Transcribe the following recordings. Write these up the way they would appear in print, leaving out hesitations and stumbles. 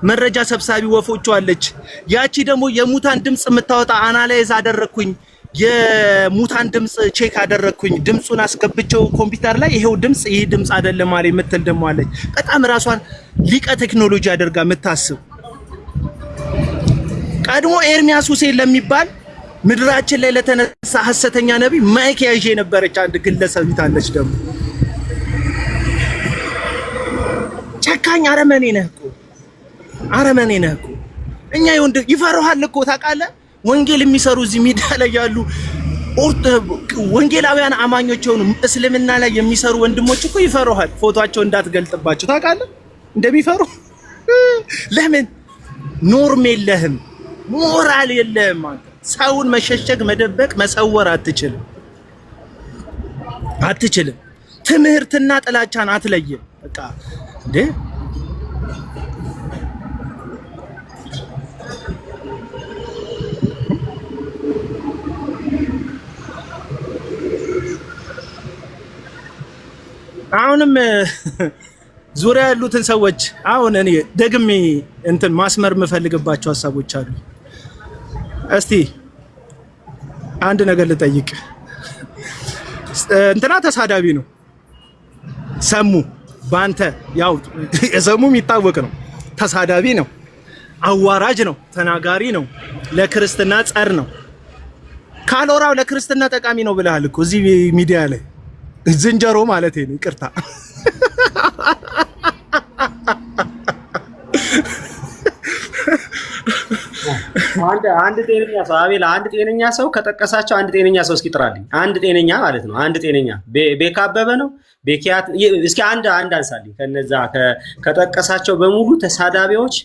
መረጃ ሰብሳቢ ወፎቹ አለች። ያቺ ደግሞ የሙታን ድምጽ የምታወጣ አናላይዝ አደረኩኝ። የሙታን ድምጽ ቼክ አደረኩኝ። ድምጹን አስገብቼው ኮምፒውተር ላይ ይሄው ድምጽ ይሄ ድምጽ አይደለም ማለት የምትል ደግሞ አለች። በጣም ራሷን ሊቀ ቴክኖሎጂ አድርጋ የምታስብ ቀድሞ ኤርሚያስ ሁሴን ለሚባል ምድራችን ላይ ለተነሳ ሐሰተኛ ነብይ ማይክ ያዥ የነበረች አንድ ግለሰብ ይታለች። ደግሞ ጨካኝ አረመኔ ነህ እኮ እኛ ይፈሩሃል እኮ ታውቃለህ። ወንጌል የሚሰሩ እዚህ ሚዲያ ላይ ያሉ ወንጌላውያን አማኞች የሆኑ እስልምና ላይ የሚሰሩ ወንድሞች እኮ ይፈሩሃል። ፎቶአቸው እንዳትገልጥባቸው ታውቃለህ እንደሚፈሩ። ለምን? ኖርም የለህም፣ ሞራል የለህም። አንተ ሰውን መሸሸግ፣ መደበቅ፣ መሰወር አትችልም። ትምህርትና ጥላቻን አትለይም። በቃ እንዴ አሁንም ዙሪያ ያሉትን ሰዎች አሁን እኔ ደግሜ እንትን ማስመር የምፈልግባቸው ሀሳቦች አሉ። እስቲ አንድ ነገር ልጠይቅ። እንትና ተሳዳቢ ነው ሰሙ ባንተ ያው የሰሙ የሚታወቅ ነው። ተሳዳቢ ነው፣ አዋራጅ ነው፣ ተናጋሪ ነው፣ ለክርስትና ጸር ነው። ካሎራው ለክርስትና ጠቃሚ ነው ብለሃል እኮ እዚህ ሚዲያ ላይ ዝንጀሮ ማለት ነው። ይቅርታ አንድ ጤነኛ ሰው አቤላ፣ አንድ ጤነኛ ሰው ከጠቀሳቸው አንድ ጤነኛ ሰው እስኪ ጥራልኝ። አንድ ጤነኛ ማለት ነው። አንድ ጤነኛ ቤካ አበበ ነው ቤኪያት። እስኪ አንድ አንሳልኝ ከነዛ ከጠቀሳቸው በሙሉ ተሳዳቢዎች፣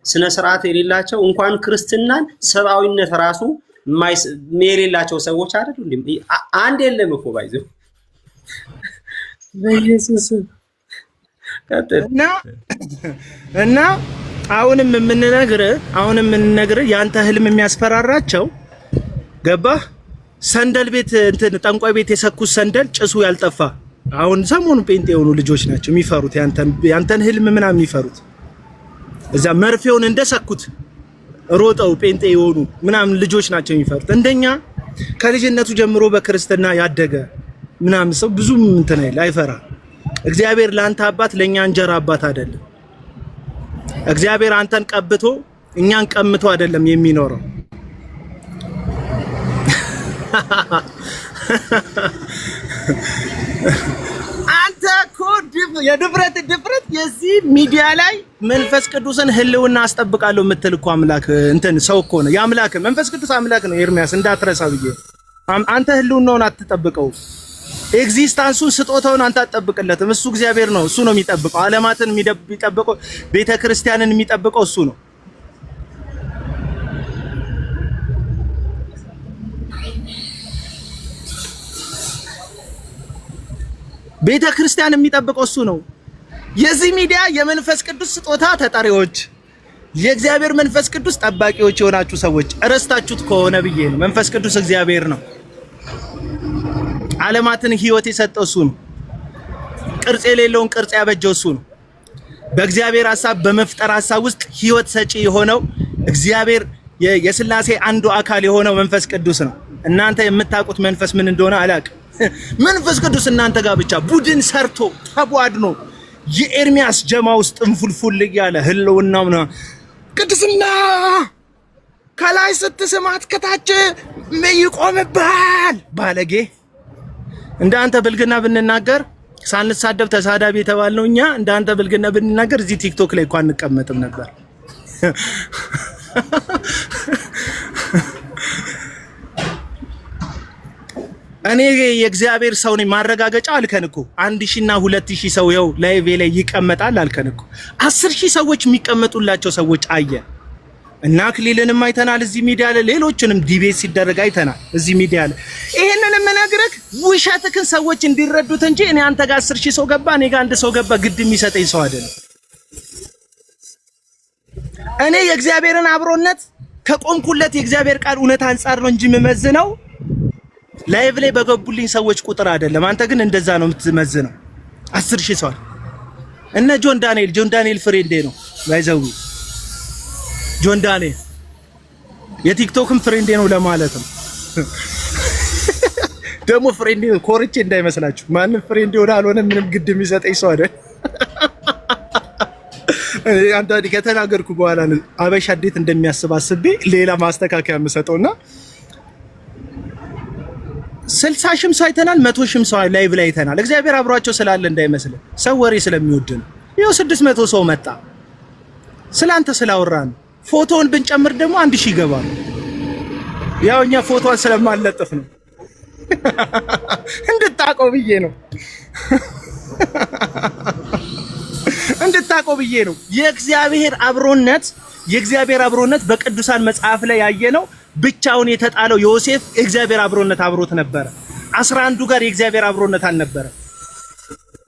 ስነ ስርዓት የሌላቸው እንኳን ክርስትናን ሰብአዊነት ራሱ የሌላቸው ሰዎች አይደሉ እንዴ? አንድ የለም እኮ ባይዘው በኢየሱስ እና አሁንም የምንነግርህ ያንተ ህልም የሚያስፈራራቸው ገባህ? ሰንደል ቤት እንትን ጠንቋይ ቤት የሰኩት ሰንደል ጭሱ ያልጠፋ አሁን ሰሞኑ ጴንጤ የሆኑ ልጆች ናቸው የሚፈሩት ያንተን ህልም ምናምን የሚፈሩት። እዛ መርፌውን እንደሰኩት ሮጠው ጴንጤ የሆኑ ምናምን ልጆች ናቸው የሚፈሩት። እንደኛ ከልጅነቱ ጀምሮ በክርስትና ያደገ ምናምን ሰው ብዙም እንትን አይፈራ። እግዚአብሔር ለአንተ አባት ለኛ እንጀራ አባት አይደለም። እግዚአብሔር አንተን ቀብቶ እኛን ቀምቶ አይደለም የሚኖረው። አንተ እኮ የድፍረት የዚህ ሚዲያ ላይ መንፈስ ቅዱስን ህልውና አስጠብቃለሁ የምትል እኮ አምላክ እንትን ሰው እኮ ነው። የአምላክ መንፈስ ቅዱስ አምላክ ነው። ኤርሚያስ እንዳትረሳ ብዬ አንተ ህልውናውን አትጠብቀው። ኤግዚስታንሱን ስጦታውን አንተ አትጠብቅለትም። እሱ እግዚአብሔር ነው። እሱ ነው የሚጠብቀው። ዓለማትን የሚጠብቀው ቤተክርስቲያንን የሚጠብቀው እሱ ነው። ቤተክርስቲያን የሚጠብቀው እሱ ነው። የዚህ ሚዲያ የመንፈስ ቅዱስ ስጦታ ተጠሪዎች፣ የእግዚአብሔር መንፈስ ቅዱስ ጠባቂዎች የሆናችሁ ሰዎች እረስታችሁት ከሆነ ብዬ ነው። መንፈስ ቅዱስ እግዚአብሔር ነው። ዓለማትን ህይወት የሰጠው እሱ ነው። ቅርጽ የሌለውን ቅርጽ ያበጀው እሱ ነው። በእግዚአብሔር ሐሳብ በመፍጠር ሐሳብ ውስጥ ህይወት ሰጪ የሆነው እግዚአብሔር የሥላሴ አንዱ አካል የሆነው መንፈስ ቅዱስ ነው። እናንተ የምታውቁት መንፈስ ምን እንደሆነ አላውቅም። መንፈስ ቅዱስ እናንተ ጋር ብቻ ቡድን ሰርቶ ተቧድኖ የኤርሚያስ ጀማ ውስጥ እንፉልፉል ያለ ህልውናው ነው። ቅድስና ከላይ ስትስማት ከታች ይቆምባል። ባለጌ እንዳንተ ብልግና ብንናገር ሳንሳደብ ተሳዳቢ የተባልነው እኛ እንዳንተ ብልግና ብንናገር እዚህ ቲክቶክ ላይ እንኳን እንቀመጥም ነበር። እኔ የእግዚአብሔር ሰው ነኝ ማረጋገጫ አልከን እኮ 1000 እና 2000 ሰው ይኸው ላይቭ ላይ ይቀመጣል አልከን እኮ 10000 ሰዎች የሚቀመጡላቸው ሰዎች አየ እና አክሊልንም አይተናል እዚህ ሚዲያ ላይ ሌሎችንም ዲቤት ሲደረግ አይተናል እዚህ ሚዲያ ላይ። ይሄንን የምነግርህ ውሸትክን ሰዎች እንዲረዱት እንጂ እኔ አንተ ጋር 10000 ሰው ገባ እኔ ጋር አንድ ሰው ገባ ግድ የሚሰጠኝ ሰው አይደለም። እኔ የእግዚአብሔርን አብሮነት ከቆምኩለት የእግዚአብሔር ቃል እውነት አንፃር ነው እንጂ የምመዝነው ላይቭ ላይ በገቡልኝ ሰዎች ቁጥር አይደለም። አንተ ግን እንደዛ ነው የምትመዝነው። 10000 ሰው እነ ጆን ዳንኤል ፍሬንዴ ነው ባይዘው ጆን ዳንኤል የቲክቶክም ፍሬንዴ ነው ለማለት ነው። ደግሞ ፍሬንዴ ኮርቼ እንዳይመስላችሁ ማንም ፍሬንዴ ወደ አልሆነ ምንም ግድ የሚሰጠኝ ሰው አይደል። አንዳንዴ ከተናገርኩ በኋላ አበሻ እንዴት እንደሚያስብ አስቤ ሌላ ማስተካከያ የምሰጠውና 60 ሺህም ሰው አይተናል፣ 100 ሺህም ሰው ላይቭ ላይ አይተናል። እግዚአብሔር አብሯቸው ስላለ እንዳይመስል ሰው ወሬ ስለሚወድ ነው። ይኸው 600 ሰው መጣ ስላንተ ስላወራን። ፎቶውን ብንጨምር ደግሞ 1000 ይገባል። ያው እኛ ፎቶዋን ስለማንለጥፍ ነው። እንድታውቀው ብዬ ነው። እንድታውቀው ብዬ ነው። የእግዚአብሔር አብሮነት በቅዱሳን መጽሐፍ ላይ ያየነው ብቻውን የተጣለው ዮሴፍ የእግዚአብሔር አብሮነት አብሮት ነበረ። 11ዱ ጋር የእግዚአብሔር አብሮነት አልነበረ።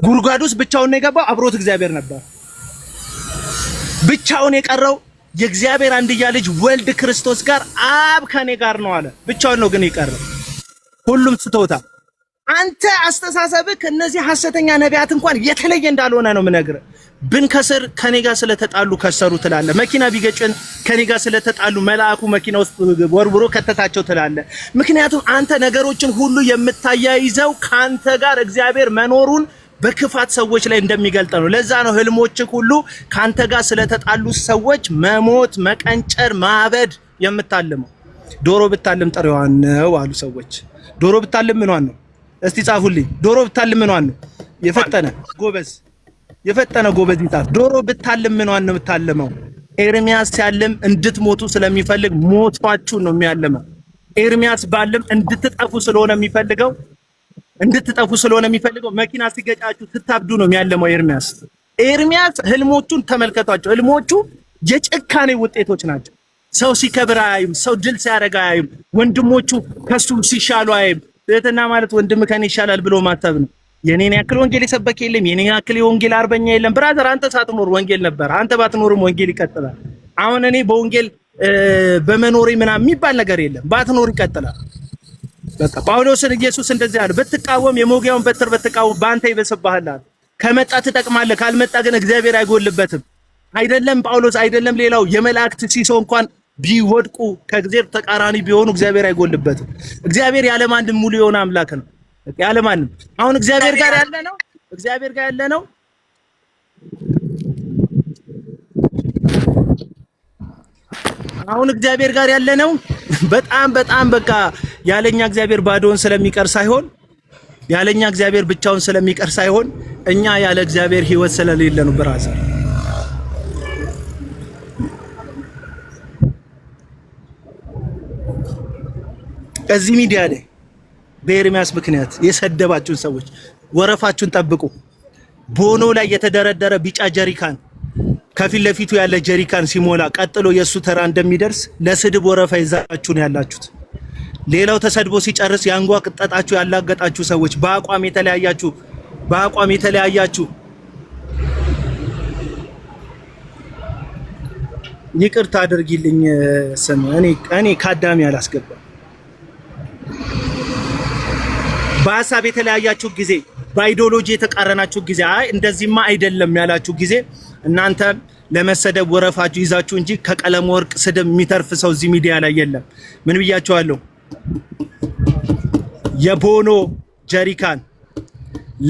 ጉድጓድ ውስጥ ብቻውን ነው የገባው፣ አብሮት እግዚአብሔር ነበር። ብቻውን የቀረው የእግዚአብሔር አንድያ ልጅ ወልድ ክርስቶስ ጋር አብ ከኔ ጋር ነው አለ። ብቻውን ነው ግን የቀረው። ሁሉም ስተውታ። አንተ አስተሳሰብህ ከነዚህ ሐሰተኛ ነቢያት እንኳን የተለየ እንዳልሆነ ነው የምነግርህ። ብንከስር ከኔ ጋር ስለተጣሉ ከሰሩ ትላለህ። መኪና ቢገጭን ከኔ ጋር ስለተጣሉ መልአኩ መኪና ውስጥ ወርውሮ ከተታቸው ትላለህ። ምክንያቱም አንተ ነገሮችን ሁሉ የምታያይዘው ካንተ ጋር እግዚአብሔር መኖሩን በክፋት ሰዎች ላይ እንደሚገልጥ ነው። ለዛ ነው ህልሞችህ ሁሉ ካንተ ጋር ስለተጣሉ ሰዎች መሞት፣ መቀንጨር፣ ማበድ የምታልመው። ዶሮ ብታልም ጥሬዋን ነው አሉ ሰዎች። ዶሮ ብታልም ምኗን ነው? እስቲ ጻፉልኝ። ዶሮ ብታልም ምኗን ነው? የፈጠነ ጎበዝ ይጣፍ። ዶሮ ብታልም ምኗን ነው የምታልመው? ኤርሚያስ ሲያልም እንድትሞቱ ስለሚፈልግ ሞቷችሁን ነው የሚያልመው። ኤርሚያስ ባልም እንድትጠፉ ስለሆነ የሚፈልገው መኪና ሲገጫችሁ ስታብዱ ነው የሚያልመው ኤርሚያስ ህልሞቹን ተመልከቷቸው። ህልሞቹ የጭካኔ ውጤቶች ናቸው። ሰው ሲከብር አያይም። ሰው ድል ሲያደርግ አያይም። ወንድሞቹ ከሱ ሲሻሉ አያይም። ትህትና ማለት ወንድም ከኔ ይሻላል ብሎ ማሰብ ነው። የኔን ያክል ወንጌል የሰበከ የለም። የኔን ያክል የወንጌል አርበኛ የለም። ብራዘር አንተ ሳትኖር ወንጌል ነበር። አንተ ባትኖርም ወንጌል ይቀጥላል። አሁን እኔ በወንጌል በመኖሬ ምናምን የሚባል ነገር የለም። ባትኖር ይቀጥላል። በቃ ጳውሎስን ኢየሱስ እንደዚህ አለ፣ ብትቃወም የሞጊያውን በትር ብትቃወም በአንተ ይበስብሃል። ከመጣ ትጠቅማለህ፣ ካልመጣ ግን እግዚአብሔር አይጎልበትም። አይደለም ጳውሎስ አይደለም ሌላው የመላእክት ሲሶ እንኳን ቢወድቁ ከእግዚአብሔር ተቃራኒ ቢሆኑ እግዚአብሔር አይጎልበትም። እግዚአብሔር ያለማንም ሙሉ የሆነ አምላክ ነው። ያለማንም አሁን እግዚአብሔር ጋር ያለ ነው አሁን እግዚአብሔር ጋር ያለ ነው። በጣም በቃ ያለኛ እግዚአብሔር ባዶውን ስለሚቀር ሳይሆን ያለኛ እግዚአብሔር ብቻውን ስለሚቀር ሳይሆን እኛ ያለ እግዚአብሔር ህይወት ስለሌለ ነው። ብራዘር እዚህ ሚዲያ ላይ በኤርሚያስ ምክንያት የሰደባችሁን ሰዎች ወረፋችሁን ጠብቁ። ቦኖ ላይ የተደረደረ ቢጫ ጀሪካን ከፊት ለፊቱ ያለ ጀሪካን ሲሞላ ቀጥሎ የሱ ተራ እንደሚደርስ ለስድብ ወረፋ ይዛችሁን ያላችሁት። ሌላው ተሰድቦ ሲጨርስ ያንጓ ቅጠጣችሁ ያላገጣችሁ ሰዎች በአቋም የተለያያችሁ ይቅርታ አድርጊልኝ። ስም እኔ ካዳሚ አላስገባም። በሀሳብ የተለያያችሁ ጊዜ፣ በአይዲዮሎጂ የተቃረናችሁ ጊዜ፣ አይ እንደዚህማ አይደለም ያላችሁ ጊዜ እናንተ ለመሰደብ ወረፋችሁ ይዛችሁ እንጂ ከቀለም ወርቅ ስድብ የሚተርፍ ሰው እዚህ ሚዲያ ላይ የለም። ምን ብያችኋለሁ? የቦኖ ጀሪካን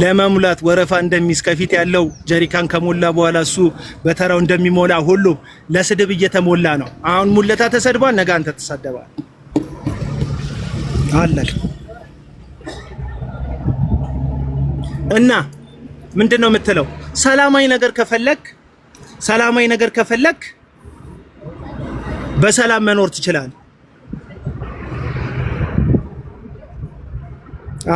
ለመሙላት ወረፋ እንደሚይዝ ከፊት ያለው ጀሪካን ከሞላ በኋላ እሱ በተራው እንደሚሞላ ሁሉ ለስድብ እየተሞላ ነው። አሁን ሙለታ ተሰድቧል፣ ነገ አንተ ተሰደባል። አለቅ እና ምንድነው የምትለው? ሰላማዊ ነገር ከፈለክ በሰላም መኖር ትችላለህ።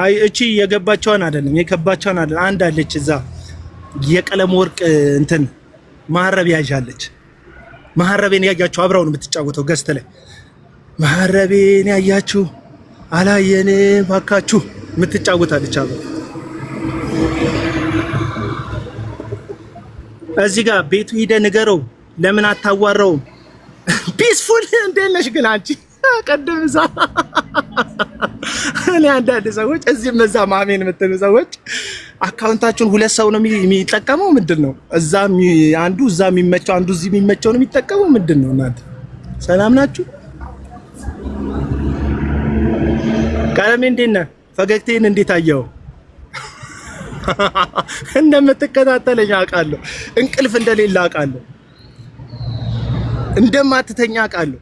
አይ እቺ የገባቸውን አይደለም የከባቸውን አይደለም። አንድ አለች እዛ የቀለም ወርቅ እንትን ማህረብ ያዣለች። ማህረቤን ያያችሁ አብራው ነው የምትጫወተው ገስት ላይ። ማህረቤን ያያችሁ አላየንም ባካችሁ የምትጫወታለች አብራው። እዚህ ጋር ቤቱ ሂደ ንገረው፣ ለምን አታዋራውም? ፒስፉል እንደነሽ ግን አንቺ ቀደም እዛ እኔ አንዳንድ ሰዎች እዚህ መዛ ማሜን የምትሉ ሰዎች አካውንታችሁን ሁለት ሰው ነው የሚጠቀመው። ምንድነው እዛ አንዱ እዛ የሚመቸው አንዱ እዚህ የሚመቸው ነው የሚጠቀመው። ምንድነው እናንተ ሰላም ናችሁ? ቀለሜ እንዴት ነህ? ፈገግታዬን እንዴት አየኸው? እንደምትከታተለኝ አውቃለሁ። እንቅልፍ እንደሌለ አውቃለሁ። እንደማትተኛ አውቃለሁ።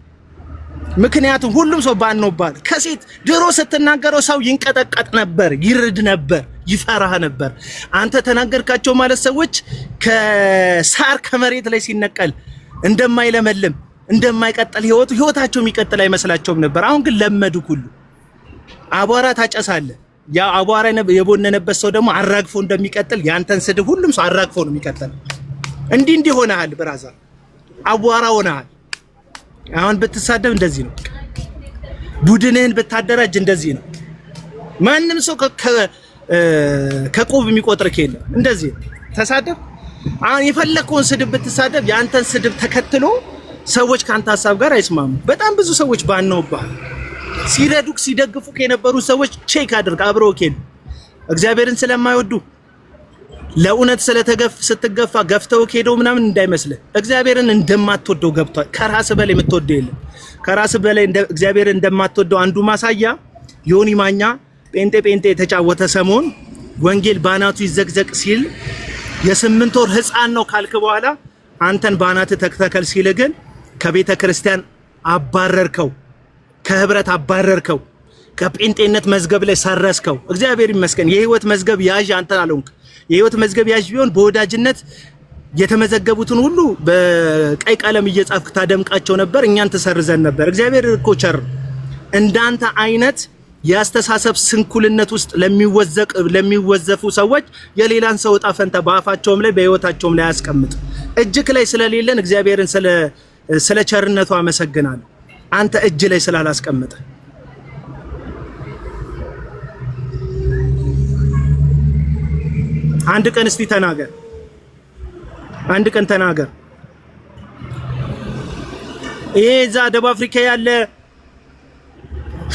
ምክንያቱም ሁሉም ሰው ባንኖባል። ከሴት ድሮ ስትናገረው ሰው ይንቀጠቀጥ ነበር፣ ይርድ ነበር፣ ይፈራህ ነበር። አንተ ተናገርካቸው ማለት ሰዎች ከሳር ከመሬት ላይ ሲነቀል እንደማይለመልም እንደማይቀጥል ህይወታቸው የሚቀጥል አይመስላቸውም ነበር። አሁን ግን ለመዱ። ሁሉ አቧራ ታጨሳለህ። ያ አቧራ የቦነነበት ሰው ደግሞ አራግፎ እንደሚቀጥል ያንተን ስድብ ሁሉም ሰው አራግፎ ነው የሚቀጥል። እንዲህ ሆነሃል ብራዛ፣ አቧራ ሆነሃል። አሁን ብትሳደብ እንደዚህ ነው። ቡድንህን ብታደራጅ እንደዚህ ነው። ማንም ሰው ከቁብ የሚቆጥር ከሌለ እንደዚህ ነው። ተሳደብ። አሁን የፈለከውን ስድብ ብትሳደብ ያንተን ስድብ ተከትሎ ሰዎች ካንተ ሐሳብ ጋር አይስማሙ። በጣም ብዙ ሰዎች ባነውብሃል። ሲረዱክ ሲደግፉክ የነበሩ ሰዎች ቼክ አድርግ፣ አብረው ከሄዱ እግዚአብሔርን ስለማይወዱ ለእውነት ስትገፋ ገፍተው ሄደው ምናምን እንዳይመስልህ። እግዚአብሔርን እንደማትወደው ገብቷል። ከራስ በላይ የምትወደው የለም። ከራስ በላይ እግዚአብሔርን እንደማትወደው አንዱ ማሳያ ዮኒ ማኛ ጴንጤ የተጫወተ ሰሞን ወንጌል ባናቱ ይዘግዘቅ ሲል የ8 ወር ህፃን ነው ካልክ በኋላ አንተን ባናት ተከተል ሲል ግን ከቤተ ክርስቲያን አባረርከው፣ ከህብረት አባረርከው፣ ከጴንጤነት መዝገብ ላይ ሰረስከው። እግዚአብሔር ይመስገን። የህይወት መዝገብ ያዥ አንተን አልሆንክ። የህይወት መዝገብ ያዥ ቢሆን በወዳጅነት የተመዘገቡትን ሁሉ በቀይ ቀለም እየጻፍክ ታደምቃቸው ነበር፣ እኛን ተሰርዘን ነበር። እግዚአብሔር እኮ ቸር። እንዳንተ አይነት የአስተሳሰብ ስንኩልነት ውስጥ ለሚወዘፉ ሰዎች የሌላን ሰው ዕጣ ፈንታ በአፋቸውም ላይ በህይወታቸውም ላይ ያስቀምጥ። እጅክ ላይ ስለሌለን እግዚአብሔርን ስለ ቸርነቱ አመሰግናለሁ። አንተ እጅ ላይ ስላላስቀመጠ አንድ ቀን እስቲ ተናገር። አንድ ቀን ተናገር። ይሄ እዛ ደቡብ አፍሪካ ያለ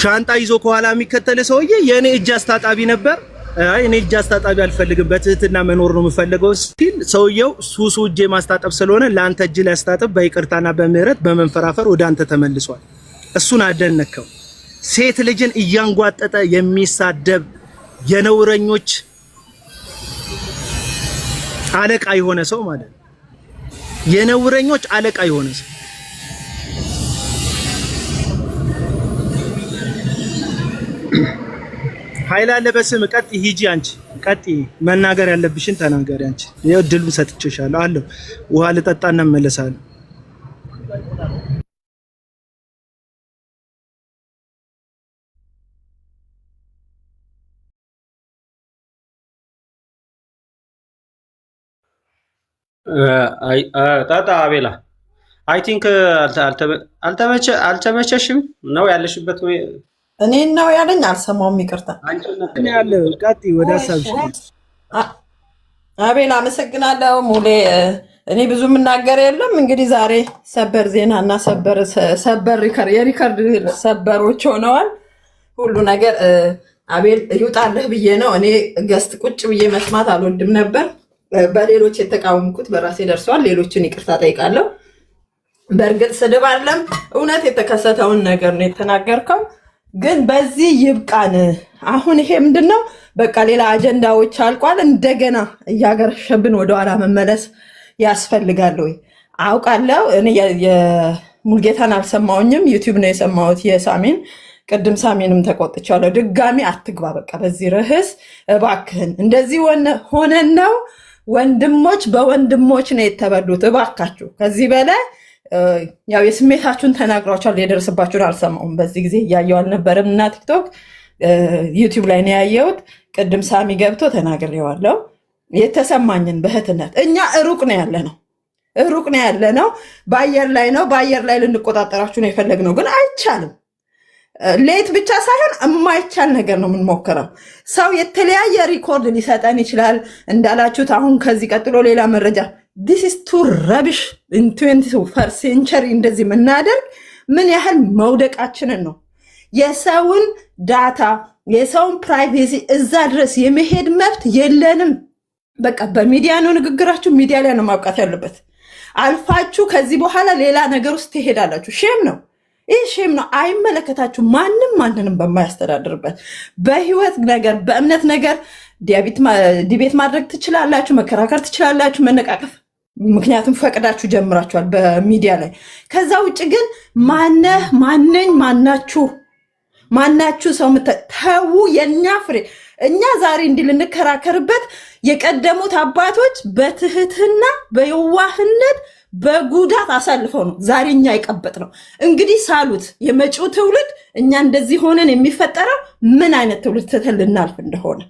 ሻንጣ ይዞ ከኋላ የሚከተል ሰውዬ የኔ እጅ አስታጣቢ ነበር። አይ እኔ እጅ አስታጣቢ አልፈልግም፣ በትህትና መኖር ነው የምፈልገው ሲል ሰውየው ሱሱ እጄ ማስታጠብ ስለሆነ ለአንተ እጅ ሊያስታጥብ በይቅርታና በምህረት በመንፈራፈር ወደ አንተ ተመልሷል። እሱን አደነከው። ሴት ልጅን እያንጓጠጠ የሚሳደብ የነውረኞች አለቃ የሆነ ሰው ማለት ነው። የነውረኞች አለቃ የሆነ ሰው ኃይል አለ በስም ቀጥ ሂጂ። አንቺ ቀጥ መናገር ያለብሽን ተናገሪ። አንቺ ይኸው እድሉን ሰጥቼሻለሁ። አለው ውሃ ልጠጣና እመለሳለሁ። ጣጣ አቤላ አይ ቲንክ አልተመቸሽም ነው ያለሽበት ወይ? እኔን ነው ያለኝ። አልሰማውም፣ ይቅርታ። እኔ ያለ ቀጥ ወደ ሀሳብሽ አቤላ አመሰግናለሁ። ሙሌ እኔ ብዙ የምናገር የለም። እንግዲህ ዛሬ ሰበር ዜና እና ሰበር የሪከርድ ሰበሮች ሆነዋል። ሁሉ ነገር አቤል ይውጣልህ ብዬ ነው። እኔ ገስት ቁጭ ብዬ መስማት አልወድም ነበር። በሌሎች የተቃወምኩት በራሴ ደርሷል። ሌሎችን ይቅርታ ጠይቃለሁ። በእርግጥ ስድብ አይደለም፣ እውነት የተከሰተውን ነገር ነው የተናገርከው። ግን በዚህ ይብቃን። አሁን ይሄ ምንድነው? በቃ ሌላ አጀንዳዎች አልቋል። እንደገና እያገረሸብን ወደኋላ መመለስ ያስፈልጋል ወይ? አውቃለሁ። እኔ የሙልጌታን አልሰማውኝም፣ ዩቲዩብ ነው የሰማሁት የሳሚን። ቅድም ሳሚንም ተቆጥቻለሁ። ድጋሚ አትግባ በቃ በዚህ ርዕስ እባክህን። እንደዚህ ሆነን ነው ወንድሞች በወንድሞች ነው የተበሉት። እባካችሁ ከዚህ በላይ ያው የስሜታችሁን ተናግራችኋል። የደረሰባችሁን አልሰማሁም። በዚህ ጊዜ እያየሁ አልነበረም እና ቲክቶክ ዩቲዩብ ላይ ነው ያየሁት። ቅድም ሳሚ ገብቶ ተናግሬዋለሁ የተሰማኝን በእህትነት። እኛ ሩቅ ነው ያለ ነው፣ በአየር ላይ ነው። በአየር ላይ ልንቆጣጠራችሁ ነው የፈለግነው፣ ግን አይቻልም። ሌት ብቻ ሳይሆን የማይቻል ነገር ነው የምንሞክረው። ሰው የተለያየ ሪኮርድ ሊሰጠን ይችላል እንዳላችሁት። አሁን ከዚህ ቀጥሎ ሌላ መረጃ this is too rubbish in 21st century እንደዚህ የምናደርግ ምን ያህል መውደቃችንን ነው። የሰውን ዳታ የሰውን ፕራይቬሲ እዛ ድረስ የመሄድ መብት የለንም። በቃ በሚዲያ ነው ንግግራችሁ፣ ሚዲያ ላይ ነው ማብቃት ያለበት። አልፋችሁ ከዚህ በኋላ ሌላ ነገር ውስጥ ትሄዳላችሁ። ሼም ነው ይህ ሼም ነው። አይመለከታችሁ ማንም ማንንም በማያስተዳድርበት በህይወት ነገር በእምነት ነገር ዲቤት ማድረግ ትችላላችሁ፣ መከራከር ትችላላችሁ፣ መነቃቀፍ ምክንያቱም ፈቅዳችሁ ጀምራችኋል በሚዲያ ላይ። ከዛ ውጭ ግን ማናችሁ ሰው ተው። የኛ ፍሬ እኛ ዛሬ እንዲህ ልንከራከርበት የቀደሙት አባቶች በትህትና በየዋህነት በጉዳት አሳልፈው ነው ዛሬ እኛ ይቀበጥ ነው። እንግዲህ ሳሉት የመጪው ትውልድ እኛ እንደዚህ ሆነን የሚፈጠረው ምን አይነት ትውልድ ትተን ልናልፍ እንደሆነ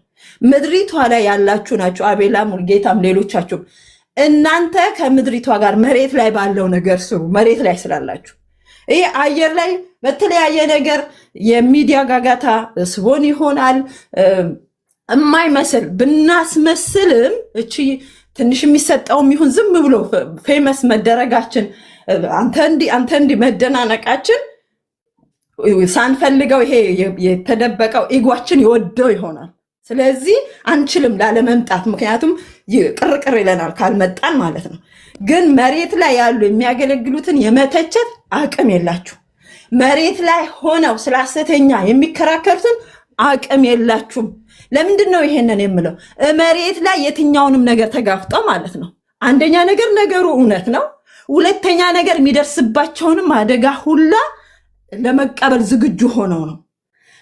ምድሪቷ ላይ ያላችሁ ናችሁ። አቤላ ሙልጌታም ሌሎቻችሁም እናንተ ከምድሪቷ ጋር መሬት ላይ ባለው ነገር ስሩ። መሬት ላይ ስላላችሁ ይሄ አየር ላይ በተለያየ ነገር የሚዲያ ጋጋታ ስቦን ይሆናል የማይመስል ብናስመስልም እቺ ትንሽ የሚሰጠውም ይሁን ዝም ብሎ ፌመስ መደረጋችን አንተ እንዲ መደናነቃችን ሳንፈልገው ይሄ የተደበቀው ኢጓችን ይወደው ይሆናል። ስለዚህ አንችልም ላለመምጣት፣ ምክንያቱም ቅርቅር ይለናል ካልመጣን ማለት ነው። ግን መሬት ላይ ያሉ የሚያገለግሉትን የመተቸት አቅም የላችሁ። መሬት ላይ ሆነው ስላሰተኛ የሚከራከሩትን አቅም የላችሁም። ለምንድን ነው ይሄንን የምለው? መሬት ላይ የትኛውንም ነገር ተጋፍጠው ማለት ነው። አንደኛ ነገር ነገሩ እውነት ነው። ሁለተኛ ነገር የሚደርስባቸውንም አደጋ ሁላ ለመቀበል ዝግጁ ሆነው ነው።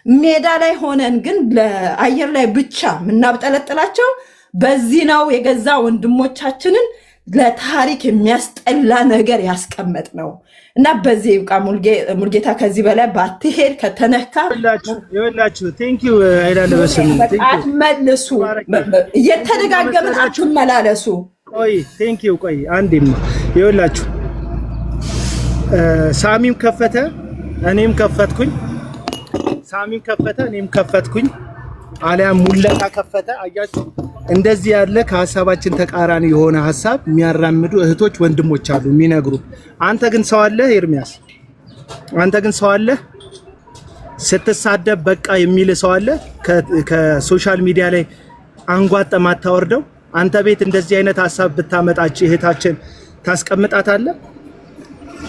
ሜዳ ላይ ሆነን ግን ለአየር ላይ ብቻ የምናብጠለጥላቸው በዚህ ነው። የገዛ ወንድሞቻችንን ለታሪክ የሚያስጠላ ነገር ያስቀመጥ ነው እና በዚህ ይብቃ። ሙልጌታ ከዚህ በላይ ባትሄድ ከተነካ ይወላችሁ ቴንክ ዩ አይላለ በስም አትመልሱ፣ እየተደጋገምን አትመላለሱ። ቆይ ቴንክ ዩ ቆይ አንዴማ ይወላችሁ ሳሚም ከፈተ እኔም ከፈትኩኝ፣ ሳሚም ከፈተ እኔም ከፈትኩኝ፣ አሊያም ሙለታ ከፈተ። አያችሁ እንደዚህ ያለ ከሐሳባችን ተቃራኒ የሆነ ሐሳብ የሚያራምዱ እህቶች ወንድሞች አሉ የሚነግሩ። አንተ ግን ሰው አለ ኤርሚያስ፣ አንተ ግን ሰው አለ ስትሳደብ በቃ የሚል ሰው አለ ከሶሻል ሚዲያ ላይ አንጓጠ ማታወርደው። አንተ ቤት እንደዚህ አይነት ሐሳብ ብታመጣች እህታችን ታስቀምጣታለህ?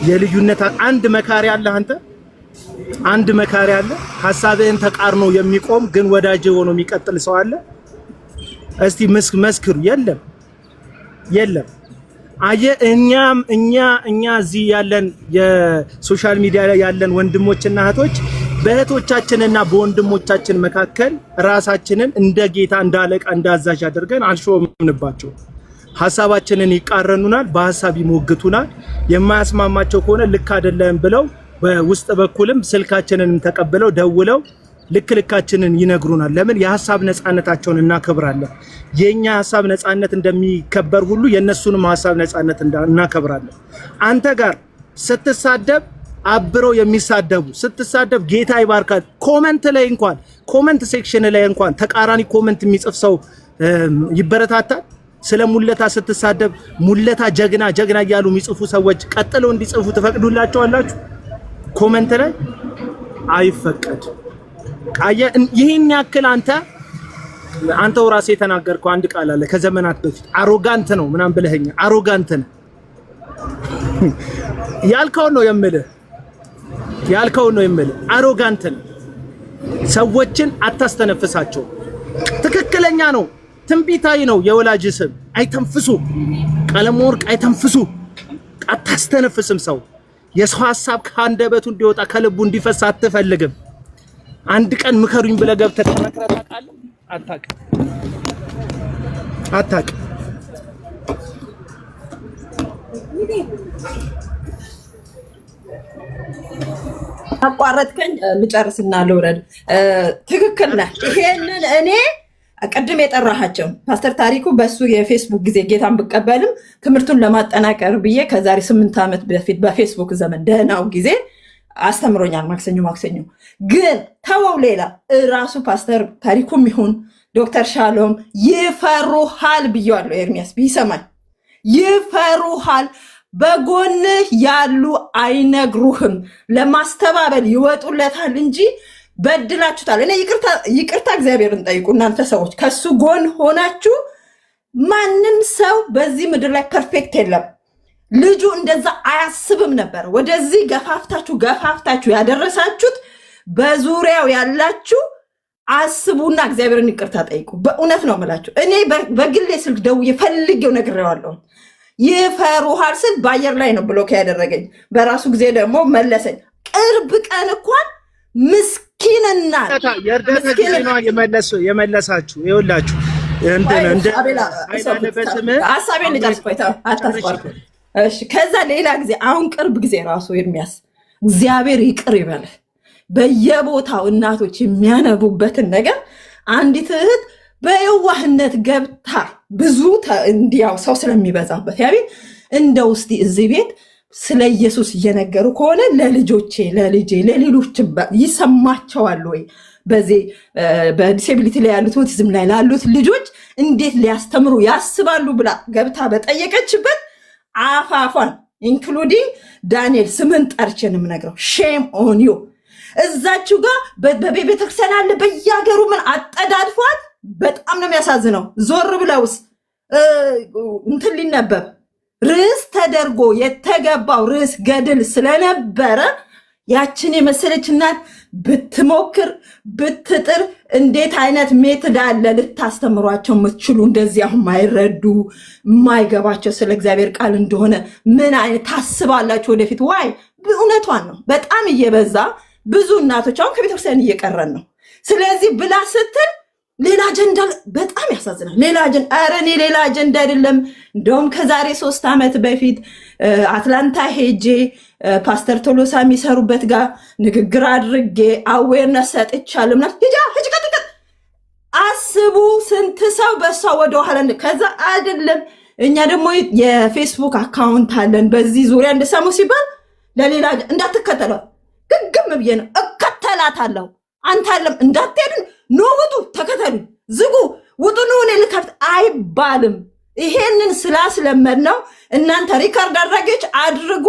የልዩነት አንድ መካሪ አለ፣ አንድ መካሪ አለ። ሐሳብህን ተቃርኖ የሚቆም ግን ወዳጅ ሆኖ የሚቀጥል ሰው አለ? እስቲ መስክሩ። የለም። አየ እኛ እዚህ ያለን የሶሻል ሚዲያ ላይ ያለን ወንድሞችና እህቶች በእህቶቻችንና በወንድሞቻችን መካከል ራሳችንን እንደ ጌታ እንደ አለቃ እንደ አዛዥ አድርገን አልሾምንባቸው። ሐሳባችንን ይቃረኑናል፣ በሐሳብ ይሞግቱናል። የማያስማማቸው ከሆነ ልክ አይደለም ብለው በውስጥ በኩልም ስልካችንን ተቀብለው ደውለው ልክልካችንን ይነግሩናል። ለምን? የሐሳብ ነፃነታቸውን እናከብራለን። የኛ ሐሳብ ነፃነት እንደሚከበር ሁሉ የነሱንም ሐሳብ ነፃነት እናከብራለን። አንተ ጋር ስትሳደብ አብረው የሚሳደቡ ስትሳደብ ጌታ ይባርካል። ኮመንት ሴክሽን ላይ እንኳን ተቃራኒ ኮመንት የሚጽፍ ሰው ይበረታታል። ስለ ሙለታ ስትሳደብ ሙለታ ጀግና እያሉ የሚጽፉ ሰዎች ቀጥለው እንዲጽፉ ትፈቅዱላቸዋላችሁ? ኮመንት ላይ አይፈቀድ። ይህን ያክል አንተው ራስህ የተናገርከው አንድ ቃል አለ ከዘመናት በፊት አሮጋንት ነው ምናምን ብለኸኛ። አሮጋንት ነው ያልከውን ነው የምልህ። አሮጋንት ነው። ሰዎችን አታስተነፍሳቸው። ትክክለኛ ነው፣ ትንቢታዊ ነው። የወላጅ ስም አይተንፍሱ፣ ቀለም ወርቅ አይተንፍሱ። አታስተነፍስም። ሰው የሰው ሐሳብ ከአንደበቱ እንዲወጣ ከልቡ እንዲፈስ አትፈልግም። አንድ ቀን ምከሩኝ ብለህ ገብተህ ተመክረህ ታውቃለህ? አታውቅም። አቋረጥከኝ፣ ልጨርስና ልውረድ። ትክክል ነህ። ይሄንን እኔ ቅድም የጠራሃቸው ፓስተር ታሪኩ በሱ የፌስቡክ ጊዜ ጌታን ብቀበልም ትምህርቱን ለማጠናቀር ብዬ ከዛሬ 8 ዓመት በፊት በፌስቡክ ዘመን ደህናው ጊዜ አስተምሮኛል። ማክሰኞ ግን ተወው። ሌላ ራሱ ፓስተር ታሪኩም ይሁን ዶክተር ሻሎም ይፈሩሃል ብየዋለሁ። ኤርሚያስ ቢሰማኝ ይፈሩሃል። በጎንህ ያሉ አይነግሩህም፣ ለማስተባበል ይወጡለታል እንጂ በድላችሁታል። እኔ ይቅርታ እግዚአብሔርን ጠይቁ። እናንተ ሰዎች ከሱ ጎን ሆናችሁ ማንም ሰው በዚህ ምድር ላይ ፐርፌክት የለም። ልጁ እንደዛ አያስብም ነበር። ወደዚህ ገፋፍታችሁ ያደረሳችሁት በዙሪያው ያላችሁ አስቡና እግዚአብሔርን ይቅርታ ጠይቁ። በእውነት ነው የምላችሁ። እኔ በግሌ ስልክ ደውዬ ፈልጌው ነግሬዋለሁ። ይፈሩሃል ስል በአየር ላይ ነው ብሎክ ያደረገኝ። በራሱ ጊዜ ደግሞ መለሰኝ። ቅርብ ቀን እንኳን ምስኪንና የእርዳታ ጊዜ ነው የመለሳችሁ። ይኸውላችሁ ሀሳቤን ልጨርስ። ቆይታ አታስቋርጥ። እሺ፣ ከዛ ሌላ ጊዜ አሁን ቅርብ ጊዜ ራሱ ኤርሚያስ እግዚአብሔር ይቅር ይበልህ። በየቦታው እናቶች የሚያነቡበትን ነገር አንዲት እህት በየዋህነት ገብታ ብዙ እንዲያው ሰው ስለሚበዛበት ያቤ እንደው እስቲ እዚህ ቤት ስለ ኢየሱስ እየነገሩ ከሆነ ለልጆቼ ለልጄ ለሌሎች ይሰማቸዋል ወይ? በዚህ በዲሴቢሊቲ ላይ ያሉት ኦቲዝም ላይ ላሉት ልጆች እንዴት ሊያስተምሩ ያስባሉ ብላ ገብታ በጠየቀችበት አፋፏን ኢንክሉዲንግ ዳንኤል ስምን ጠርቼን የምነግረው ሼም ኦን ዩ። እዛችሁ ጋር በቤተክርስቲያን አለ በየሀገሩ ምን አጠዳድፏት። በጣም ነው የሚያሳዝነው። ዞር ብለውስ እንትን ሊነበብ ርዕስ ተደርጎ የተገባው ርዕስ ገድል ስለነበረ ያችን የመሰለች እናት ብትሞክር ብትጥር እንዴት አይነት ሜትድ አለ ልታስተምሯቸው የምትችሉ እንደዚህ አሁን ማይረዱ የማይገባቸው ስለ እግዚአብሔር ቃል እንደሆነ ምን አይነት ታስባላችሁ ወደፊት? ዋይ እውነቷን ነው። በጣም እየበዛ ብዙ እናቶች አሁን ከቤተክርስቲያን እየቀረን ነው። ስለዚህ ብላ ስትል ሌላ አጀንዳ በጣም ያሳዝናል። ኧረ እኔ ሌላ አጀንዳ አይደለም። እንደውም ከዛሬ 3 ዓመት በፊት አትላንታ ሄጄ ፓስተር ቶሎሳ የሚሰሩበት ጋር ንግግር አድርጌ አዌርነስ ሰጥቻለሁ። ሂጅ ቀጥቅጥ አስቡ። ስንት ሰው በሷ ወደኋላ ከዛ አይደለም። እኛ ደግሞ የፌስቡክ አካውንት አለን። በዚህ ዙሪያ እንደሰሙ ሲባል ለሌላ እንዳትከተለው ግግም ብዬ ነው እከተላታለሁ። አንተ አለም እንዳትሄዱ ኖ ውጡ፣ ተከተሉ፣ ዝጉ፣ ውጡ ነው እኔ ልከፍት አይባልም። ይሄንን ስላስለመድ ነው። እናንተ ሪከርድ አድራጊዎች አድርጉ።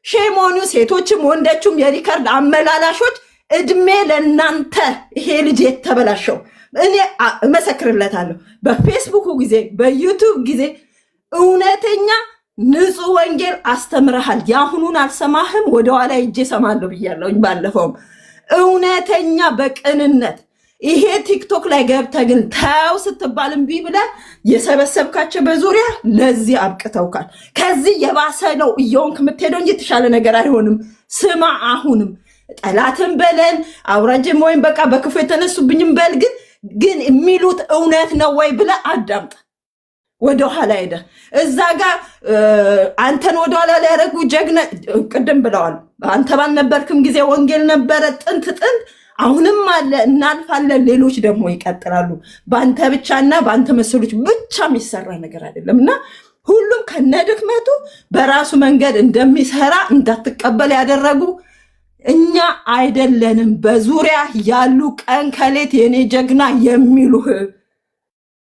ሼሞኒ ሴቶችም ወንዶችም የሪከርድ አመላላሾች እድሜ ለእናንተ። ይሄ ልጅ የተበላሸው እኔ እመሰክርለታለሁ። በፌስቡክ ጊዜ በዩቲዩብ ጊዜ እውነተኛ ንጹህ ወንጌል አስተምረሃል። ያሁኑን አልሰማህም፣ ወደኋላ ሂጄ እሰማለሁ ብያለሁኝ ባለፈውም። እውነተኛ በቅንነት ይሄ ቲክቶክ ላይ ገብተህ ግን ተው ስትባል እምቢ ብለህ የሰበሰብካቸው በዙሪያ ለዚህ አብቅተውካል። ከዚህ የባሰ ነው እየሆንክ የምትሄደው እንጂ የተሻለ ነገር አይሆንም። ስማ፣ አሁንም ጠላትን በለን አውራጅም ወይም በቃ በክፉ የተነሱብኝም በል፣ ግን የሚሉት እውነት ነው ወይ ብለህ አዳምጥ። ወደኋላ ሄደ እዛ ጋር አንተን ወደኋላ ሊያደርጉ ጀግና ቅድም ብለዋል። አንተ ባልነበርክም ጊዜ ወንጌል ነበረ ጥንት። አሁንም አለ፣ እናልፋለን። ሌሎች ደግሞ ይቀጥላሉ። በአንተ ብቻና በአንተ መሰሎች ብቻ የሚሰራ ነገር አይደለም እና ሁሉም ከነድክመቱ በራሱ መንገድ እንደሚሰራ እንዳትቀበል ያደረጉ እኛ አይደለንም። በዙሪያ ያሉ ቀን ከሌት የኔ ጀግና የሚሉህ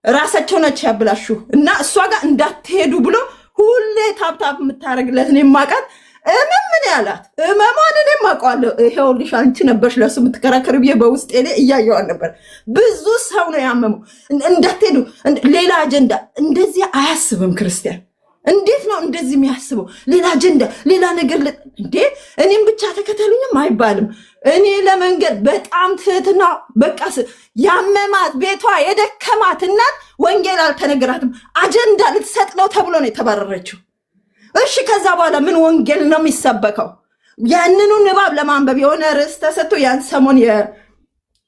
ራሳቸው ናቸው ያብላሹ እና እሷ ጋር እንዳትሄዱ ብሎ ሁሌ ታብታብ የምታደርግለትን የማውቃት ምን ያላት እመሟን እኔ የማውቀዋለሁ። ይኸውልሽ አንቺ ነበርሽ ለሱ የምትከራከር ብዬ በውስጤ ላይ እያየዋል ነበር። ብዙ ሰው ነው ያመመው። እንዳትሄዱ ሌላ አጀንዳ። እንደዚህ አያስብም ክርስቲያን። እንዴት ነው እንደዚህ የሚያስበው? ሌላ አጀንዳ፣ ሌላ ነገር እንዴ! እኔም ብቻ ተከተሉኝም አይባልም። እኔ ለመንገድ በጣም ትህትና በቃ ያመማት ቤቷ የደከማት እናት ወንጌል አልተነገራትም። አጀንዳ ልትሰጥ ነው ተብሎ ነው የተባረረችው። እሺ ከዛ በኋላ ምን ወንጌል ነው የሚሰበከው? ያንኑ ንባብ ለማንበብ የሆነ ርዕስ ተሰጥቶ ያን ሰሞን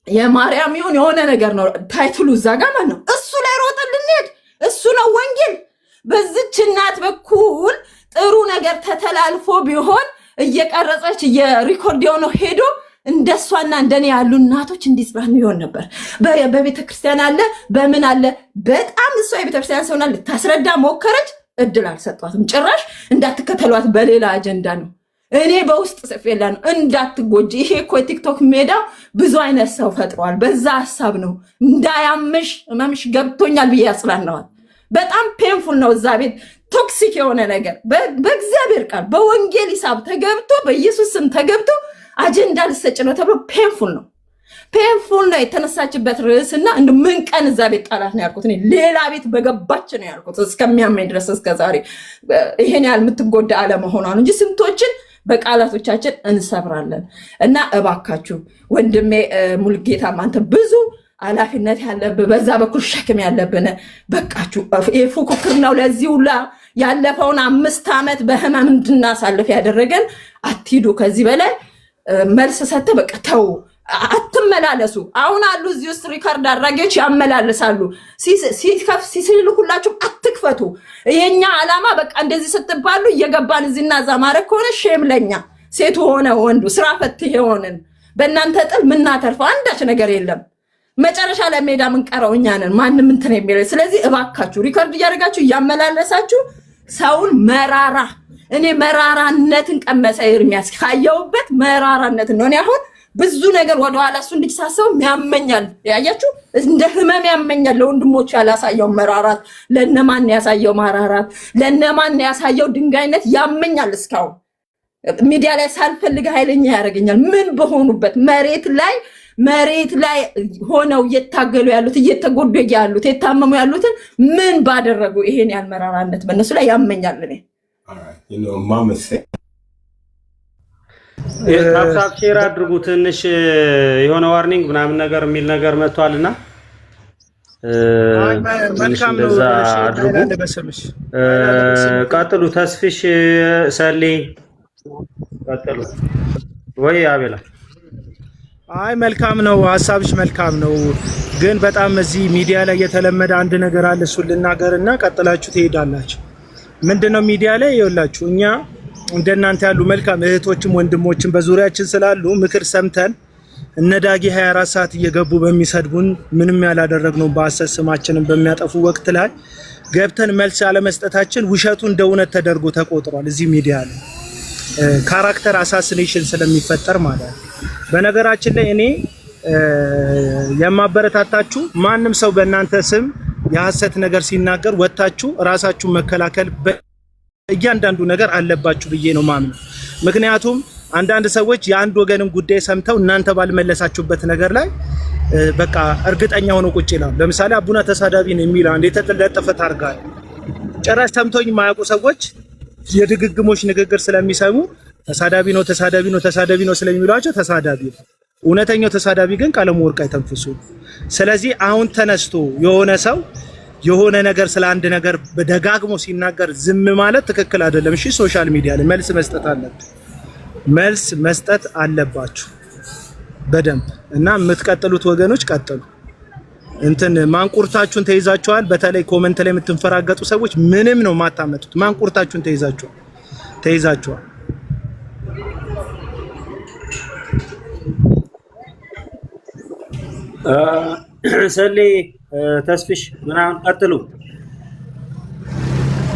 የማርያም ይሁን የሆነ ነገር ነው ታይትሉ እዛ ጋር ማለት ነው። እሱ ላይ ሮጠን ልንሄድ እሱ ነው ወንጌል። በዚች እናት በኩል ጥሩ ነገር ተተላልፎ ቢሆን እየቀረጸች የሪኮርድ የሆነው ሄዶ እንደሷና እንደኔ ያሉ እናቶች እንዲጽናኑ ይሆን ነበር። በቤተክርስቲያን አለ በምን አለ በጣም እሷ የቤተክርስቲያን ሰውና ልታስረዳ ሞከረች። እድል አልሰጧትም። ጭራሽ እንዳትከተሏት በሌላ አጀንዳ ነው። እኔ በውስጥ ጽፌላ ነው እንዳትጎጂ። ይሄ እኮ የቲክቶክ ሜዳ ብዙ አይነት ሰው ፈጥሯል። በዛ ሐሳብ ነው እንዳያምሽ እመምሽ ገብቶኛል ብዬ ያጽናናዋል። በጣም ፔንፉል ነው። እዛ ቤት ቶክሲክ የሆነ ነገር በእግዚአብሔር ቃል በወንጌል ሂሳብ ተገብቶ በኢየሱስ ስም ተገብቶ አጀንዳ ልሰጭ ነው ተብሎ ፔንፉል ነው። ፔንፉል ነው የተነሳችበት ርዕስና እንደ ምን ቀን እዛ ቤት ጣላት ነው ያልኩት። እኔ ሌላ ቤት በገባች ነው ያልኩት እስከሚያመኝ ድረስ እስከዛሬ ይሄን ያህል የምትጎዳ አለመሆኗን እንጂ ስንቶችን በቃላቶቻችን እንሰብራለን። እና እባካችሁ ወንድሜ ሙልጌታ አንተ ብዙ ኃላፊነት ያለብህ በዛ በኩል ሸክም ያለብን በቃችሁ። ፉክክር ነው ለዚህ ሁላ ያለፈውን 5 ዓመት በህመም እንድናሳልፍ ያደረገን። አትሂዱ ከዚህ በላይ መልስ ሰተ በቃ ተው፣ አትመላለሱ። አሁን አሉ እዚህ ውስጥ ሪካርድ አድራጊዎች ያመላልሳሉ። ሲልኩላችሁ አትክፈቱ። የኛ ዓላማ በቃ እንደዚህ ስትባሉ እየገባን እዚህና እዛ ማድረግ ከሆነ ሼም ለኛ ሴቱ ሆነ ወንዱ ስራ ፈት የሆንን በእናንተ ጥል ምናተርፈው አንዳች ነገር የለም። መጨረሻ ላይ ሜዳ ምንቀረው እኛ ነን። ማንም እንትን የሚለው ስለዚህ እባካችሁ ሪካርድ እያደረጋችሁ እያመላለሳችሁ ሰውን መራራ እኔ መራራነትን ቀመሰ ኤርሚያስ ካየውበት መራራነትን ነው። እኔ አሁን ብዙ ነገር ወደኋላ እሱ እንድትሳሰው ያመኛል። ያያችሁ እንደ ህመም ያመኛል። ለወንድሞቹ ያላሳየው መራራት፣ ለነማን ያሳየው ማራራት፣ ለነማን ያሳየው ድንጋይነት ያመኛል። እስካሁን ሚዲያ ላይ ሳልፈልግ ኃይለኛ ያደርገኛል። ምን በሆኑበት መሬት ላይ ሆነው እየታገሉ ያሉት እየተጎዱ ያሉት የታመሙ ያሉትን ምን ባደረጉ ይሄን ያህል መራራነት በእነሱ ላይ ያመኛል። እኔ ታፕታፕ ሼር አድርጉ። ትንሽ የሆነ ዋርኒንግ ምናምን ነገር የሚል ነገር መጥቷልና መልካም ነው። አድርጉ። ቀጥሉ። ተስፍሽ ሰሌ ቀጥሉ። ወይ አቤላ አይ መልካም ነው፣ ሐሳብሽ መልካም ነው። ግን በጣም እዚህ ሚዲያ ላይ የተለመደ አንድ ነገር አለ። እሱን ልናገርና ቀጥላችሁ ትሄዳላችሁ። ምንድነው ሚዲያ ላይ ይኸውላችሁ እኛ እንደናንተ ያሉ መልካም እህቶችም ወንድሞችም በዙሪያችን ስላሉ ምክር ሰምተን እነዳጊ 24 ሰዓት እየገቡ በሚሰድቡን ምንም ያላደረግነው በሐሰት ስማችንን በሚያጠፉ ወቅት ላይ ገብተን መልስ ያለመስጠታችን ውሸቱ እንደ እውነት ተደርጎ ተቆጥሯል። እዚህ ሚዲያ ላይ ካራክተር አሳሲኔሽን ስለሚፈጠር ማለት ነው። በነገራችን ላይ እኔ የማበረታታችሁ ማንም ሰው በእናንተ ስም የሐሰት ነገር ሲናገር ወጣችሁ ራሳችሁ መከላከል እያንዳንዱ ነገር አለባችሁ ብዬ ነው ማምነው። ምክንያቱም አንዳንድ ሰዎች የአንድ ወገንን ጉዳይ ሰምተው እናንተ ባልመለሳችሁበት ነገር ላይ በቃ እርግጠኛ ሆኖ ቁጭ ይላሉ። ለምሳሌ አቡና ተሳዳቢ ነው የሚል አንድ የተለጠፈ ታርጋል። ጭራሽ ሰምቶኝ የማያውቁ ሰዎች የድግግሞች ንግግር ስለሚሰሙ ተሳዳቢ ነው ስለሚሏቸው ተሳዳቢ ነው። እውነተኛው ተሳዳቢ ግን ቀለሙ ወርቅ አይተንፍሱ። ስለዚህ አሁን ተነስቶ የሆነ ሰው የሆነ ነገር ስለ አንድ ነገር በደጋግሞ ሲናገር ዝም ማለት ትክክል አይደለም። እሺ ሶሻል ሚዲያ ላይ መልስ መስጠት አለባችሁ በደንብ እና የምትቀጥሉት ወገኖች ቀጥሉ። እንትን ማንቁርታችሁን ተይዛችኋል። በተለይ ኮሜንት ላይ የምትንፈራገጡ ሰዎች ምንም ነው ማታመጡት። ማንቁርታችሁን ተይዛችኋል። ሰሌ ተስፍሽ ምናምን ቀጥሉ።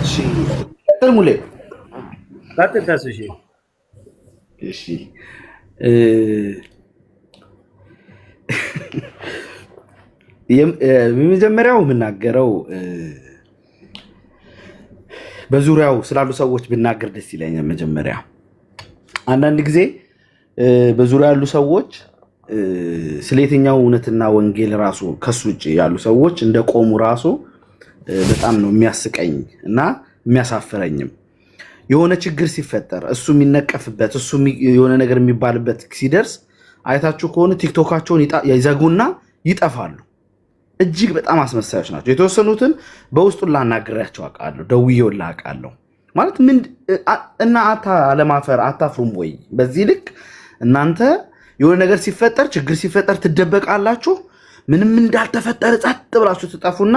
እሺ ቀጥል ሙሌ ቀጥል ተስፍሽ። እሺ የመጀመሪያው የምናገረው በዙሪያው ስላሉ ሰዎች ብናገር ደስ ይለኛል። መጀመሪያ አንዳንድ ጊዜ በዙሪያው ያሉ ሰዎች ስለየትኛው እውነትና ወንጌል ራሱ ከሱ ውጭ ያሉ ሰዎች እንደቆሙ ራሱ በጣም ነው የሚያስቀኝ እና የሚያሳፍረኝም። የሆነ ችግር ሲፈጠር እሱ የሚነቀፍበት እሱ የሆነ ነገር የሚባልበት ሲደርስ አይታችሁ ከሆነ ቲክቶካቸውን ይዘጉና ይጠፋሉ። እጅግ በጣም አስመሳዮች ናቸው። የተወሰኑትን በውስጡ ላናግሬያቸው አውቃለሁ፣ ደውዬው ላውቃለሁ። ማለት ምን እና አለማፈር አታፍሩም ወይ? በዚህ ልክ እናንተ የሆነ ነገር ሲፈጠር ችግር ሲፈጠር ትደበቃላችሁ። ምንም እንዳልተፈጠረ ጸጥ ብላችሁ ትጠፉና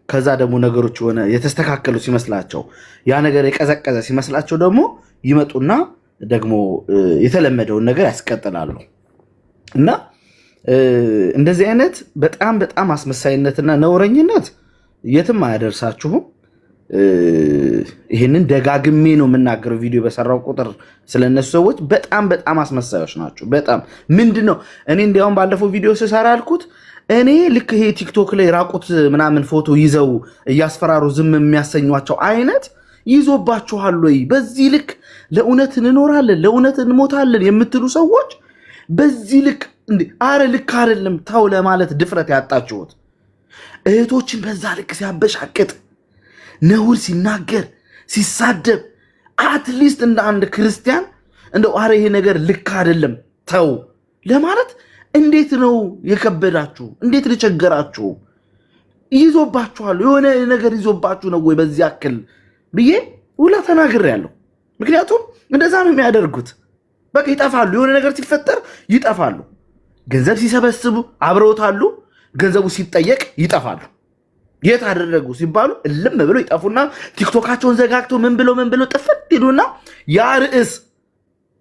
ከዛ ደግሞ ነገሮች ሆነ የተስተካከሉ ሲመስላቸው ያ ነገር የቀዘቀዘ ሲመስላቸው ደግሞ ይመጡና ደግሞ የተለመደውን ነገር ያስቀጥላሉ። እና እንደዚህ አይነት በጣም በጣም አስመሳይነትና ነውረኝነት የትም አያደርሳችሁም። ይሄንን ደጋግሜ ነው የምናገረው። ቪዲዮ በሰራው ቁጥር ስለነሱ ሰዎች በጣም በጣም አስመሳዮች ናቸው። በጣም ምንድነው እኔ እንዲያውም ባለፈው ቪዲዮ ስሰራ ያልኩት እኔ ልክ ይሄ ቲክቶክ ላይ ራቁት ምናምን ፎቶ ይዘው እያስፈራሩ ዝም የሚያሰኟቸው አይነት ይዞባችኋል ወይ? በዚህ ልክ ለእውነት እንኖራለን ለእውነት እንሞታለን የምትሉ ሰዎች በዚህ ልክ እንዴ! አረ ልክ አይደለም ተው ለማለት ድፍረት ያጣችሁት እህቶችን በዛ ልክ ሲያበሻቅጥ ነውር ሲናገር ሲሳደብ አትሊስት እንደ አንድ ክርስቲያን እንደው አረ ይሄ ነገር ልክ አይደለም ተው ለማለት እንዴት ነው የከበዳችሁ? እንዴት ልቸገራችሁ? ይዞባችኋል የሆነ ነገር ይዞባችሁ ነው ወይ በዚህ ያክል ብዬ ሁላ ተናግሬያለሁ። ምክንያቱም እንደዛ ነው የሚያደርጉት። በቃ ይጠፋሉ። የሆነ ነገር ሲፈጠር ይጠፋሉ። ገንዘብ ሲሰበስቡ አብረውታሉ። ገንዘቡ ሲጠየቅ ይጠፋሉ። የት አደረጉ ሲባሉ እልም ብለው ይጠፉና ቲክቶካቸውን ዘጋግተው ምን ብለው ጥፍት ይሉና ያ ርዕስ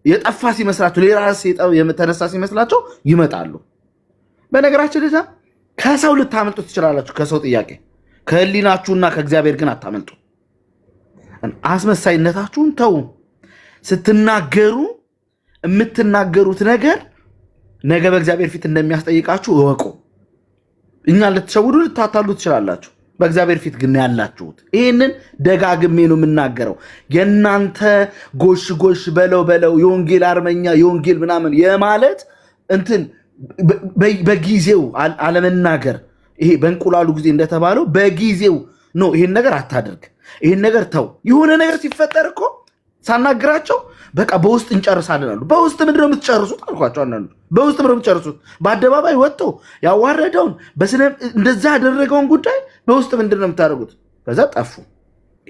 የጠፋ ሲመስላቸው ሌላ ርዕስ የተነሳ ሲመስላቸው ይመጣሉ። በነገራችን ልጅ ከሰው ልታመልጡ ትችላላችሁ። ከሰው ጥያቄ ከህሊናችሁና ከእግዚአብሔር ግን አታመልጡ። አስመሳይነታችሁን ተው። ስትናገሩ የምትናገሩት ነገር ነገ በእግዚአብሔር ፊት እንደሚያስጠይቃችሁ እወቁ። እኛ ልትሸውዱ ልታታሉ ትችላላችሁ። በእግዚአብሔር ፊት ግን ያላችሁት ይህንን ደጋግሜ ነው የምናገረው። የእናንተ ጎሽ በለው የወንጌል አርመኛ የወንጌል ምናምን የማለት እንትን በጊዜው አለመናገር፣ ይሄ በእንቁላሉ ጊዜ እንደተባለው በጊዜው ነው። ይሄን ነገር አታደርግ፣ ይሄን ነገር ተው። የሆነ ነገር ሲፈጠር እኮ ሳናግራቸው በቃ በውስጥ እንጨርሳለን አሉ። በውስጥ ምንድን ነው የምትጨርሱት አልኳቸው። አንዳንዱ በውስጥ ምንድን ነው የምትጨርሱት? በአደባባይ ወጥቶ ያዋረደውን እንደዛ ያደረገውን ጉዳይ በውስጥ ምንድን ነው የምታደርጉት? ከዛ ጠፉ።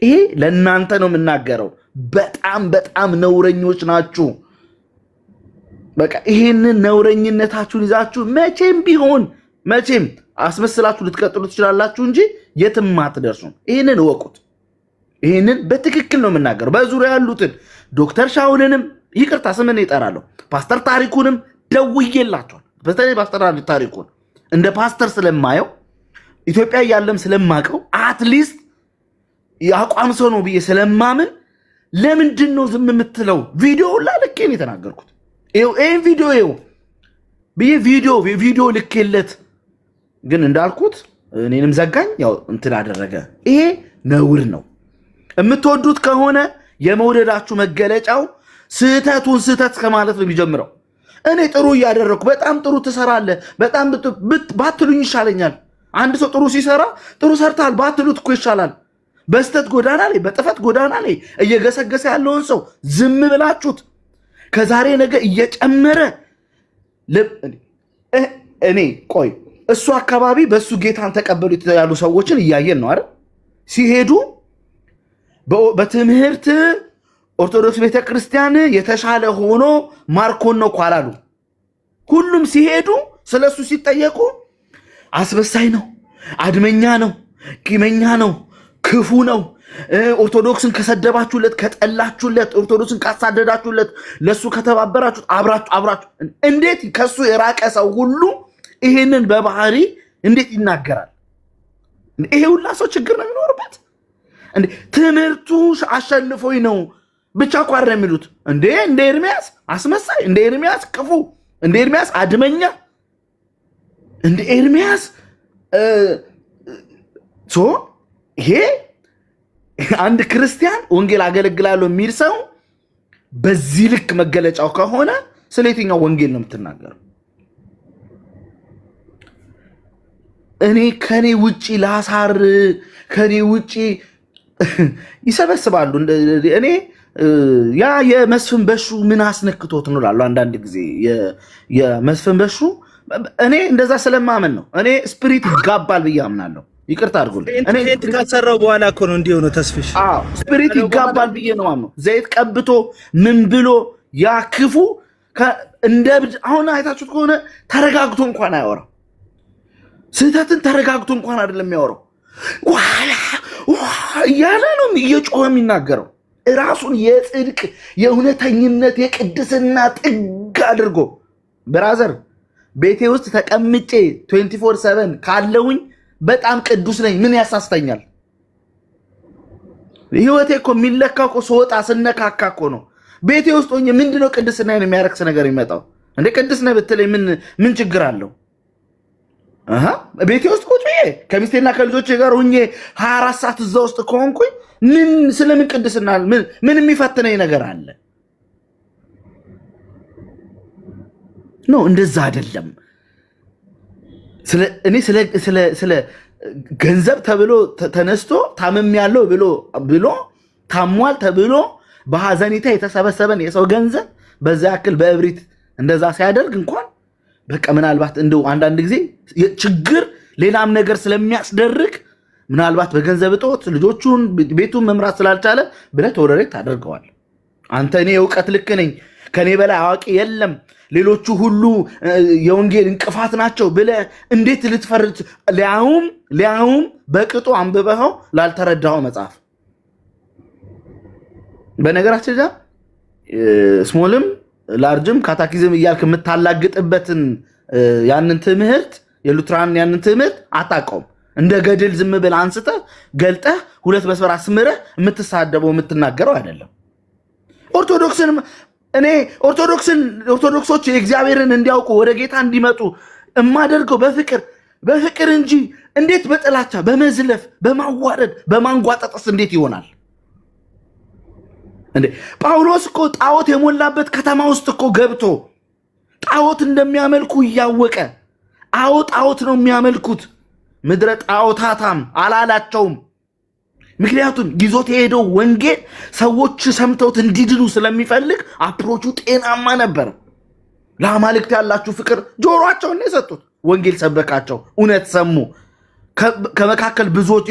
ይሄ ለእናንተ ነው የምናገረው። በጣም ነውረኞች ናችሁ። በቃ ይሄንን ነውረኝነታችሁን ይዛችሁ መቼም ቢሆን አስመስላችሁ ልትቀጥሉ ትችላላችሁ እንጂ የትም አትደርሱም። ይሄንን እወቁት። ይህንን በትክክል ነው የምናገረው። በዙሪያ ያሉትን ዶክተር ሻውልንም ይቅርታ ስምን ይጠራለሁ፣ ፓስተር ታሪኩንም ደውዬላቸዋል። በተለይ ፓስተር ታሪኩን እንደ ፓስተር ስለማየው ኢትዮጵያ ያለም ስለማቀው አትሊስት የአቋም ሰው ነው ብዬ ስለማምን ለምንድን ነው ዝም የምትለው? ቪዲዮ ልኬን የተናገርኩት ይህን ቪዲዮ ብዬ ቪዲዮ ልኬለት ግን እንዳልኩት እኔንም ዘጋኝ። ያው እንትን አደረገ። ይሄ ነውር ነው። የምትወዱት ከሆነ የመውደዳችሁ መገለጫው ስህተቱን ስህተት ከማለት ነው የሚጀምረው። እኔ ጥሩ እያደረግኩ በጣም ጥሩ ትሰራለህ በጣም ባትሉኝ ይሻለኛል። አንድ ሰው ጥሩ ሲሰራ ጥሩ ሰርታል ባትሉት እኮ ይሻላል። በስተት ጎዳና ላይ በጥፈት ጎዳና ላይ እየገሰገሰ ያለውን ሰው ዝም ብላችሁት ከዛሬ ነገ እየጨመረ እኔ ቆይ እሱ አካባቢ በእሱ ጌታን ተቀበሉ ያሉ ሰዎችን እያየን ነው አይደል? ሲሄዱ በትምህርት ኦርቶዶክስ ቤተክርስቲያን የተሻለ ሆኖ ማርኮን ነው ኳላሉ። ሁሉም ሲሄዱ ስለሱ ሲጠየቁ አስበሳይ ነው፣ አድመኛ ነው፣ ቂመኛ ነው፣ ክፉ ነው፣ ኦርቶዶክስን ከሰደባችሁለት፣ ከጠላችሁለት፣ ኦርቶዶክስን ካሳደዳችሁለት፣ ለሱ ከተባበራችሁት አብራችሁ እንዴት ከሱ የራቀ ሰው ሁሉ ይሄንን በባህሪ እንዴት ይናገራል? ይሄ ሁላ ሰው ችግር ነው የሚኖርበት። ትምህርቱ አሸንፎኝ ነው ብቻ ቋረ የሚሉት እንደ ኤርሚያስ አስመሳይ፣ እንደ ኤርሚያስ ክፉ፣ እንደ ኤርሚያስ አድመኛ፣ እንደ ኤርሚያስ ይሄ አንድ ክርስቲያን ወንጌል አገለግላለሁ የሚል ሰው በዚህ ልክ መገለጫው ከሆነ ስለ የትኛው ወንጌል ነው የምትናገረው? እኔ ከኔ ውጪ ላሳር ከኔ ውጪ ይሰበስባሉ። እኔ ያ የመስፍን በሹ ምን አስነክቶት ነው እላለሁ አንዳንድ ጊዜ። የመስፍን በሹ እኔ እንደዛ ስለማመን ነው። እኔ ስፒሪት ይጋባል ብዬ አምናለሁ። ይቅርታ አድርጉልኝ። እኔ ካሰራው በኋላ እኮ ነው እንዲሁ ነው ተስፍሽ። ስፒሪት ይጋባል ብዬ ነው አምነው። ዘይት ቀብቶ ምን ብሎ ያ ክፉ እንደ አሁን አይታችሁት ከሆነ ተረጋግቶ እንኳን አያወራም። ስህተትን ተረጋግቶ እንኳን አይደለም የሚያወራው፣ እያለ ነው እየጮኸ የሚናገረው። ራሱን የጽድቅ የእውነተኝነት የቅድስና ጥግ አድርጎ ብራዘር ቤቴ ውስጥ ተቀምጬ 24/7 ካለውኝ በጣም ቅዱስ ነኝ። ምን ያሳስተኛል? ህይወቴ እኮ የሚለካው እኮ ስወጣ ስነካካ እኮ ነው። ቤቴ ውስጥ ሆኜ ምንድነው ቅድስና የሚያረክስ ነገር የሚመጣው? እንደ ቅድስ ነህ ብትለኝ ምን ችግር አለው? ቤቴ ውስጥ ቁጭ ብዬ ከሚስቴና ከልጆቼ ጋር ሆኜ 24 ሰዓት እዛ ውስጥ ከሆንኩኝ ስለምን ቅድስና ምን የሚፈትነኝ ነገር አለ? ነው። እንደዛ አይደለም። ስለ ገንዘብ ተብሎ ተነስቶ ታመም ያለው ብሎ ታሟል ተብሎ በሐዘኒታ የተሰበሰበን የሰው ገንዘብ በዛ ያክል በእብሪት እንደዛ ሲያደርግ እንኳን በቃ ምናልባት እንደው አንዳንድ ጊዜ ችግር ሌላም ነገር ስለሚያስደርግ ምናልባት በገንዘብ እጦት ልጆቹን ቤቱን መምራት ስላልቻለ ብለህ ተወረሬት ታደርገዋል። አንተ እኔ እውቀት ልክ ነኝ ከኔ በላይ አዋቂ የለም ሌሎቹ ሁሉ የወንጌል እንቅፋት ናቸው ብለህ እንዴት ልትፈርድ? ሊያውም በቅጡ አንብበኸው ላልተረዳኸው መጽሐፍ። በነገራችን ላይ ስሞልም ላርጅም ካታኪዝም እያልክ የምታላግጥበትን ያንን ትምህርት የሉትራን ያንን ትምህርት አታውቀውም። እንደ ገድል ዝም ብለህ አንስተህ ገልጠህ ሁለት መስመር አስምረህ የምትሳደበው የምትናገረው አይደለም። ኦርቶዶክሶች የእግዚአብሔርን እንዲያውቁ ወደ ጌታ እንዲመጡ የማደርገው በፍቅር እንጂ እንዴት በጥላቻ በመዝለፍ በማዋረድ በማንጓጠጥስ እንዴት ይሆናል እንዴ? ጳውሎስ እኮ ጣዖት የሞላበት ከተማ ውስጥ እኮ ገብቶ ጣዖት እንደሚያመልኩ እያወቀ ጣዖት ነው የሚያመልኩት ምድረ ጣዖታታም አላላቸውም። ምክንያቱም ይዞት የሄደው ወንጌል ሰዎች ሰምተውት እንዲድኑ ስለሚፈልግ አፕሮቹ ጤናማ ነበር። ለአማልክት ያላችሁ ፍቅር ጆሮአቸውን የሰጡት ወንጌል ሰበካቸው፣ እውነት ሰሙ። ከመካከል ብዙዎች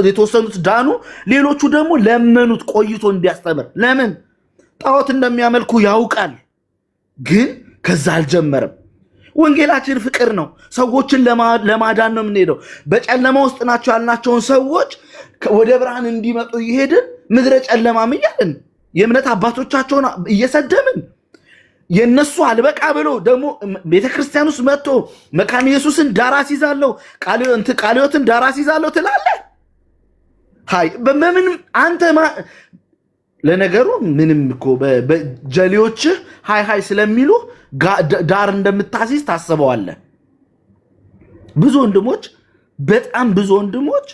የተወሰኑት ዳኑ፣ ሌሎቹ ደግሞ ለመኑት ቆይቶ እንዲያስተምር። ለምን? ጣዖት እንደሚያመልኩ ያውቃል፣ ግን ከዛ አልጀመረም። ወንጌላችን ፍቅር ነው። ሰዎችን ለማዳን ነው የምንሄደው። በጨለማ ውስጥ ናቸው ያልናቸውን ሰዎች ወደ ብርሃን እንዲመጡ እየሄድን ምድረ ጨለማም እያልን የእምነት አባቶቻቸውን እየሰደምን የነሱ አልበቃ ብሎ ደግሞ ቤተክርስቲያን ውስጥ መጥቶ መካነ ኢየሱስን ዳራስ ይዛለው ቃልዮትን ዳራስ ይዛለው ትላለህ። ሃይ በምንም አንተ ለነገሩ ምንም እኮ በጀሌዎች ሃይ ስለሚሉ ዳር እንደምታሲዝ ታስበዋለህ። ብዙ ወንድሞች በጣም ብዙ ወንድሞች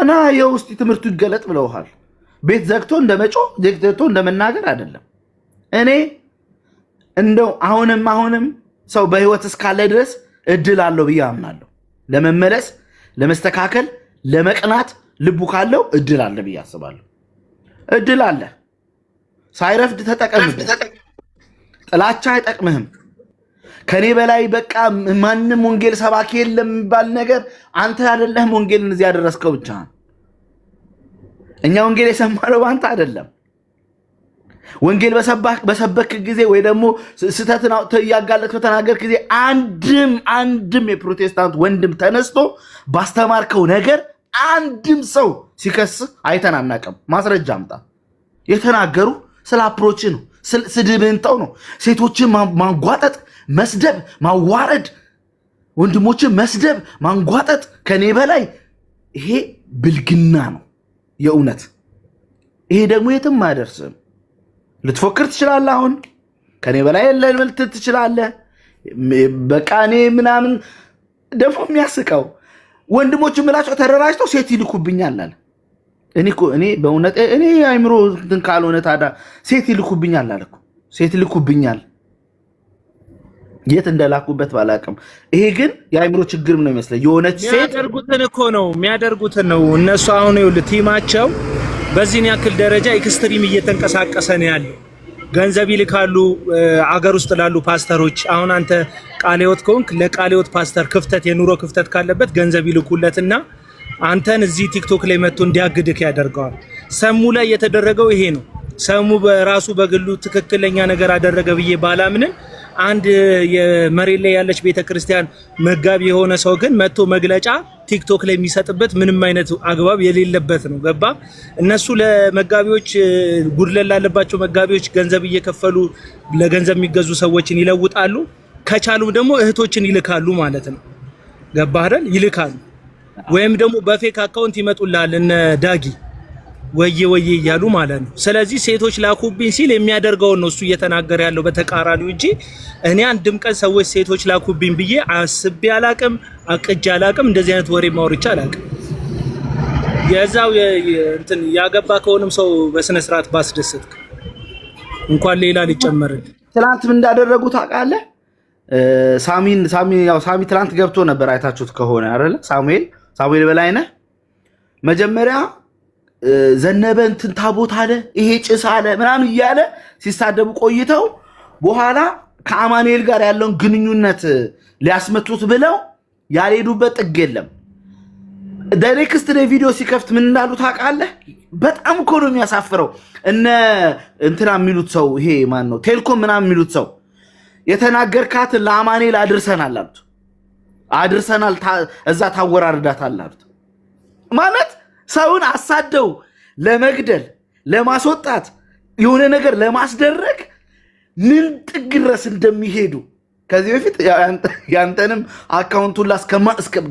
ና የውስጥ ትምህርቱ ይገለጥ ብለውሃል። ቤት ዘግቶ እንደመጮህ ዘግቶ እንደመናገር አይደለም። እኔ እንደው አሁንም ሰው በህይወት እስካለ ድረስ እድል አለው ብዬ አምናለሁ። ለመመለስ፣ ለመስተካከል፣ ለመቅናት ልቡ ካለው እድል አለ ብዬ አስባለሁ። እድል አለ። ሳይረፍድ ተጠቀምበት። ጥላቻ አይጠቅምህም። ከኔ በላይ በቃ ማንም ወንጌል ሰባኪ የለም የሚባል ነገር አንተ አይደለህም ወንጌልን እዚህ ያደረስከው ብቻ። እኛ ወንጌል የሰማነው በአንተ አይደለም። ወንጌል በሰበክ ጊዜ ወይ ደግሞ ስተትን እያጋለጥክ በተናገርክ ጊዜ አንድም የፕሮቴስታንት ወንድም ተነስቶ ባስተማርከው ነገር አንድም ሰው ሲከስ አይተን አናውቅም። ማስረጃ አምጣ። የተናገሩ ስለ አፕሮች ነው፣ ስድብህን ተው ነው። ሴቶችን ማንጓጠጥ፣ መስደብ፣ ማዋረድ፣ ወንድሞችን መስደብ፣ ማንጓጠጥ ከኔ በላይ ይሄ ብልግና ነው የእውነት። ይሄ ደግሞ የትም አያደርስም። ልትፎክር ትችላለህ። አሁን ከኔ በላይ የለም ልትል ትችላለህ። በቃ እኔ ምናምን ደግሞ የሚያስቀው ወንድሞች ምላቸው ተደራጅተው ሴት ይልኩብኛል አለ። እኔ በእውነት እኔ አይምሮ እንትን ካልሆነ ታዲያ ሴት ይልኩብኛል አለ እኮ። ሴት ይልኩብኛል የት እንደላኩበት ባላቅም፣ ይሄ ግን የአይምሮ ችግርም ነው ይመስለኝ። የሆነች ሴት የሚያደርጉትን ነው እነሱ። አሁን ይኸውልህ ቲማቸው በዚህን ያክል ደረጃ ኤክስትሪም እየተንቀሳቀሰ ነው ያለው። ገንዘብ ይልካሉ አገር ውስጥ ላሉ ፓስተሮች። አሁን አንተ ቃልዮት ከሆንክ ለቃልዮት ፓስተር የኑሮ ክፍተት ካለበት ገንዘብ ይልኩለትና አንተን እዚህ ቲክቶክ ላይ መጥቶ እንዲያግድክ ያደርገዋል። ሰሙ ላይ የተደረገው ይሄ ነው። ሰሙ በራሱ በግሉ ትክክለኛ ነገር አደረገ ብዬ ባላምንም አንድ የመሬት ላይ ያለች ቤተክርስቲያን መጋቢ የሆነ ሰው ግን መጥቶ መግለጫ ቲክቶክ ላይ የሚሰጥበት ምንም አይነት አግባብ የሌለበት ነው። ገባ? እነሱ ለመጋቢዎች ጉድለት ላለባቸው መጋቢዎች ገንዘብ እየከፈሉ ለገንዘብ የሚገዙ ሰዎችን ይለውጣሉ። ከቻሉም ደግሞ እህቶችን ይልካሉ ማለት ነው። ገባ አይደል? ይልካሉ። ወይም ደግሞ በፌክ አካውንት ይመጡልሃል እነ ዳጊ ወየ እያሉ ማለት ነው። ስለዚህ ሴቶች ላኩብኝ ሲል የሚያደርገውን ነው እሱ እየተናገረ ያለው በተቃራኒው እንጂ እኔ አንድም ቀን ሰዎች ሴቶች ላኩብኝ ብዬ አስቤ አላቅም፣ አቅጄ አላቅም፣ እንደዚህ አይነት ወሬ ማውርቻ አላቅም። የዛው እንትን ያገባ ከሆነም ሰው በስነ ስርዓት ባስደሰትክ እንኳን ሌላ ሊጨመርልህ። ትናንት ምን እንዳደረጉ ታውቃለህ? ሳሚ ትላንት ገብቶ ነበር አይታችሁት ከሆነ አይደለ? ሳሙኤል በላይነህ መጀመሪያ ዘነበ እንትን ታቦት አለ ይሄ ጭስ አለ ምናምን እያለ ሲሳደቡ ቆይተው በኋላ ከአማኑኤል ጋር ያለውን ግንኙነት ሊያስመቱት ብለው ያልሄዱበት ጥግ የለም። ዳይሬክት ቪዲዮ ሲከፍት ምን እንዳሉ ታውቃለህ? በጣም እኮ ነው የሚያሳፍረው። እነ እንትና የሚሉት ሰው ይሄ ማን ነው ቴልኮም ምናምን የሚሉት ሰው የተናገርካትን ለአማኑኤል አድርሰናል አሉት። አድርሰናል እዛ ታወራርዳታል አሉት። ማለት ሰውን አሳደው ለመግደል ለማስወጣት የሆነ ነገር ለማስደረግ ምን ጥግ ድረስ እንደሚሄዱ ከዚህ በፊት ያንተንም አካውንቱን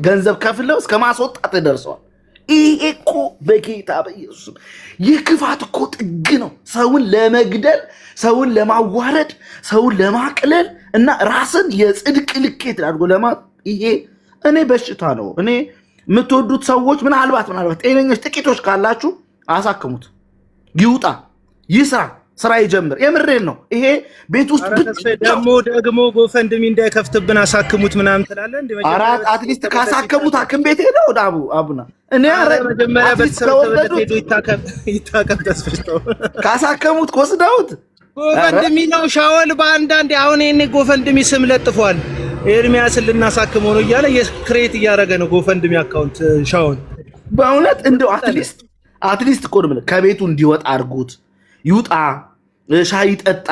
ገንዘብ ከፍለው እስከ ማስወጣት ደርሰዋል። ይሄ እኮ በጌታ በኢየሱስ ይህ ክፋት እኮ ጥግ ነው። ሰውን ለመግደል፣ ሰውን ለማዋረድ፣ ሰውን ለማቅለል እና ራስን የጽድቅ ልኬት አድርጎ ይሄ እኔ በሽታ ነው። እኔ የምትወዱት ሰዎች ምናልባት ጤነኞች ጥቂቶች ካላችሁ አሳክሙት፣ ይውጣ፣ ይስራ፣ ስራ ይጀምር። የምሬን ነው። ይሄ ቤት ውስጥ ደግሞ ጎፈንድሚ እንዳይከፍትብን አሳክሙት ምናምን ትላለህ እንዴ? አራት አትሊስት ካሳከሙት ሐኪም ቤት ሄደው ወደ አቡና እኔ መጀመሪያ በተሰረተ ሄዶ ይታከም ተስፍሽተው ካሳከሙት ወስደውት ጎፈንድሚ ነው ሻወል በአንዳንዴ አሁን ይሄኔ ጎፈንድሚ ስም ለጥፏል። ኤርሚያስን ልናሳክመው ነው እያለ የክሬት እያደረገ ነው ጎፈንድሚ አካውንት ሻወል። በእውነት እንደው አትሊስት ቆድ ከቤቱ እንዲወጣ አድርጉት። ይውጣ፣ ሻይ ጠጣ፣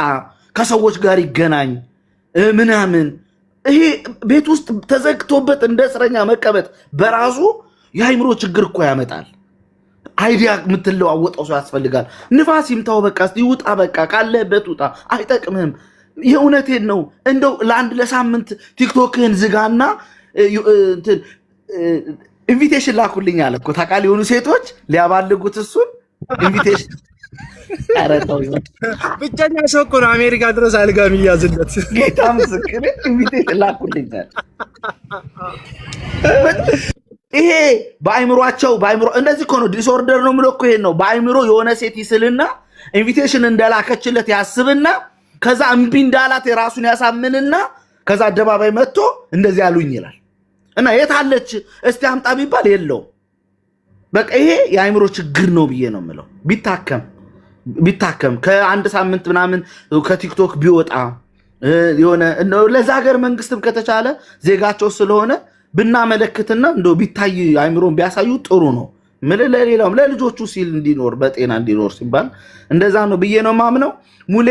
ከሰዎች ጋር ይገናኝ ምናምን። ይሄ ቤት ውስጥ ተዘግቶበት እንደ እስረኛ መቀመጥ በራሱ የአይምሮ ችግር እኮ ያመጣል። አይዲያ የምትለዋወጠው ሰው ያስፈልጋል። ንፋስ ይምታው፣ በቃ ይውጣ፣ በቃ ካለበት ውጣ፣ አይጠቅምህም። የእውነቴን ነው። እንደው ለሳምንት ቲክቶክህን ዝጋና ኢንቪቴሽን ላኩልኝ አለ እኮ ታውቃለህ። የሆኑ ሴቶች ሊያባልጉት እሱን ኢንቪቴሽን ብቸኛ ሰው እኮ ነው አሜሪካ ድረስ አልጋ የሚያዝለት። ጌታ ምስክር ኢንቪቴሽን ላኩልኝ። ይሄ በአይምሮ እንደዚህ እኮ ነው። ዲስኦርደር ነው የምለው እኮ ይሄን ነው። በአይምሮ የሆነ ሴት ይስልና ኢንቪቴሽን እንደላከችለት ያስብና ከዛ እምቢ እንዳላት የራሱን ያሳምንና ከዛ አደባባይ መጥቶ እንደዚህ ያሉኝ ይላል። እና የት አለች እስቲ አምጣ ቢባል የለውም። በቃ ይሄ የአይምሮ ችግር ነው ብዬ ነው የምለው። ቢታከም ከአንድ ሳምንት ምናምን ከቲክቶክ ቢወጣ የሆነ ለዛ ሀገር መንግስትም ከተቻለ ዜጋቸው ስለሆነ ብናመለክትና እንደው ቢታይ አይምሮን ቢያሳዩ ጥሩ ነው። ለሌላውም ለልጆቹ ሲል እንዲኖር በጤና እንዲኖር ሲባል እንደዛ ነው ብዬ ነው ማምነው። ሙሌ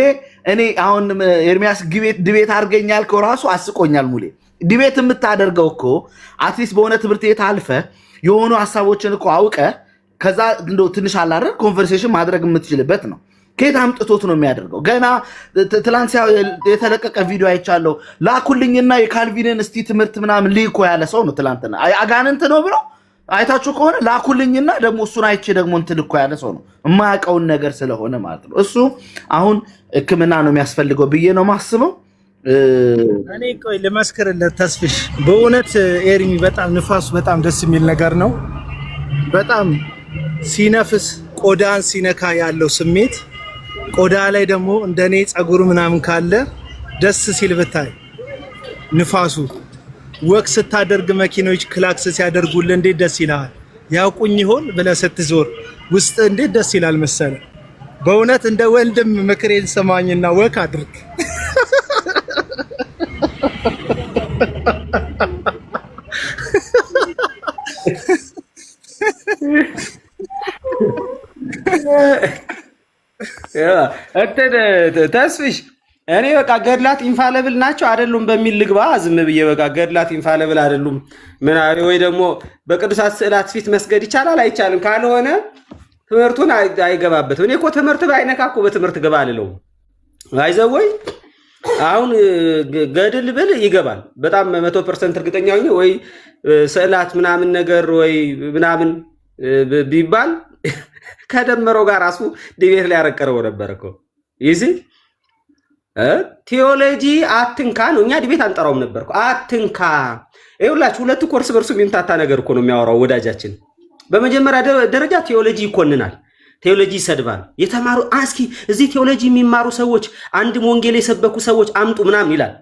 እኔ አሁን ኤርሚያስ ድቤት አድርገኛል እኮ ራሱ አስቆኛል። ሙሌ ድቤት የምታደርገው እኮ አትሊስት በሆነ ትምህርት ቤት አልፈ የሆኑ ሀሳቦችን እኮ አውቀ ከዛ እንደው ትንሽ አላረግ ኮንቨርሴሽን ማድረግ የምትችልበት ነው። ከየት አምጥቶት ነው የሚያደርገው? ገና ትላንት የተለቀቀ ቪዲዮ አይቻለሁ። ላኩልኝና የካልቪንን እስቲ ትምህርት ምናምን ልኮ ያለ ሰው ነው። ትላንትና አጋንንት ነው ብሎ አይታችሁ ከሆነ ላኩልኝና ደግሞ እሱን አይቼ ደግሞ እንትን እኮ ያለ ሰው ነው። የማያውቀውን ነገር ስለሆነ ማለት ነው። እሱ አሁን ሕክምና ነው የሚያስፈልገው ብዬ ነው ማስበው። እኔ ቆይ ልመስክርለት ተስፍሽ፣ በእውነት ኤርሚ በጣም ንፋሱ በጣም ደስ የሚል ነገር ነው። በጣም ሲነፍስ ቆዳን ሲነካ ያለው ስሜት ቆዳ ላይ ደግሞ እንደኔ ጸጉር ምናምን ካለ ደስ ሲል ብታይ ንፋሱ ወክ ስታደርግ መኪኖች ክላክስ ሲያደርጉልህ እንዴት ደስ ይላል። ያውቁኝ ይሆን ብለህ ስትዞር ውስጥ እንዴት ደስ ይላል መሰለ። በእውነት እንደ ወንድም ምክሬን ሰማኝና ወክ አድርግ። ተስፍሽ እኔ በቃ ገድላት ኢንፋለብል ናቸው አይደሉም በሚል ልግባ ዝም ብዬ በቃ ገድላት ኢንፋለብል አይደሉም ወይ ደግሞ በቅዱሳት ስዕላት ፊት መስገድ ይቻላል አይቻልም ካልሆነ ትምህርቱን አይገባበትም። እኔ እኮ ትምህርት ባይነካ እኮ በትምህርት ገባ አልለውም። አይዘወይ አሁን ገድል ብል ይገባል በጣም 100% እርግጠኛ ሆኜ ወይ ስዕላት ምናምን ነገር ወይ ምናምን ቢባል ከደመረው ጋር ራሱ ዲቤት ላይ ያረቀረው ነበር እኮ ይዚ ቴዎሎጂ አትንካ ነው። እኛ ዲቤት አንጠራውም ነበር እኮ አትንካ። ይኸውላችሁ ሁለት ኮርስ በርሱ የሚምታታ ነገር እኮ ነው የሚያወራው ወዳጃችን። በመጀመሪያ ደረጃ ቴዎሎጂ ይኮንናል፣ ቴዎሎጂ ይሰድባል። የተማሩ እስኪ እዚህ ቴዎሎጂ የሚማሩ ሰዎች አንድ ወንጌል የሰበኩ ሰዎች አምጡ ምናምን ይላል።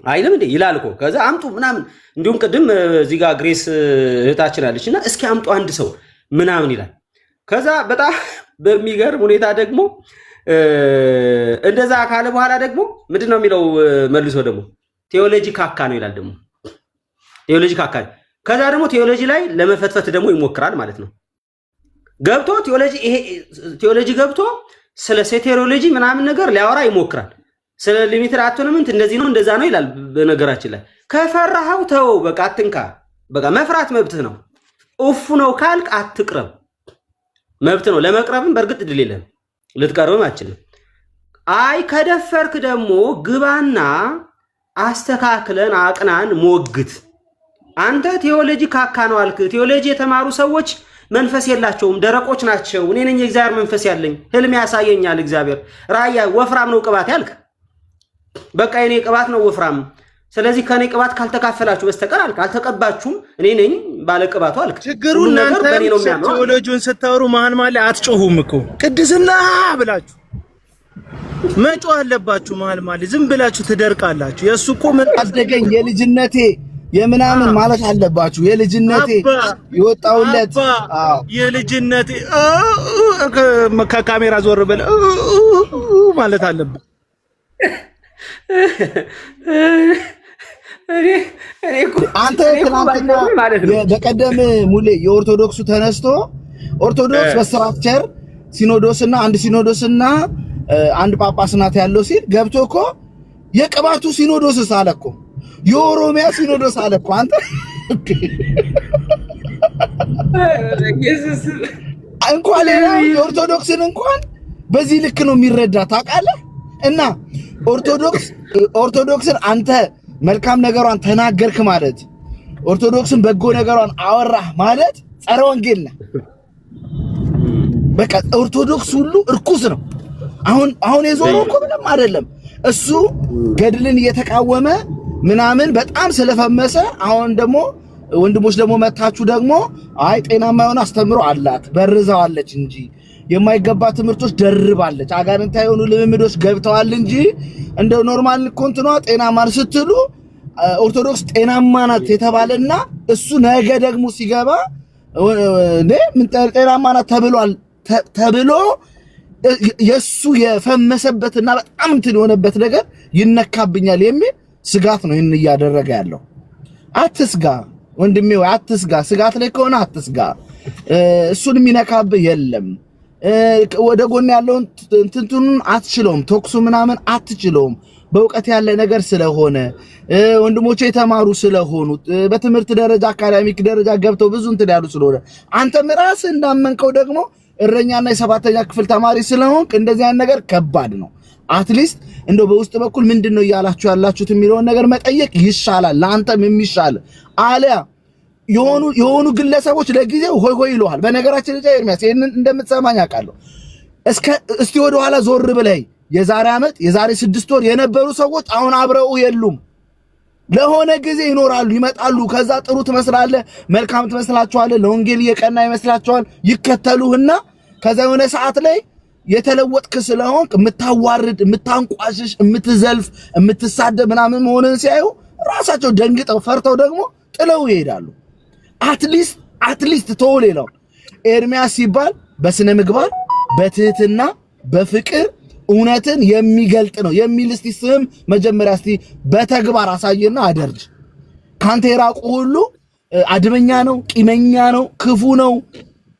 አይልም እንዴ ይላል እኮ። ከዛ አምጡ ምናምን እንዲሁም ቅድም እዚህ ጋር ግሬስ እህታችን አለችና እስኪ አምጡ አንድ ሰው ምናምን ይላል። ከዛ በጣም በሚገርም ሁኔታ ደግሞ እንደዛ ካለ በኋላ ደግሞ ምንድነው የሚለው መልሶ ደግሞ ቴዎሎጂ ካካ ነው ይላል። ደግሞ ቴዎሎጂ ካካ። ከዛ ደግሞ ቴዎሎጂ ላይ ለመፈትፈት ደግሞ ይሞክራል ማለት ነው። ገብቶ ቴዎሎጂ ገብቶ ስለ ሴቴሮሎጂ ምናምን ነገር ሊያወራ ይሞክራል። ስለ ሊሚትድ አቶኖመንት እንደዚህ ነው እንደዛ ነው ይላል። በነገራችን ላይ ከፈራኸው ተወው፣ በቃ አትንካ። በቃ መፍራት መብትህ ነው። ኡፍ ነው ካልክ አትቅረብ፣ መብት ነው። ለመቅረብም በእርግጥ ድል የለም፣ ልትቀርብም አትችልም። አይ ከደፈርክ ደግሞ ግባና አስተካክለን አቅናን ሞግት። አንተ ቴዎሎጂ ካካ ነው አልክ። ቴዎሎጂ የተማሩ ሰዎች መንፈስ የላቸውም፣ ደረቆች ናቸው። እኔ ነኝ የእግዚአብሔር መንፈስ ያለኝ፣ ህልም ያሳየኛል እግዚአብሔር። ራእይ ወፍራም ነው ቅባት ያልክ፣ በቃ የኔ ቅባት ነው ወፍራም። ስለዚህ ከኔ ቅባት ካልተካፈላችሁ በስተቀር አልክ፣ አልተቀባችሁም፣ እኔ ነኝ ባለ ቅባቱ አልክ። ችግሩ እናንተ ቴዎሎጂውን ስታወሩ መሀል ላይ አትጮሁም እኮ ቅድስና ብላችሁ መጮህ አለባችሁ። መሀል ዝም ብላችሁ ትደርቃላችሁ። የእሱ እኮ ምን አደገኝ የልጅነቴ የምናምን ማለት አለባችሁ። የልጅነቴ ይወጣውለት የልጅነቴ ከካሜራ ዞር በለ ማለት አለበት። አንተ ትናንትና በቀደም ሙሌ የኦርቶዶክሱ ተነስቶ ኦርቶዶክስ በስትራክቸር ሲኖዶስና አንድ ጳጳስ ናት ያለው ሲል ገብቶ እኮ የቅባቱ ሲኖዶስስ አለ እኮ የኦሮሚያ ሲኖዶስ አለ እኮ። አንተ እንኳን ሌላ የኦርቶዶክስን እንኳን በዚህ ልክ ነው የሚረዳ ታውቃለህ። እና ኦርቶዶክስን አንተ መልካም ነገሯን ተናገርክ ማለት ኦርቶዶክስን በጎ ነገሯን አወራህ ማለት ጸረ ወንጌል ነህ። በቃ ኦርቶዶክስ ሁሉ እርኩስ ነው። አሁን የዞረው እኮ ምንም አይደለም። እሱ ገድልን እየተቃወመ ምናምን በጣም ስለፈመሰ አሁን ደግሞ ወንድሞች ደግሞ መታችሁ ደግሞ አይ ጤናማ የሆነ አስተምሮ አላት በርዛዋለች እንጂ የማይገባ ትምህርቶች ደርባለች፣ አጋንንታዊ የሆኑ ልምምዶች ገብተዋል እንጂ እንደ ኖርማል ኮንትኗ ጤናማ ስትሉ ኦርቶዶክስ ጤናማ ናት የተባለና እሱ ነገ ደግሞ ሲገባ ምን ጤናማ ናት ተብሎ የሱ የፈመሰበትና በጣም እንትን የሆነበት ነገር ይነካብኛል የሚል ስጋት ነው ይሄን እያደረገ ያለው። አትስጋ ወንድሜ ወይ አትስጋ። ስጋት ላይ ከሆነ አትስጋ። እሱን የሚነካብህ የለም። ወደ ጎን ያለውን እንትንቱን አትችለውም። ቶክሱ ምናምን አትችለውም። በእውቀት ያለ ነገር ስለሆነ ወንድሞቼ የተማሩ ስለሆኑ በትምህርት ደረጃ አካዳሚክ ደረጃ ገብተው ብዙ እንትን ያሉ ስለሆነ አንተም ራስህ እንዳመንከው ደግሞ እረኛና የሰባተኛ ክፍል ተማሪ ስለሆንክ እንደዚህ አይነት ነገር ከባድ ነው። አትሊስት እንደው በውስጥ በኩል ምንድነው እያላችሁ ያላችሁት የሚለውን ነገር መጠየቅ ይሻላል። ለአንተም የሚሻል አለያ የሆኑ ግለሰቦች ለጊዜው ሆይ ሆይ ይለዋል። በነገራችን ላይ ኤርሚያስ ይሄንን እንደምትሰማኝ አውቃለሁ። እስቲ ወደ ኋላ ዞር ብለህ የዛሬ ዓመት የዛሬ 6 ወር የነበሩ ሰዎች አሁን አብረው የሉም። ለሆነ ጊዜ ይኖራሉ፣ ይመጣሉ። ከዛ ጥሩ ትመስላለህ፣ መልካም ትመስላችኋለህ፣ ለወንጌል እየቀና ይመስላችኋል፣ ይከተሉህና ከዛ የሆነ ሰዓት ላይ የተለወጥክ ስለሆንክ የምታዋርድ፣ የምታንቋሽሽ፣ የምትዘልፍ፣ የምትሳደብ ምናምን መሆንን ሲያዩ ራሳቸው ደንግጠው ፈርተው ደግሞ ጥለው ይሄዳሉ። አትሊስት ተወሌላው ኤርሚያስ ሲባል በስነ ምግባር በትህትና በፍቅር እውነትን የሚገልጥ ነው የሚል እስቲ ስም መጀመሪያ እስቲ በተግባር አሳየና አደርጅ። ካንተ የራቁ ሁሉ አድመኛ ነው፣ ቂመኛ ነው፣ ክፉ ነው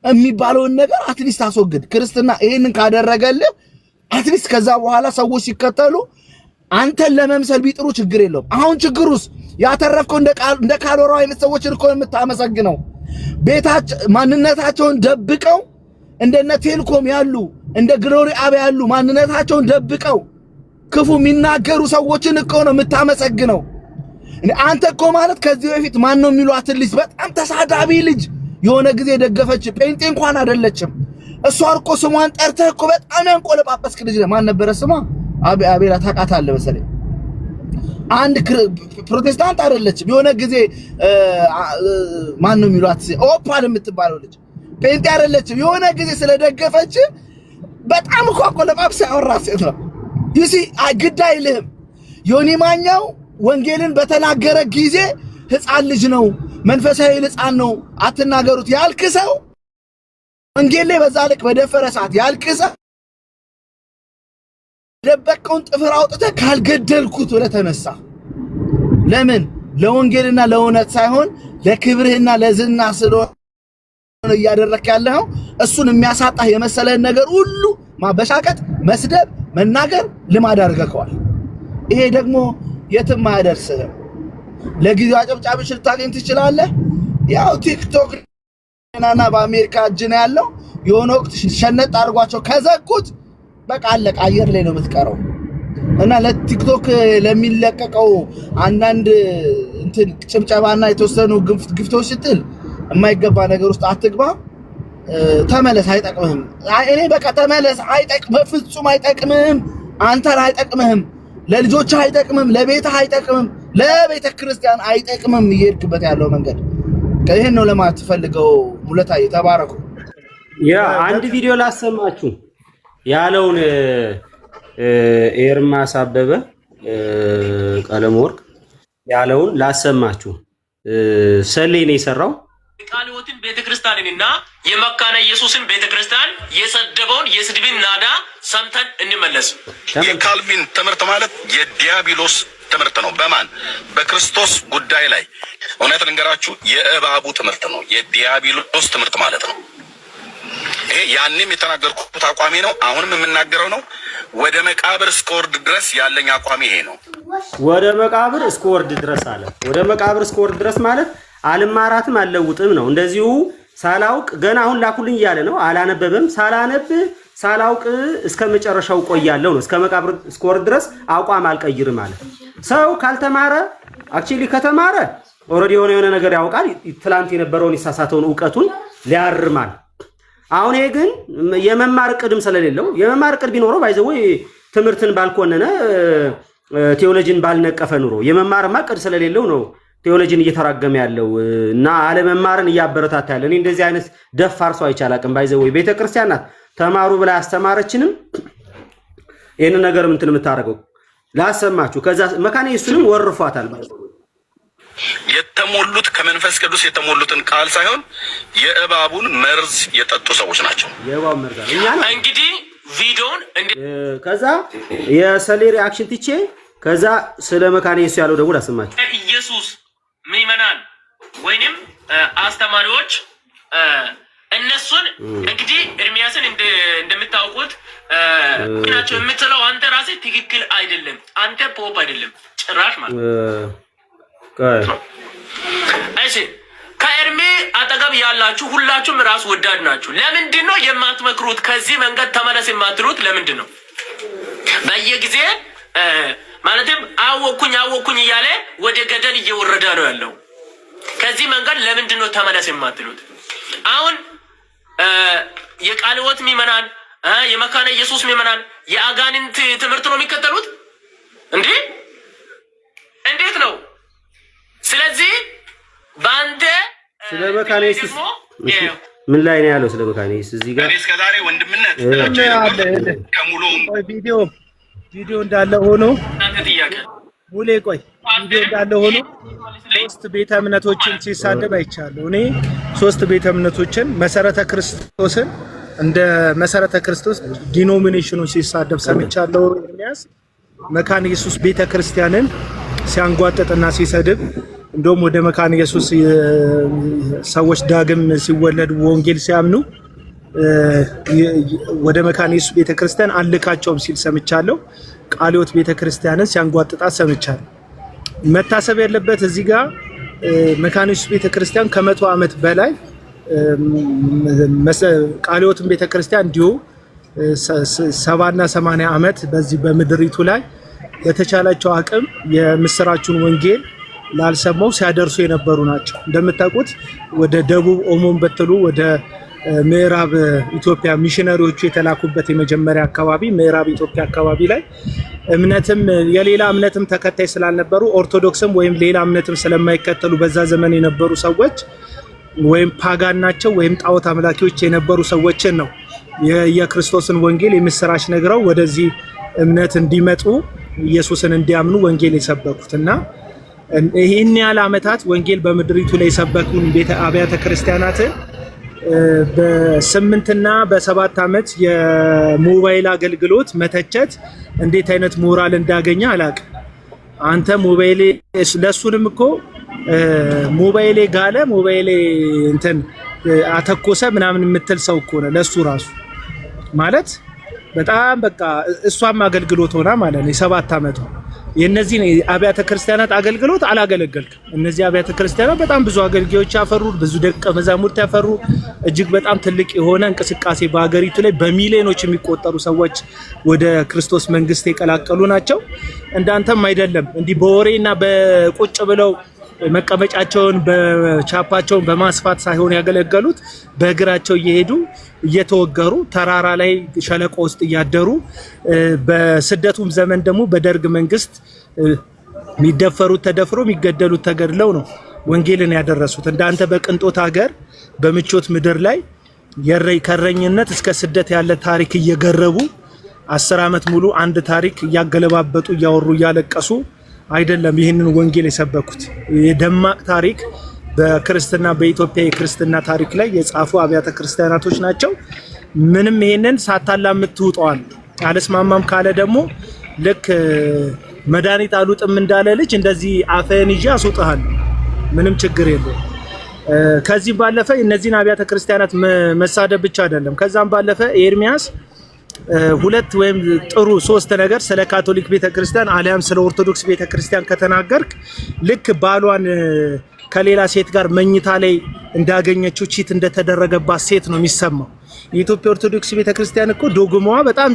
የሚባለውን ነገር አትሊስት አስወግድ። ክርስትና ይሄንን ካደረገልህ አትሊስት ከዛ በኋላ ሰዎች ሲከተሉ አንተን ለመምሰል ቢጥሩ ችግር የለውም። አሁን ችግሩስ ያተረፍከው እንደ ካሎራው አይነት ሰዎችን እኮ የምታመሰግነው ማንነታቸውን ደብቀው እንደነ ቴልኮም ያሉ እንደ ግሎሪ አብ ያሉ ማንነታቸውን ደብቀው ክፉ የሚናገሩ ሰዎችን እኮ ነው የምታመሰግነው። አንተ እኮ ማለት ከዚህ በፊት ማን ነው የሚሏት ልጅ በጣም ተሳዳቢ ልጅ የሆነ ጊዜ ደገፈች ጴንጤ እንኳን አይደለችም። እሷ እኮ ስሟን ጠርተህ እኮ በጣም ያንቆለጳጰስክ ልጅ ማን ነበረ ስሟ? አቤላ ታውቃታለህ መሰለኝ። አንድ ፕሮቴስታንት አይደለችም። የሆነ ጊዜ ማን ነው የሚሏት ኦፓል የምትባለው ልጅ ጴንጤ አይደለችም። የሆነ ጊዜ ስለደገፈች በጣም እኮ አቆለጳጰስ ያወራ ሴት ነው። ግድ አይልህም። ዮኒ ማኛው ወንጌልን በተናገረ ጊዜ ሕፃን ልጅ ነው መንፈሳዊ ሕፃን ነው አትናገሩት ያልክሰው ወንጌል ላይ በዛ ልክ በደፈረ ሰዓት ያልክሰው ደበቀውን ጥፍር አውጥተህ ካልገደልኩት ብለህ ተነሳ። ለምን ለወንጌልና ለእውነት ሳይሆን ለክብርህና ለዝና ስለሆነ እያደረክ ያለው እሱን የሚያሳጣህ የመሰለህን ነገር ሁሉ ማበሻቀጥ መስደብ መናገር ልማድ አድርገኸዋል። ይሄ ደግሞ የትም አያደርስህም። ለጊዜው አጨብጫቢሽ ልታገኝ ትችላለህ። ያው ቲክቶክ እና በአሜሪካ እጅ ነው ያለው። የሆነ ወቅት ሸነጥ አድርጓቸው ከዘጉት በቃ አለቀ፣ አየር ላይ ነው የምትቀረው። እና ለቲክቶክ ለሚለቀቀው አንዳንድ እንትን ጭብጨባና የተወሰኑ ግፍቶች ስትል የማይገባ ነገር ውስጥ አትግባ። ተመለስ፣ አይጠቅምህም። እኔ በቃ ተመለስ፣ አይጠቅምህም፣ ፍጹም አይጠቅምህም። አንተን አይጠቅምህም፣ ለልጆችህ አይጠቅምህም፣ ለቤትህ አይጠቅምህም፣ ለቤተ ክርስቲያን አይጠቅምህም። እየሄድክበት ያለው መንገድ ይሄን ነው ለማለት ፈልገው። ሙለታዬ ተባረኩ። ያ አንድ ቪዲዮ ላሰማችሁ ያለውን ኤርማስ አበበ ቀለመወርቅ ያለውን ላሰማችሁ። ሰሌ ነው የሰራው። ቃልዮትን ቤተክርስቲያንንና የመካነ ኢየሱስን ቤተክርስቲያን የሰደበውን የስድብን ናዳ ሰምተን እንመለስ። የካልቪን ትምህርት ማለት የዲያብሎስ ትምህርት ነው። በማን በክርስቶስ ጉዳይ ላይ እውነት ልንገራችሁ፣ የእባቡ ትምህርት ነው። የዲያብሎስ ትምህርት ማለት ነው። ይሄ ያንም የተናገርኩት አቋሚ ነው። አሁንም የምናገረው ነው። ወደ መቃብር እስከወርድ ድረስ ያለኝ አቋሚ ይሄ ነው። ወደ መቃብር እስከወርድ ድረስ አለ። ወደ መቃብር እስከወርድ ድረስ ማለት አልማራትም አልለውጥም ነው። እንደዚሁ ሳላውቅ ገና አሁን ላኩልኝ እያለ ነው። አላነበበም። ሳላነብ ሳላውቅ እስከ መጨረሻው ቆያለሁ ነው። እስከ መቃብር እስከወርድ ድረስ አቋም አልቀይርም ማለት። ሰው ካልተማረ አክቹሊ ከተማረ ኦልሬዲ የሆነ ነገር ያውቃል። ትላንት የነበረውን የተሳሳተውን ዕውቀቱን ሊያርማል። አሁን ይሄ ግን የመማር ቅድም ስለሌለው የመማር ቅድ ቢኖረው ባይዘው ትምህርትን ባልኮነነ ቴዎሎጂን ባልነቀፈ ኑሮ የመማርማ ቅድ ስለሌለው ነው ቴዎሎጂን እየተራገመ ያለው እና አለመማርን እያበረታታ ያለ። እኔ እንደዚህ አይነት ደፋር ሰው አይቻላቅም። ባይዘው ቤተክርስቲያን ናት ተማሩ ብላ ያስተማረችንም ይሄን ነገር እንትን የምታረገው ላሰማችሁ። ከዛ መካነ ኢየሱስንም ወርፏታል። የተሞሉት ከመንፈስ ቅዱስ የተሞሉትን ቃል ሳይሆን የእባቡን መርዝ የጠጡ ሰዎች ናቸው። የእባቡ መርዝ እኛ እንግዲህ ቪዲዮን ከዛ የሰሌ ሪአክሽን ትቼ ከዛ ስለ መካነ ኢየሱስ ያለው ደግሞ ላሰማችሁ። ኢየሱስ ምዕመናን ወይንም አስተማሪዎች እነሱን እንግዲህ ኤርሚያስን እንደምታውቁት ናቸው የምትለው አንተ ራስህ ትክክል አይደለም። አንተ ፖፕ አይደለም ጭራሽ ማለት እሺ ከኤርሚ አጠገብ ያላችሁ ሁላችሁም ራስ ወዳድ ናችሁ። ለምንድን ነው የማትመክሩት? ከዚህ መንገድ ተመለስ የማትሉት ለምንድን ነው? በየጊዜ ማለትም አወኩኝ እያለ ወደ ገደል እየወረደ ነው ያለው። ከዚህ መንገድ ለምንድን ነው ተመለስ የማትሉት? አሁን የቃለ ሕይወት ምዕመናን የመካነ ኢየሱስ ምዕመናን የአጋንንት ትምህርት ነው የሚከተሉት እንዴ? እንዴት ነው? ስለዚህ ባንተ ስለ መካነ ኢየሱስ ምን ላይ ነው ያለው? ስለ መካነ ኢየሱስ እዚህ ጋር እስከ ዛሬ ወንድምነት ከሙሉ ቪዲዮ እንዳለ ሆኖ ሙሌ ቆይ ቪዲዮ እንዳለ ሆኖ ሶስት ቤተ እምነቶችን ሲሳደብ አይቻለሁ። እኔ ሶስት ቤተ እምነቶችን መሰረተ ክርስቶስን እንደ መሰረተ ክርስቶስ ዲኖሚኔሽኑን ሲሳደብ ሰምቻለሁ። ኤርሚያስ መካነ ኢየሱስ ቤተ ክርስቲያንን ሲያንጓጥጥና ሲሰድብ እንደውም ወደ መካነ ኢየሱስ ሰዎች ዳግም ሲወለዱ ወንጌል ሲያምኑ ወደ መካነ ኢየሱስ ቤተክርስቲያን አልካቸውም ሲል ሰምቻለሁ። ቃለ ሕይወት ቤተክርስቲያንን ሲያንጓጥጣት ሰምቻለሁ። መታሰብ ያለበት እዚህ ጋር መካነ ኢየሱስ ቤተክርስቲያን ከ100 ዓመት በላይ ቃለ ሕይወትን ቤተክርስቲያን እንዲሁ 70 እና 80 ዓመት በዚህ በምድሪቱ ላይ የተቻላቸው አቅም የምስራቹን ወንጌል ላልሰማው ሲያደርሱ የነበሩ ናቸው። እንደምታውቁት ወደ ደቡብ ኦሞን በትሉ ወደ ምዕራብ ኢትዮጵያ ሚሽነሪዎቹ የተላኩበት የመጀመሪያ አካባቢ ምዕራብ ኢትዮጵያ አካባቢ ላይ እምነትም የሌላ እምነትም ተከታይ ስላልነበሩ ኦርቶዶክስም ወይም ሌላ እምነትም ስለማይከተሉ በዛ ዘመን የነበሩ ሰዎች ወይም ፓጋን ናቸው ወይም ጣዖት አምላኪዎች የነበሩ ሰዎችን ነው የክርስቶስን ወንጌል የምስራች ነግረው ወደዚህ እምነት እንዲመጡ ኢየሱስን እንዲያምኑ ወንጌል የሰበኩትና ይሄን ያህል ዓመታት ወንጌል በምድሪቱ ላይ የሰበኩን አብያተ ክርስቲያናትን በ8 እና በ7 ዓመት የሞባይል አገልግሎት መተቸት እንዴት አይነት ሞራል እንዳገኘ አላውቅም። አንተ ሞባይሌ ለሱንም እኮ ሞባይሌ ጋለ ሞባይሌ እንትን አተኮሰ ምናምን የምትል ሰው እኮ ነው ለሱ ራሱ ማለት በጣም በቃ እሷም አገልግሎት ሆና ማለት ነው። የ7 ዓመቷ የነዚህ አብያተ ክርስቲያናት አገልግሎት አላገለገልክም። እነዚህ አብያተ ክርስቲያናት በጣም ብዙ አገልጋዮች ያፈሩ፣ ብዙ ደቀ መዛሙርት ያፈሩ፣ እጅግ በጣም ትልቅ የሆነ እንቅስቃሴ በአገሪቱ ላይ በሚሊዮኖች የሚቆጠሩ ሰዎች ወደ ክርስቶስ መንግስት የቀላቀሉ ናቸው። እንዳንተም አይደለም እንዲህ በወሬና በቁጭ ብለው መቀመጫቸውን በቻፓቸውን በማስፋት ሳይሆን ያገለገሉት በእግራቸው እየሄዱ እየተወገሩ ተራራ ላይ ሸለቆ ውስጥ እያደሩ በስደቱም ዘመን ደግሞ በደርግ መንግስት የሚደፈሩት ተደፍሮ የሚገደሉት ተገድለው ነው ወንጌልን ያደረሱት። እንዳንተ በቅንጦት ሀገር በምቾት ምድር ላይ ከረኝነት እስከ ስደት ያለ ታሪክ እየገረቡ 10 ዓመት ሙሉ አንድ ታሪክ እያገለባበጡ እያወሩ እያለቀሱ አይደለም ይህንን ወንጌል የሰበኩት። የደማቅ ታሪክ በክርስትና በኢትዮጵያ የክርስትና ታሪክ ላይ የጻፉ አብያተ ክርስቲያናቶች ናቸው። ምንም ይሄንን ሳታላምጥ ትውጠዋል። አልስማማም ካለ ደግሞ ልክ መድኃኒት አሉጥም እንዳለ ልጅ እንደዚህ አፈን ይዤ አስወጣሃል። ምንም ችግር የለውም። ከዚህ ባለፈ እነዚህን አብያተ ክርስቲያናት መሳደብ ብቻ አይደለም። ከዛም ባለፈ ኤርሚያስ 2 ወይም ጥሩ 3 ነገር ስለ ካቶሊክ ቤተክርስቲያን አሊያም ስለ ኦርቶዶክስ ቤተክርስቲያን ከተናገርክ ልክ ባሏን ከሌላ ሴት ጋር መኝታ ላይ እንዳገኘችው ቺት እንደተደረገባት ሴት ነው የሚሰማው። የኢትዮጵያ ኦርቶዶክስ ቤተክርስቲያን እኮ ዶግማዋ በጣም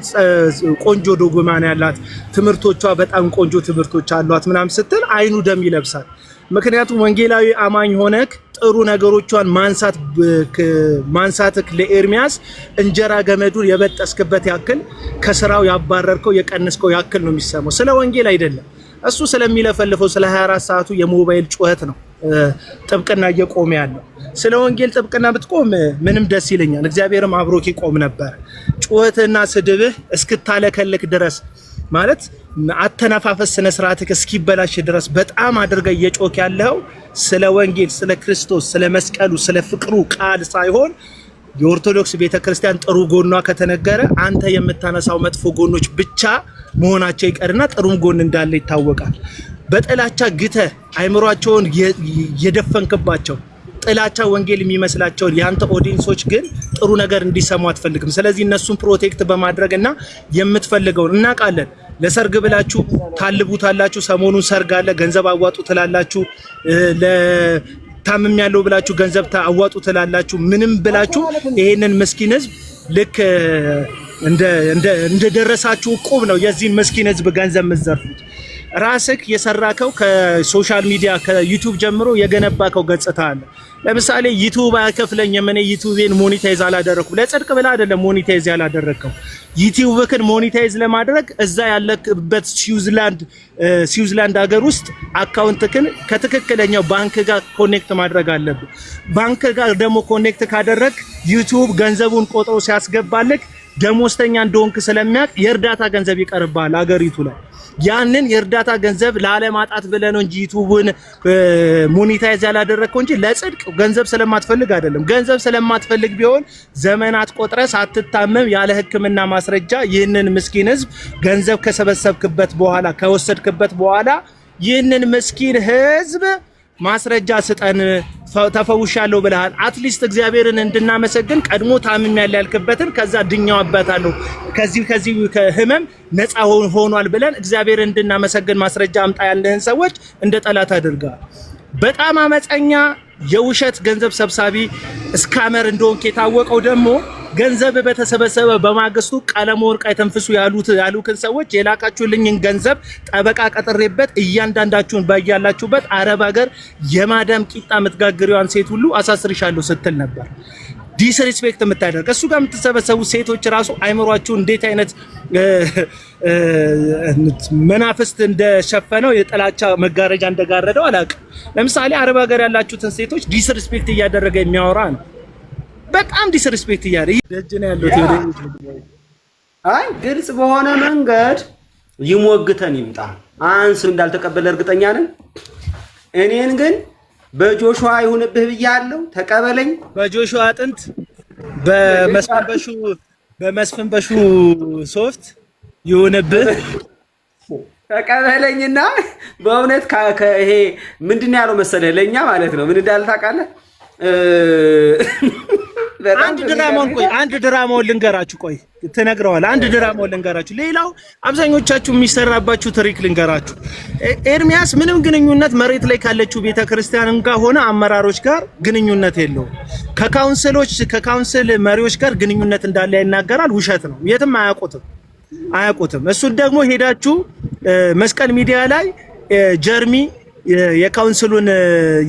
ቆንጆ ዶግማ ነው ያላት፣ ትምህርቶቿ በጣም ቆንጆ ትምህርቶች አሏት ምናምን ስትል አይኑ ደም ይለብሳል። ምክንያቱም ወንጌላዊ አማኝ ሆነክ ጥሩ ነገሮቿን ማንሳትክ ለኤርሚያስ እንጀራ ገመዱን የበጠስክበት ያክል ከስራው ያባረርከው የቀነስከው ያክል ነው የሚሰማው። ስለ ወንጌል አይደለም እሱ ስለሚለፈልፈው ስለ 24 ሰዓቱ የሞባይል ጩኸት ነው ጥብቅና እየቆመ ያለው። ስለ ወንጌል ጥብቅና ብትቆም ምንም ደስ ይለኛል፣ እግዚአብሔርም አብሮክ ይቆም ነበር። ጩኸትና ስድብህ እስክታለከልክ ድረስ ማለት አተነፋፈስ ስነ ስርዓትክ እስኪበላሽ ድረስ በጣም አድርገህ እየጮክ ያለው ስለ ወንጌል፣ ስለ ክርስቶስ፣ ስለ መስቀሉ፣ ስለ ፍቅሩ ቃል ሳይሆን የኦርቶዶክስ ቤተክርስቲያን ጥሩ ጎኗ ከተነገረ አንተ የምታነሳው መጥፎ ጎኖች ብቻ መሆናቸው ይቀርና ጥሩም ጎን እንዳለ ይታወቃል። በጥላቻ ግተ አይምሯቸውን የደፈንክባቸው ጥላቻ ወንጌል የሚመስላቸው ያንተ ኦዲየንሶች ግን ጥሩ ነገር እንዲሰሙ አትፈልግም። ስለዚህ እነሱን ፕሮቴክት በማድረግና የምትፈልገውን እናውቃለን። ለሰርግ ብላችሁ ታልቡታላችሁ። ሰሞኑን ሰርግ አለ፣ ገንዘብ አዋጡ ትላላችሁ። ለታምም ያለው ብላችሁ ገንዘብ አዋጡ ትላላችሁ። ምንም ብላችሁ ይሄንን ምስኪን ህዝብ ልክ እንደደረሳችሁ ቁብ ነው የዚህን ምስኪን ህዝብ ገንዘብ የምትዘርፉት። ራስክ የሰራከው ከሶሻል ሚዲያ ከዩቲዩብ ጀምሮ የገነባከው ገጽታ አለ። ለምሳሌ ዩቲዩብ አይከፍለኝም፣ እኔ ዩቲዩብን ሞኔታይዝ አላደረኩም። ለጽድቅ ብላ አይደለም ሞኔታይዝ ያላደረከው። ዩቲዩብክን ሞኔታይዝ ለማድረግ እዛ ያለክበት ስዊዝርላንድ ሀገር ውስጥ አካውንትክን ከትክክለኛው ባንክ ጋር ኮኔክት ማድረግ አለብህ። ባንክ ጋር ደግሞ ኮኔክት ካደረግ ዩቲዩብ ገንዘቡን ቆጥሮ ሲያስገባልክ ደሞዝተኛ እንደሆንክ ስለሚያውቅ የእርዳታ ገንዘብ ይቀርባል ሀገሪቱ ላይ። ያንን የእርዳታ ገንዘብ ላለማጣት ብለህ ነው እንጂ ዩቲዩብን ሞኔታይዝ ያላደረከው እንጂ ለጽድቅ ገንዘብ ስለማትፈልግ አይደለም። ገንዘብ ስለማትፈልግ ቢሆን ዘመናት ቆጥረህ ሳትታመም ያለ ሕክምና ማስረጃ ይህንን ምስኪን ህዝብ ገንዘብ ከሰበሰብክበት በኋላ ከወሰድክበት በኋላ ይህንን ምስኪን ህዝብ ማስረጃ ስጠን ተፈውሻለሁ ብለሃል። አትሊስት እግዚአብሔርን እንድናመሰግን ቀድሞ ታምም ያልክበትን ከዛ ድኛው አባታለሁ ከዚህ ከህመም ነፃ ሆኗል ብለን እግዚአብሔርን እንድናመሰግን ማስረጃ አምጣ ያለህን ሰዎች እንደ ጠላት አድርገዋል። በጣም አመፀኛ የውሸት ገንዘብ ሰብሳቢ ስካመር እንደሆንክ የታወቀው ደግሞ ገንዘብ በተሰበሰበ በማግስቱ ቀለም ወርቅ አይተንፍሱ ያሉትን ሰዎች የላካችሁልኝን ገንዘብ ጠበቃ ቀጥሬበት እያንዳንዳችሁን ባያላችሁበት አረብ ሀገር የማዳም ቂጣ የምትጋግሪዋን ሴት ሁሉ አሳስርሻለሁ ስትል ነበር። ዲስሪስፔክት የምታደርግ እሱ ጋር የምትሰበሰቡ ሴቶች ራሱ አይምሯችሁ እንዴት አይነት መናፍስት እንደሸፈነው የጥላቻ መጋረጃ እንደጋረደው አላውቅም። ለምሳሌ አረብ ሀገር ያላችሁትን ሴቶች ዲስሪስፔክት እያደረገ የሚያወራ ነው። በጣም ዲስሪስፔክት እያደረገ ደጅ ነው ያለው። አይ ግልጽ በሆነ መንገድ ይሞግተን ይምጣ። አንስ እንዳልተቀበለ እርግጠኛ ነን። እኔን ግን በጆሹዋ ይሁንብህ ብያለሁ፣ ተቀበለኝ። በጆሹዋ አጥንት በመስፍን በሹ ሶፍት ይሁንብህ ተቀበለኝና በእውነት ይሄ ምንድነው ያለው መሰለህ ለኛ ማለት ነው ምን እንዳለ ታውቃለህ? አንድ ድራማውን ልንገራችሁ። ቆይ ትነግረዋለህ። አንድ ድራማውን ልንገራችሁ። ሌላው አብዛኞቻችሁ የሚሰራባችሁ ትሪክ ልንገራችሁ። ኤርሚያስ ምንም ግንኙነት መሬት ላይ ካለችው ቤተክርስቲያን ጋር ሆነ አመራሮች ጋር ግንኙነት የለውም። ከካውንስል መሪዎች ጋር ግንኙነት እንዳለ ይናገራል። ውሸት ነው። የትም አያውቁትም። እሱን ደግሞ ሄዳችሁ መስቀል ሚዲያ ላይ ጀርሚ የካውንስሉን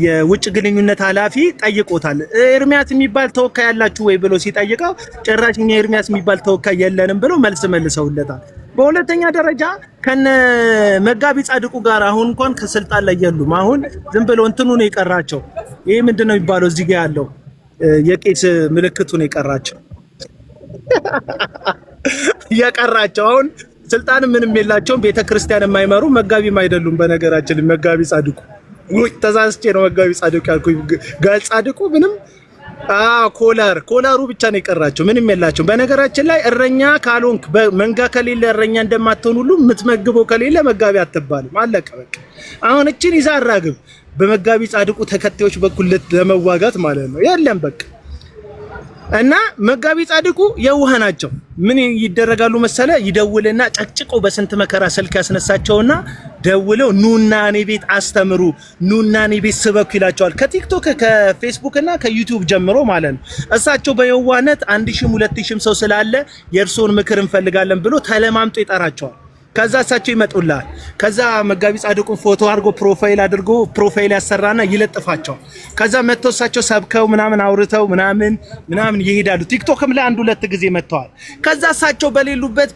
የውጭ ግንኙነት ኃላፊ ጠይቆታል። ኤርሚያስ የሚባል ተወካይ ያላችሁ ወይ ብሎ ሲጠይቀው ጭራሽ እኛ ኤርሚያስ የሚባል ተወካይ የለንም ብሎ መልሰውለታል። በሁለተኛ ደረጃ ከነ መጋቢ ጻድቁ ጋር አሁን እንኳን ከስልጣን ላይ የሉም። አሁን ዝም ብሎ እንትኑ ነው የቀራቸው። ይሄ ምንድነው የሚባለው እዚህ ጋር ያለው የቄስ ምልክቱ ነው የቀራቸው አሁን ስልጣን ምንም የላቸውም። ቤተክርስቲያን የማይመሩ መጋቢም አይደሉም። በነገራችን መጋቢ ጻድቁ ተሳስቼ ነው መጋቢ ጻድቁ ያልኩኝ። ጋል ጻድቁ ምንም ኮላሩ ብቻ ነው የቀራቸው። ምንም የላቸውም። በነገራችን ላይ እረኛ ካልሆንክ መንጋ ከሌለ እረኛ እንደማትሆን ሁሉ የምትመግበው ከሌለ መጋቢ አትባልም። አለቀ በቃ። አሁን እቺን ይዛ አራግብ በመጋቢ ጻድቁ ተከታዮች በኩል ለመዋጋት ማለት ነው። የለም በቃ እና መጋቢ ጻድቁ የውሃ ናቸው። ምን ይደረጋሉ መሰለ? ይደውልና ጨቅጭቀው በስንት መከራ ስልክ ያስነሳቸውና ደውለው ኑና እኔ ቤት አስተምሩ፣ ኑና እኔ ቤት ስበኩ ይላቸዋል። ከቲክቶክ ከፌስቡክ እና ከዩቲዩብ ጀምሮ ማለት ነው። እሳቸው በየዋህነት 1000 2000 ሰው ስላለ የእርሶን ምክር እንፈልጋለን ብሎ ተለማምጦ ይጠራቸዋል። ከዛ እሳቸው ይመጡላል። ከዛ መጋቢ ጻድቁን ፎቶ አድርጎ ፕሮፋይል ያሰራና ይለጥፋቸዋል። ከዛ መጥተው እሳቸው ሰብከው ምናምን አውርተው ምናምን ይሄዳሉ። ቲክቶክም ላይ 1-2 ጊዜ መጥተዋል። ከዛ እሳቸው በሌሉበት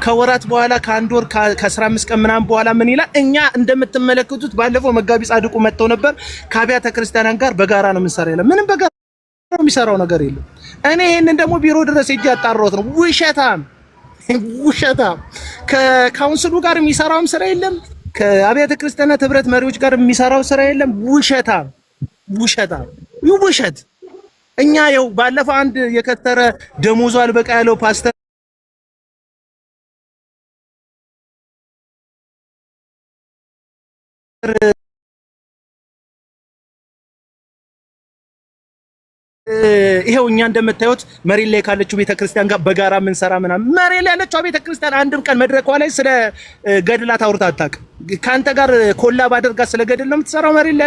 ከወራት በኋላ ከአንድ ወር ከ15 ቀን ምናምን በኋላ ምን ይላል? እኛ እንደምትመለከቱት ባለፈው መጋቢ ጻድቁ መጥተው ነበር፣ ከአብያተ ክርስቲያናት ጋር በጋራ ነው የምንሰራ ይላል። ምንም በጋራ የሚሰራው ነገር የለም። እኔ ይሄንን ደግሞ ቢሮ ድረስ ሄጄ ያጣራሁት ነው። ውሸታም ከካውንስሉ ጋር የሚሰራውም ስራ የለም። ከአብያተ ክርስቲያናት ህብረት መሪዎች ጋር የሚሰራው ስራ የለም። ውሸት። እኛ ያው ባለፈው አንድ የከተረ ደሞዙ አልበቃ ያለው ፓስተር ይሄው እኛ እንደምታዩት መሬት ላይ ካለችው ቤተክርስቲያን ጋር በጋራ ምን ሰራ ምናምን። መሬት ላይ ያለችው ቤተክርስቲያን አንድም ቀን መድረኳ ላይ ስለ ገድላት አውርታ አታውቅም። ካንተ ጋር ኮላብ አድርጋ ስለ ገድል ነው የምትሰራው። መሬት ላይ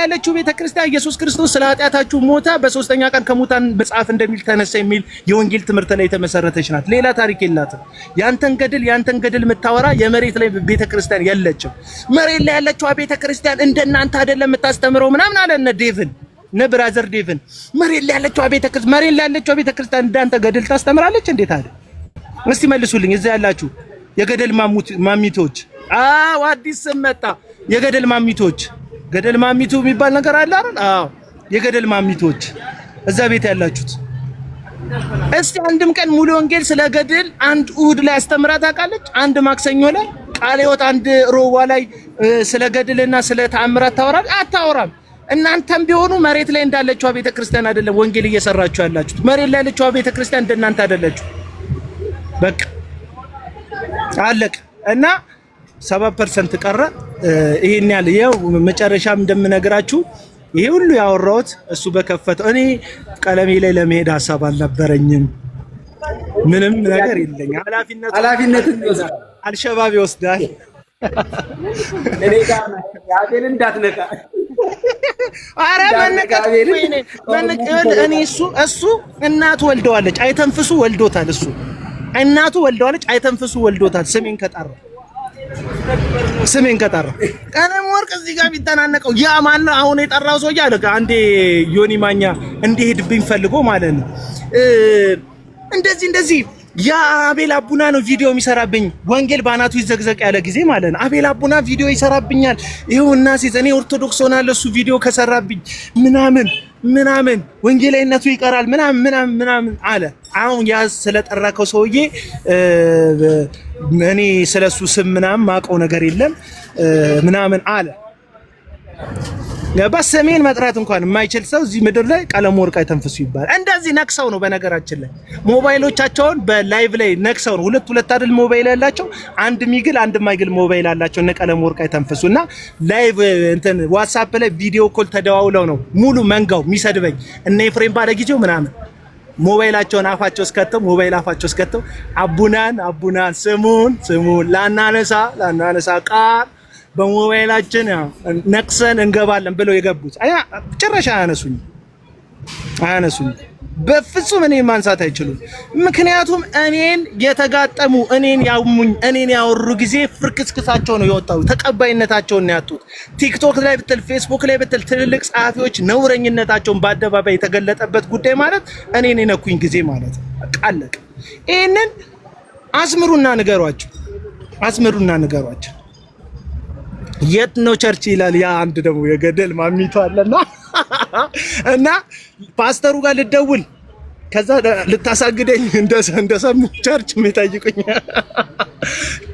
ያለችው ቤተክርስቲያን ኢየሱስ ክርስቶስ ስለ ኃጢአታችሁ ሞተ፣ በሶስተኛ ቀን ከሙታን መጽሐፍ እንደሚል ተነሳ የሚል የወንጌል ትምህርት ላይ የተመሰረተች ናት። ሌላ ታሪክ የላትም። ያንተን ገድል የምታወራ የመሬት ላይ ቤተክርስቲያን የለችም። መሬት ላይ ያለችው ቤተክርስቲያን እንደናንተ አይደለም የምታስተምረው ምናምን አለ እነ ዴቭን ብራዘር ዴቭን። መሬት ላይ ያለችው ቤተክርስቲያን እንዳንተ ገድል ታስተምራለች? እንዴት አለ? እስቲ መልሱልኝ። እዛ ያላችሁ የገደል ማሚቶች። አዲስ ስም መጣ። የገደል ማሚቶች። ገደል ማሚቱ የሚባል ነገር አለ አይደል? የገደል ማሚቶች እዛ ቤት ያላችሁት። እስቲ አንድም ቀን ሙሉ ወንጌል ስለ ገድል አንድ እሑድ ላይ አስተምራ ታውቃለች? አንድ ማክሰኞ ላይ ቃለ ሕይወት አንድ ሮባ ላይ ስለ ገድልና ስለ ተአምራት ታወራለች? አታወራም። እናንተም ቢሆኑ መሬት ላይ እንዳለችው ቤተክርስቲያን አይደለም ወንጌል እየሰራችሁ ያላችሁት። መሬት ላይ ያለችው ቤተክርስቲያን እንደናንተ አይደለችሁ። በቃ አለቀ። እና 7% ቀረ። ይሄን ያለ ይኸው መጨረሻም እንደምነግራችሁ ይሄ ሁሉ ያወራሁት እሱ በከፈተው። እኔ ቀለሜ ላይ ለመሄድ ሀሳብ አልነበረኝም። ምንም ነገር የለኝ። ኃላፊነቱን አልሸባብ ይወስዳል። እኔ ጋር ያቤል እንዳትነካ። አረ እኔ እሱ እናቱ ወልደዋለች፣ አይተንፍሱ ወልዶታል። እሱ እናቱ ወልደዋለች፣ አይተንፍሱ ወልዶታል። ስሜን ከጠራ ቀለም ወርቅ እዚህ ጋር ቢተናነቀው ያ ማን ነው አሁን የጠራው ሰውዬ አለ። አንዴ ዮኒ ማኛ እንዲሄድብኝ ፈልጎ ማለት ነው። እንደዚህ ያ አቤል አቡና ነው ቪዲዮ የሚሰራብኝ። ወንጌል ባናቱ ይዘግዘቅ ያለ ጊዜ ማለት ነው። አቤል አቡና ቪዲዮ ይሰራብኛል። ይኸውና እኔ ኦርቶዶክስ ሆናለሁ እሱ ቪዲዮ ከሰራብኝ ምናምን ምናምን ወንጌላዊነቱ ይቀራል ምናምን አለ። አሁን ያ ስለጠራከው ሰውዬ እኔ ስለሱ ስም ምናምን ማውቀው ነገር የለም ምናምን አለ። በስሜን መጥራት እንኳን የማይችል ሰው እዚህ ምድር ላይ ቀለመወርቅ አይተንፍሱ ይባላል። እንደዚህ ነክሰው ነው በነገራችን ላይ ሞባይሎቻቸውን በላይቭ ላይ ነክሰው ነው። ሁለት አይደል ሞባይል ያላቸው፣ አንድ ሚግል አንድ ማይግል ሞባይል አላቸው እነ ቀለመወርቅ አይተንፍሱ እና ላይቭ እንትን ዋትስአፕ ላይ ቪዲዮ ኮል ተደዋውለው ነው ሙሉ መንጋው የሚሰድበኝ እነ ኤፍሬም ባለጊዜው ምናምን ሞባይላቸውን አፋቸው እስከተው አቡናን ስሙን ላናነሳ ቃል በሞባይላችን ነክሰን እንገባለን ብለው የገቡት ጭራሽ አያነሱኝ። በፍጹም እኔን ማንሳት አይችሉም። ምክንያቱም እኔን የተጋጠሙ እኔን ያሙኝ እኔን ያወሩ ጊዜ ፍርክስክሳቸው ነው የወጣው፣ ተቀባይነታቸውን ነው ያጡት። ቲክቶክ ላይ ብትል ፌስቡክ ላይ ብትል ትልልቅ ጸሐፊዎች ነውረኝነታቸውን በአደባባይ የተገለጠበት ጉዳይ ማለት እኔን የነኩኝ ጊዜ ማለት ነው። አለቀ። ይሄንን አስምሩና ንገሯቸው። የት ነው ቸርች ይላል። ያ አንድ ደግሞ የገደል ማሚቱ አለና እና ፓስተሩ ጋር ልደውል ከዛ ልታሳግደኝ እንደሰሙ ቸርች የሚጠይቁኝ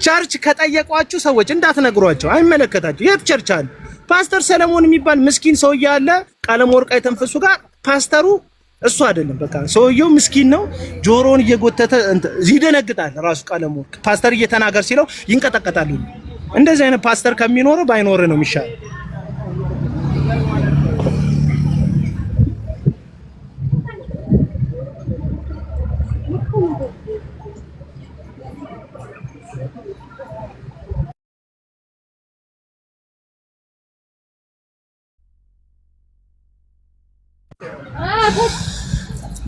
ቸርች ከጠየቋችሁ ሰዎች እንዳትነግሯቸው፣ አይመለከታችሁ። የት ቸርች አለ? ፓስተር ሰለሞን የሚባል ምስኪን ሰውዬ አለ ቀለመወርቅ አይተንፍሱ ጋር። ፓስተሩ እሱ አይደለም፣ በቃ ሰውየው ምስኪን ነው። ጆሮውን እየጎተተ ይደነግጣል። ራሱ ቀለመወርቅ ፓስተር እየተናገር ሲለው ይንቀጠቀጣል። እንደዚህ አይነት ፓስተር ከሚኖር ባይኖር ነው የሚሻለው።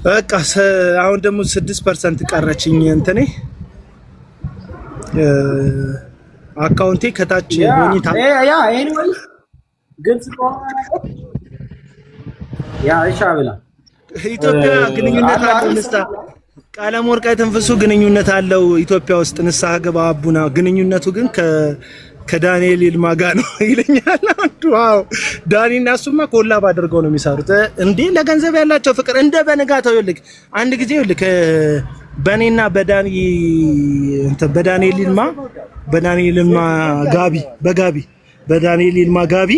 በቃ አሁን ደግሞ 6% ቀረችኝ እንትኔ አካውንቴ ከታች ሆኒታ ኤኒዌይ ግልጽ ብላ ኢትዮጵያ ግንኙነት አለው። ቀለመወርቅ አይተንፍሱ ግንኙነት አለው ኢትዮጵያ ውስጥ። ንስሐ ገባ አቡና ግንኙነቱ ግን ከዳንኤል ይልማ ጋር ነው ይለኛል አንዱ። ዋው ዳኒና እሱማ ኮላብ አድርገው ነው የሚሰሩት እንዴ! ለገንዘብ ያላቸው ፍቅር እንደ በንጋታው ይልክ አንድ ጊዜ ይልክ በኔና በዳንኤል ይልማ ጋቢ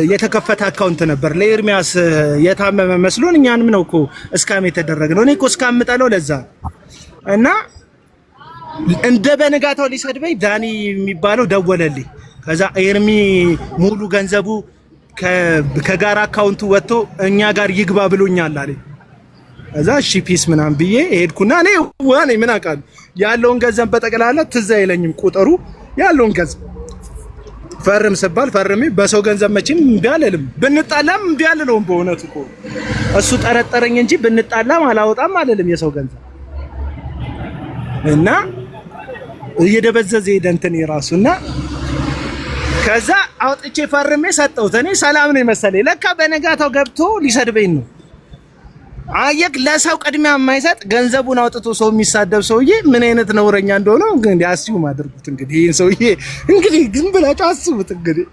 የተከፈተ አካውንት ነበር ለኤርሚያስ የታመመ መስሎን እኛንም ነው እኮ እስካም የተደረገው። እኔ እኮ እስካም ጠለው ለዛ እና እንደ በንጋታው ሊሰድበኝ ዳኒ የሚባለው ደወለልኝ። ከዛ ኤርሚ ሙሉ ገንዘቡ ከጋራ አካውንቱ ወጥቶ እኛ ጋር ይግባ ብሎኛል አለኝ። ከዛ እሺ ፒስ ምናምን ብዬ ሄድኩና እኔ ምን አውቃለሁ ያለውን ገንዘብ በጠቅላላ ትዝ አይለኝም ቁጥሩ ያለውን ገንዘብ ፈርም ስባል ፈርሜ በሰው ገንዘብ መቼም እምቢ አልልም። ብንጣላም እምቢ አልለውም። በእውነቱ እኮ እሱ ጠረጠረኝ እንጂ ብንጣላም አላወጣም አልልም የሰው ገንዘብ እና እየደበዘዘ ሄደ እንትን የራሱና ከዛ አውጥቼ ፈርሜ ሰጠሁት። እኔ ሰላም ነው መሰለኝ። ለካ በነጋታው ገብቶ ሊሰድበኝ ነው። አየክ ለሰው ቅድሚያ የማይሰጥ ገንዘቡን አውጥቶ ሰው የሚሳደብ ሰውዬ ምን አይነት ነውረኛ እንደሆነ እንግዲህ አስዩም አድርጉት። እንግዲህ ይሄን ሰውዬ እንግዲህ ግን ብላችሁ አስቡት። እንግዲህ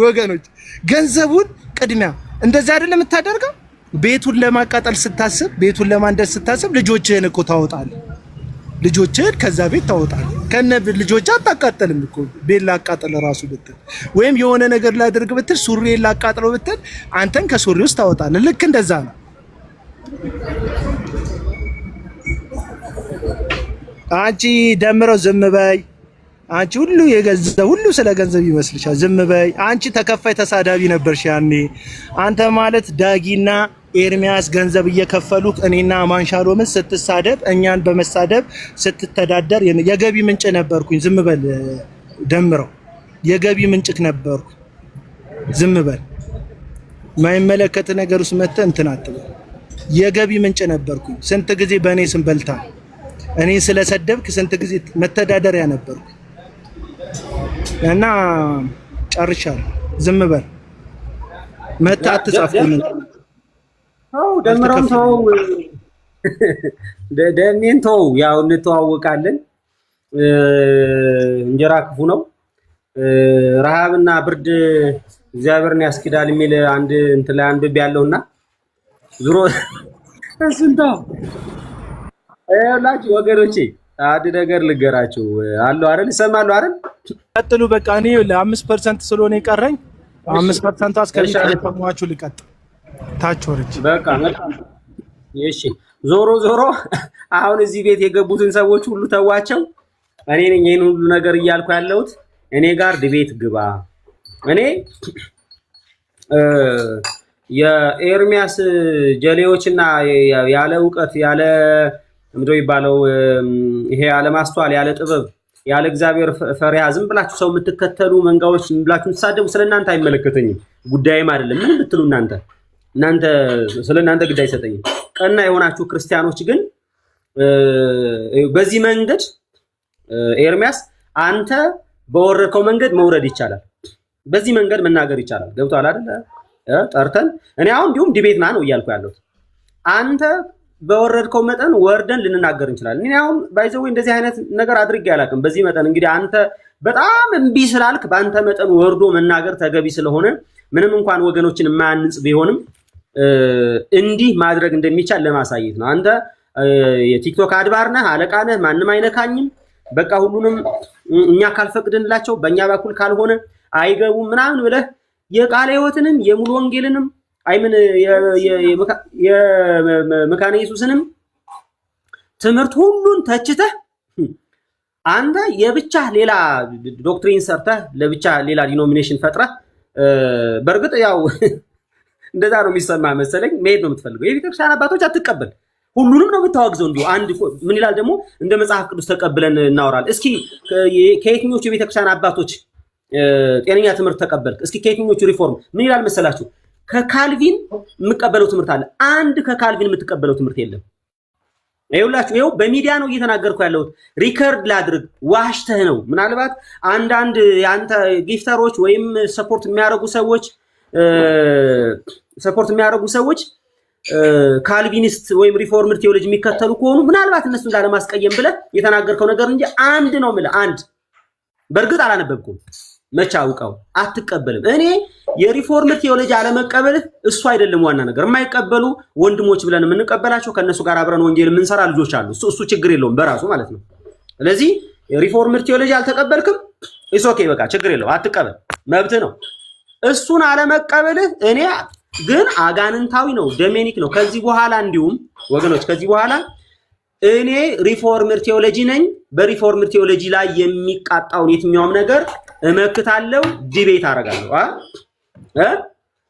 ወገኖች ገንዘቡን ቅድሚያ እንደዚህ አይደለም የምታደርገው። ቤቱን ለማቃጠል ስታስብ፣ ቤቱን ለማንደስ ስታስብ ልጆችህን እኮ ታወጣለህ። ልጆችህን ከዛ ቤት ታወጣለህ። ከነ ልጆች አታቃጥልም እኮ። ቤት ላቃጥል ራሱ ብትል ወይም የሆነ ነገር ላድርግ ብትል ሱሪ ላቃጥለው ብትል አንተን ከሱሪ ውስጥ ታወጣለህ። ልክ እንደዛ ነው። አንቺ ደምረው ዝም በይ። አንቺ ሁሉ ስለ ገንዘብ ይመስልሻል። ዝም በይ አንቺ። ተከፋይ ተሳዳቢ ነበርሽ ያኔ። አንተ ማለት ዳጊና ኤርሚያስ ገንዘብ እየከፈሉ እኔና ማንሻሎምን ስትሳደብ፣ እኛን በመሳደብ ስትተዳደር የገቢ ምንጭ ነበርኩኝ። ዝም በል ደምረው፣ የገቢ ምንጭክ ነበርኩ። ዝም በል። ማይመለከት ነገር ውስጥ መተህ እንትን አትበል። የገቢ ምንጭ ነበርኩኝ። ስንት ጊዜ በእኔ ስም በልታ፣ እኔ ስለሰደብክ ስንት ጊዜ መተዳደሪያ ነበርኩ እና ጨርሻለሁ። ዝም በል። መተህ አትጻፍኩኝ። ደምረውን ተው፣ ደሜን ተው። ያው እንተዋወቃለን። እንጀራ ክፉ ነው። ረሃብና ብርድ እግዚአብሔርን ያስክዳል የሚል አንድ እንትን ላይ አንብቤ ያለውና ዙሮ እንታው አይላችሁ ወገኖቼ አንድ ነገር ልገራችሁ አሉ አይደል? ይሰማሉ አይደል? ቀጥሉ። በቃ እኔ ለ5% ስለሆነ የቀረኝ 5% አስከልካችሁ ልቀጥል። ታች ወርጅ በቃ እሺ። ዞሮ ዞሮ አሁን እዚህ ቤት የገቡትን ሰዎች ሁሉ ተዋቸው። እኔ ነኝ ይሄን ሁሉ ነገር እያልኩ ያለሁት። እኔ ጋር ድቤት ግባ። እኔ የኤርሚያስ ጀሌዎችና ያለ ዕውቀት ያለ ምንድነው ይባለው ይሄ ያለ ማስተዋል ያለ ጥበብ ያለ እግዚአብሔር ፈሪሃ ዝም ብላችሁ ሰው የምትከተሉ መንጋዎች ብላችሁ ተሳደቡ። ስለናንተ አይመለከተኝም፣ ጉዳይም አይደለም። ምን ብትሉ እናንተ ስለናንተ ጉዳይ አይሰጠኝም። ቀና የሆናችሁ ክርስቲያኖች ግን በዚህ መንገድ ኤርሚያስ አንተ በወረድከው መንገድ መውረድ ይቻላል። በዚህ መንገድ መናገር ይቻላል። ገብቷል አይደል? ጠርተን እኔ አሁን እንዲሁም ዲቤት ና ነው እያልኩ ያለሁት። አንተ በወረድከው መጠን ወርደን ልንናገር እንችላለን። እኔ አሁን ባይዘው እንደዚህ አይነት ነገር አድርጌ አላውቅም። በዚህ መጠን እንግዲህ አንተ በጣም እምቢ ስላልክ በአንተ መጠን ወርዶ መናገር ተገቢ ስለሆነ ምንም እንኳን ወገኖችን የማያንጽ ቢሆንም እንዲህ ማድረግ እንደሚቻል ለማሳየት ነው። አንተ የቲክቶክ አድባር ነህ፣ አለቃ ነህ፣ ማንም አይነካኝም፣ በቃ ሁሉንም እኛ ካልፈቅድንላቸው በእኛ በኩል ካልሆነ አይገቡም ምናምን ብለህ የቃለ ሕይወትንም የሙሉ ወንጌልንም አይምን የመካነ ኢየሱስንም ትምህርት ሁሉን ተችተህ አንተ የብቻ ሌላ ዶክትሪን ሰርተህ ለብቻ ሌላ ዲኖሚኔሽን ፈጥረህ በእርግጥ ያው እንደዛ ነው የሚሰማ መሰለኝ መሄድ ነው የምትፈልገው። የቤተክርስቲያን አባቶች አትቀበል፣ ሁሉንም ነው የምታወግዘው። እንዲሁ አንድ ምን ይላል ደግሞ እንደ መጽሐፍ ቅዱስ ተቀብለን እናወራለን። እስኪ ከየትኞቹ የቤተክርስቲያን አባቶች ጤነኛ ትምህርት ተቀበልክ? እስኪ ከየትኞቹ ሪፎርም ምን ይላል መሰላችሁ? ከካልቪን የምቀበለው ትምህርት አለ። አንድ ከካልቪን የምትቀበለው ትምህርት የለም። ይኸውላችሁ ይኸው በሚዲያ ነው እየተናገርኩ ያለሁት። ሪከርድ ላድርግ ዋሽተህ ነው። ምናልባት አንዳንድ የአንተ ጊፍተሮች ወይም ሰፖርት የሚያደርጉ ሰዎች ካልቪኒስት ወይም ሪፎርምድ ቴዎሎጂ የሚከተሉ ከሆኑ ምናልባት እነሱን ላለማስቀየም ብለህ የተናገርከው ነገር እንጂ አንድ ነው የምልህ። አንድ በእርግጥ አላነበብኩም፣ መቼ አውቀው አትቀበልም። እኔ የሪፎርምድ ቴዎሎጂ አለመቀበልህ እሱ አይደለም ዋና ነገር። የማይቀበሉ ወንድሞች ብለን የምንቀበላቸው ከእነሱ ጋር አብረን ወንጌል የምንሰራ ልጆች አሉ። እሱ ችግር የለውም በራሱ ማለት ነው። ስለዚህ ሪፎርምድ ቴዎሎጂ አልተቀበልክም፣ ኢስ ኦኬ፣ በቃ ችግር የለውም፣ አትቀበል፣ መብት ነው። እሱን አለመቀበልህ እኔ ግን አጋንንታዊ ነው፣ ዴሞኒክ ነው። ከዚህ በኋላ እንዲሁም ወገኖች ከዚህ በኋላ እኔ ሪፎርምድ ቴዎሎጂ ነኝ። በሪፎርምድ ቴዎሎጂ ላይ የሚቃጣውን የትኛውም ነገር እመክታለሁ፣ ዲቤት አደርጋለሁ።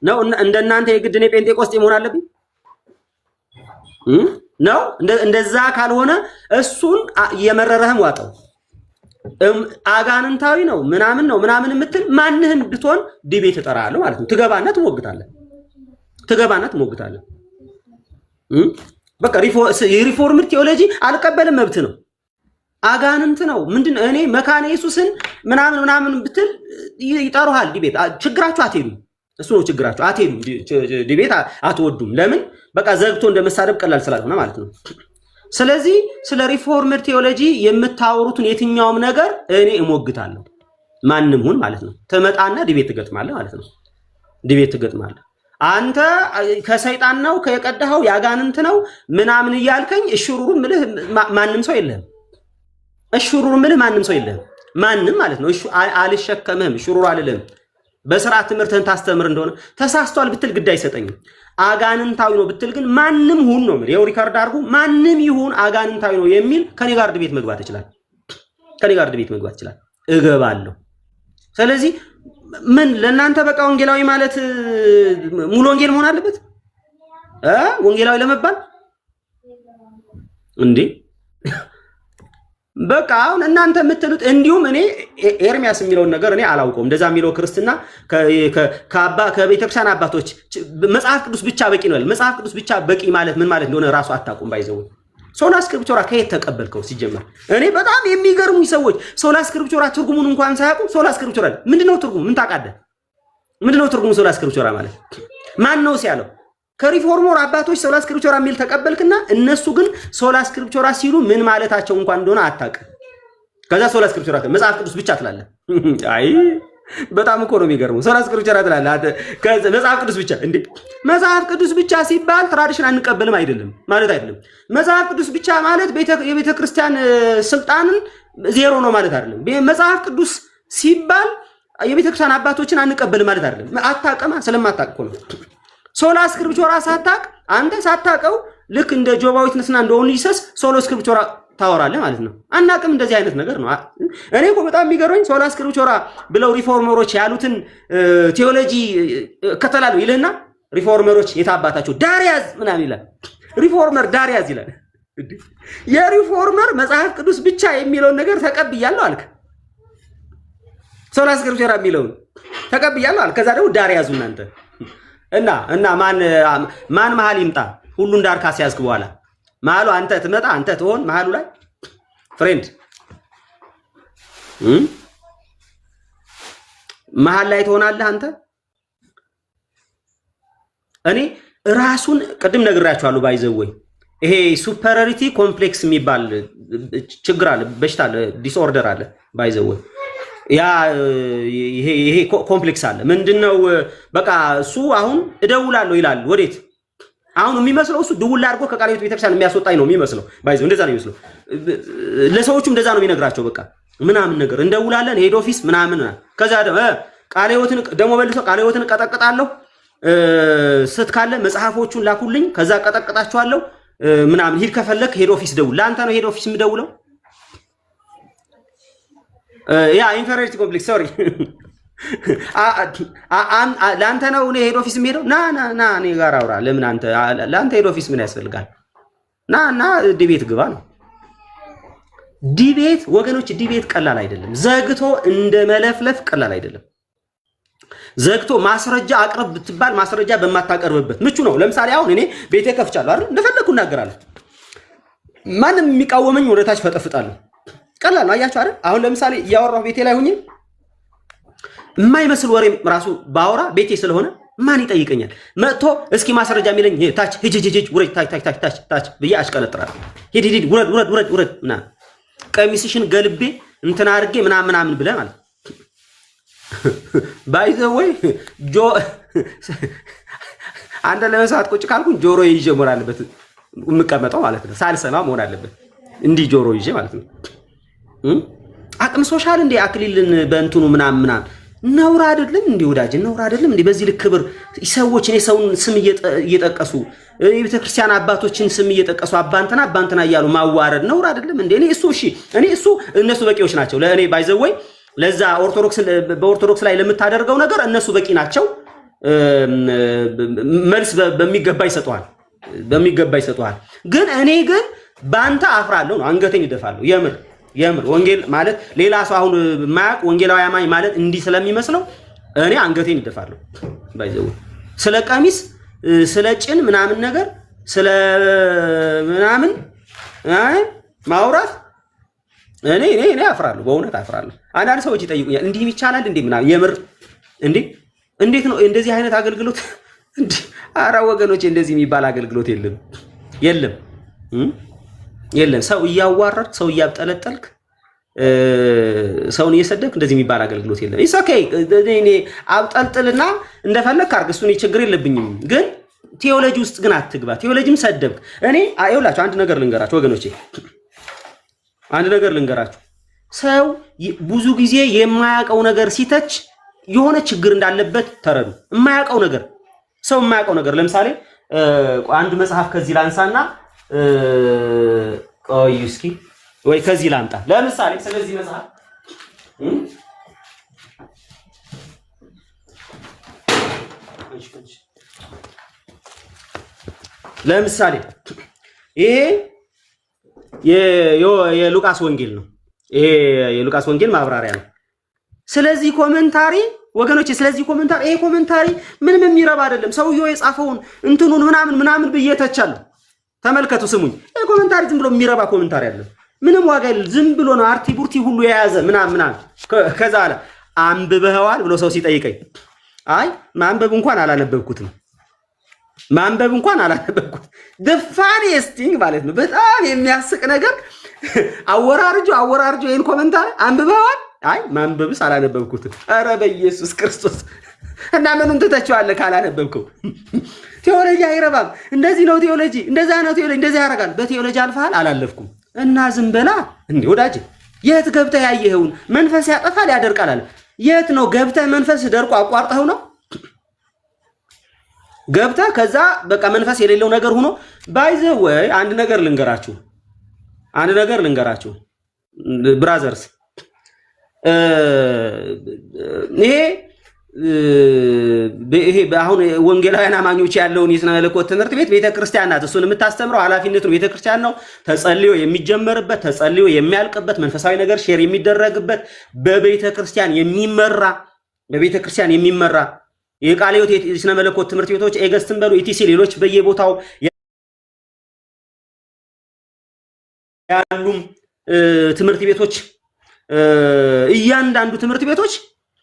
ነው እንደናንተ የግድ እኔ ጴንጤቆስጤ መሆን አለብኝ ነው? እንደዛ ካልሆነ እሱን የመረረህም ዋጠው። አጋንንታዊ ነው ምናምን የምትል ማንህም ብትሆን ዲቤት እጠራለሁ ማለት ነው። ትገባና ትሞግታለህ። በቃ የሪፎርምድ ቴዎሎጂ አልቀበልም፣ መብት ነው። አጋንንት ነው ምንድነው? እኔ መካነ ኢየሱስን ምናምን ብትል ይጠሩሃል ዲቤት። ችግራችሁ አትሄዱም፣ እሱ ነው ችግራችሁ። አትሄዱም ዲቤት አትወዱም። ለምን? በቃ ዘግቶ እንደመሳደብ ቀላል ስላልሆነ ማለት ነው። ስለዚህ ስለ ሪፎርምድ ቴዎሎጂ የምታወሩትን የትኛውም ነገር እኔ እሞግታለሁ፣ ማንም ሁን ማለት ነው። ትመጣና ዲቤት ትገጥማለህ ማለት ነው። ዲቤት ትገጥማለህ። አንተ ከሰይጣን ነው ከየቀዳኸው ያጋንንት ነው ምናምን እያልከኝ እሽሩሩ ምልህ ማንም ሰው የለህም። እሽሩሩ ምልህ ማንም ሰው የለህም። ማንም ማለት ነው። አልሸከምህም፣ እሽሩሩ አልልህም። በስርዓት ትምህርትህን ታስተምር እንደሆነ ተሳስቷል ብትል ግድ አይሰጠኝም። አጋንንታዊ ነው ብትል ግን ማንም ሁን ነው የምልህ። ይኸው ሪካርድ አድርጉ። ማንም ይሁን አጋንንታዊ ነው የሚል ከኔ ጋር ዲቤት መግባት ይችላል። እገባለሁ። ስለዚህ ምን ለእናንተ በቃ ወንጌላዊ ማለት ሙሉ ወንጌል መሆን አለበት ወንጌላዊ ለመባል እንዴ? በቃ አሁን እናንተ የምትሉት እንዲሁም እኔ ኤርሚያስ የሚለውን ነገር እኔ አላውቀውም። እንደዛ የሚለው ክርስትና ከቤተክርስቲያን አባቶች መጽሐፍ ቅዱስ ብቻ በቂ ነው። መጽሐፍ ቅዱስ ብቻ በቂ ማለት ምን ማለት እንደሆነ ራሱ አታውቁም። ባይዘው ሶላ ስክሪፕቸራ ከየት ተቀበልከው? ሲጀመር እኔ በጣም የሚገርሙኝ ሰዎች ሶላ ስክሪፕቸራ ትርጉሙን እንኳን ሳያውቁ ሶላ ስክሪፕቸራ ምንድነው ትርጉሙ? ምን ታውቃለህ? ምንድነው ትርጉሙ ሶላ ስክሪፕቸራ ማለት? ማን ነው ሲያለው? ከሪፎርመር አባቶች ሶላ ስክሪፕቸራ የሚል ተቀበልክና እነሱ ግን ሶላ ስክሪፕቸራ ሲሉ ምን ማለታቸው እንኳን እንደሆነ አታውቅም። ከዛ ሶላ ስክሪፕቸራ መጽሐፍ ቅዱስ ብቻ ትላለህ። አይ በጣም እኮ ነው የሚገርመው። ሶላ ስክሪፕቸር ትላለህ መጽሐፍ ቅዱስ ብቻ እንዴ? መጽሐፍ ቅዱስ ብቻ ሲባል ትራዲሽን አንቀበልም አይደለም ማለት አይደለም። መጽሐፍ ቅዱስ ብቻ ማለት የቤተ ክርስቲያን ስልጣንን ዜሮ ነው ማለት አይደለም። መጽሐፍ ቅዱስ ሲባል የቤተ ክርስቲያን አባቶችን አንቀበልም ማለት አይደለም። አታውቅማ፣ ስለማታውቅ እኮ ነው። ሶላ ስክሪፕቸር ሳታውቅ አንተ ሳታውቀው ልክ እንደ ጆባ ዊትነስና እንደ ኦንሊ ጂሰስ ሶሎ ስክሪፕቸር ታወራለህ ማለት ነው። አናውቅም እንደዚህ አይነት ነገር ነው። እኔ እኮ በጣም የሚገርመኝ ሶላ ስክሪፕቸር ብለው ሪፎርመሮች ያሉትን ቴዎሎጂ ከተላሉ ይልና ሪፎርመሮች የታባታቸው ዳርያዝ ምናምን ይላል። ሪፎርመር ዳርያዝ ይላል። የሪፎርመር መጽሐፍ ቅዱስ ብቻ የሚለውን ነገር ተቀብያለሁ አልክ። ሶላ ስክሪፕቸር የሚለውን ተቀብያለሁ አልክ። ከዛ ደግሞ ዳርያዙ እናንተ እና ማን መሀል ይምጣ? ሁሉን ዳር ካስያዝክ በኋላ መሀሉ አንተ ትመጣ፣ አንተ ትሆን መሀሉ ላይ ፍሬንድ መሀል ላይ ትሆናለህ አንተ። እኔ ራሱን ቅድም ነግራችኋለሁ። ባይዘወይ ይሄ ሱፐሪዮሪቲ ኮምፕሌክስ የሚባል ችግር አለ፣ በሽታ አለ፣ ዲስኦርደር አለ። ባይዘወይ ያ ይሄ ኮምፕሌክስ አለ። ምንድነው? በቃ እሱ አሁን እደውላለሁ ይላል። ወዴት? አሁን የሚመስለው እሱ ድውል አድርጎ ከቃለ ሕይወት ቤተክርስቲያን የሚያስወጣኝ ነው የሚመስለው። ባይዘው እንደዛ ነው የሚመስለው። ለሰዎቹም እንደዛ ነው የሚነግራቸው። በቃ ምናምን ነገር እንደውላለን ሄድ ኦፊስ ምናምን። ከዛ ቃለ ሕይወትን ደግሞ መልሶ ቃለ ሕይወትን ቀጠቅጣለሁ ስትካለ መጽሐፎቹን ላኩልኝ፣ ከዛ ቀጠቅጣቸዋለሁ ምናምን። ሂድ ከፈለክ ሄድ ኦፊስ ደውል። ለአንተ ነው ሄድ ኦፊስ የምደውለው። ያ ኢንፌሪዮሪቲ ኮምፕሌክስ ሶሪ ለአንተ ነው እኔ ሄድ ኦፊስ የምሄደው። ና እኔ ጋር አውራ። ለምን አንተ ለአንተ ሄድ ኦፊስ ምን ያስፈልጋል? ና ዲቤት ግባ ነው። ዲቤት ወገኖች፣ ዲቤት ቀላል አይደለም። ዘግቶ እንደ መለፍለፍ ቀላል አይደለም። ዘግቶ ማስረጃ አቅርብ ብትባል ማስረጃ በማታቀርብበት ምቹ ነው። ለምሳሌ አሁን እኔ ቤቴ ከፍቻለሁ አይደል? እንደፈለኩ እናገራለሁ። ማንም የሚቃወመኝ ወደታች ፈጠፍጣለሁ። ቀላል ነው። አያችሁ አይደል? አሁን ለምሳሌ እያወራሁ ቤቴ ላይ ሁኜ የማይመስል ወሬ ራሱ ባወራ ቤቴ ስለሆነ ማን ይጠይቀኛል? መጥቶ እስኪ ማስረጃ የሚለኝ ታች ሂጅ ውረድ፣ ታች ብዬ አሽቀለጥራለሁ። ሂድ ውረድ ምናምን ቀሚስሽን ገልቤ እንትን አድርጌ ምናምን ብለህ ማለት ባይዘወይ አንተ ለመስዋዕት ቁጭ ካልኩኝ ጆሮ ይዤ መሆን አለበት የምቀመጠው ማለት ነው። ሳልሰማ መሆን አለበት እንዲህ ጆሮ ይዤ ማለት ነው። አቅም ሶሻል እንደ አክሊልን በእንትኑ ምናምን ነውር አይደለም እንዴ ወዳጅ? ነውር አይደለም እንዴ? በዚህ ልክ ክብር ሰዎች እኔ ሰውን ስም እየጠቀሱ የቤተ ክርስቲያን አባቶችን ስም እየጠቀሱ አባንተና እያሉ ማዋረድ ነውር አይደለም እንዴ? እኔ እሱ እነሱ በቂዎች ናቸው ለእኔ ባይዘወይ ለዛ በኦርቶዶክስ ላይ ለምታደርገው ነገር እነሱ በቂ ናቸው። መልስ በሚገባ ይሰጡሃል። ግን እኔ ግን ባንተ አፍራለሁ ነው፣ አንገቴን ይደፋለሁ። የምር ወንጌል ማለት ሌላ ሰው አሁን ማያውቅ ወንጌላዊ አማኝ ማለት እንዲህ ስለሚመስለው እኔ አንገቴን ይደፋለሁ። ባይዘው ስለ ቀሚስ ስለ ጭን ምናምን ነገር ስለ ምናምን ማውራት እኔ አፍራለሁ፣ በእውነት አፍራለሁ። አንዳንድ ሰዎች ይጠይቁኛል እንዲህ ይቻላል እንዴ ምናምን። የምር እንዴት ነው እንደዚህ አይነት አገልግሎት? ኧረ ወገኖቼ እንደዚህ የሚባል አገልግሎት የለም። ሰው እያዋረድክ ሰው እያብጠለጠልክ ሰውን እየሰደብክ እንደዚህ የሚባል አገልግሎት የለም። ኢትስ ኦኬ እኔ አብጠልጥልና እንደፈለግክ አድርግ፣ እሱ ችግር የለብኝም። ግን ቴዎሎጂ ውስጥ ግን አትግባ። ቴዎሎጂም ሰደብክ እኔ አይውላችሁ። አንድ ነገር ልንገራችሁ ወገኖቼ፣ ሰው ብዙ ጊዜ የማያውቀው ነገር ሲተች የሆነ ችግር እንዳለበት ተረዱ። ሰው የማያውቀው ነገር ለምሳሌ አንድ መጽሐፍ ከዚህ ላንሳና ቆይ እስኪ ወይ ከዚህ ላምጣ። ለምሳሌ ስለዚህ መጽሐፍ ለምሳሌ ይሄ የሉቃስ ወንጌል ነው። ይሄ የሉቃስ ወንጌል ማብራሪያ ነው። ስለዚህ ኮሜንታሪ ወገኖች፣ ስለዚህ ኮሜንታሪ ይሄ ኮሜንታሪ ምንም የሚረባ አይደለም። ሰውየው የጻፈውን እንትኑን ምናምን ብዬ ተቻለሁ። ተመልከቱ፣ ስሙኝ። ይሄ ኮሜንታሪ ዝም ብሎ የሚረባ ኮሜንታሪ አይደለም። ምንም ዋጋ የለም። ዝም ብሎ ነው አርቲ ቡርቲ ሁሉ የያዘ ምናምን። ከዛ አለ አንብበኸዋል ብሎ ሰው ሲጠይቀኝ አይ ማንበብ እንኳን አላነበብኩትም። ደፋኔስቲንግ ማለት ነው። በጣም የሚያስቅ ነገር አወራርጆ ይሄን ኮሜንታሪ አንብበኸዋል አይ ማንበብስ አላነበብኩትም። ኧረ በኢየሱስ ክርስቶስ እና ምኑን ትተቸዋለህ ካላነበብከው? ቴዎሎጂ አይረባም። እንደዚህ ነው ቴዎሎጂ፣ እንደዛ ነው ቴዎሎጂ፣ እንደዚህ ያደርጋል። በቴዎሎጂ አልፈሃል፣ አላለፍኩም እና ዝም በላ እንዴ ወዳጅ። የት ገብተህ ያየኸውን መንፈስ ያጠፋል ያደርቃል አለ። የት ነው ገብተህ መንፈስ ደርቆ አቋርጠኸው ነው ገብተህ? ከዛ በቃ መንፈስ የሌለው ነገር ሆኖ ባይዘው ወይ አንድ ነገር ልንገራችሁ ብራዘርስ፣ ይሄ አሁን ወንጌላውያን አማኞች ያለውን የሥነ መለኮት ትምህርት ቤት ቤተክርስቲያን ናት እሱን የምታስተምረው። ኃላፊነቱ ቤተክርስቲያን ነው። ተጸልዮ የሚጀመርበት ተጸልዮ የሚያልቅበት መንፈሳዊ ነገር ሼር የሚደረግበት በቤተክርስቲያን የሚመራ የቃለ ሕይወት የሥነ መለኮት ትምህርት ቤቶች ኤገስትን በሉ ኢቲሲ ሌሎች በየቦታው ያሉም ትምህርት ቤቶች እያንዳንዱ ትምህርት ቤቶች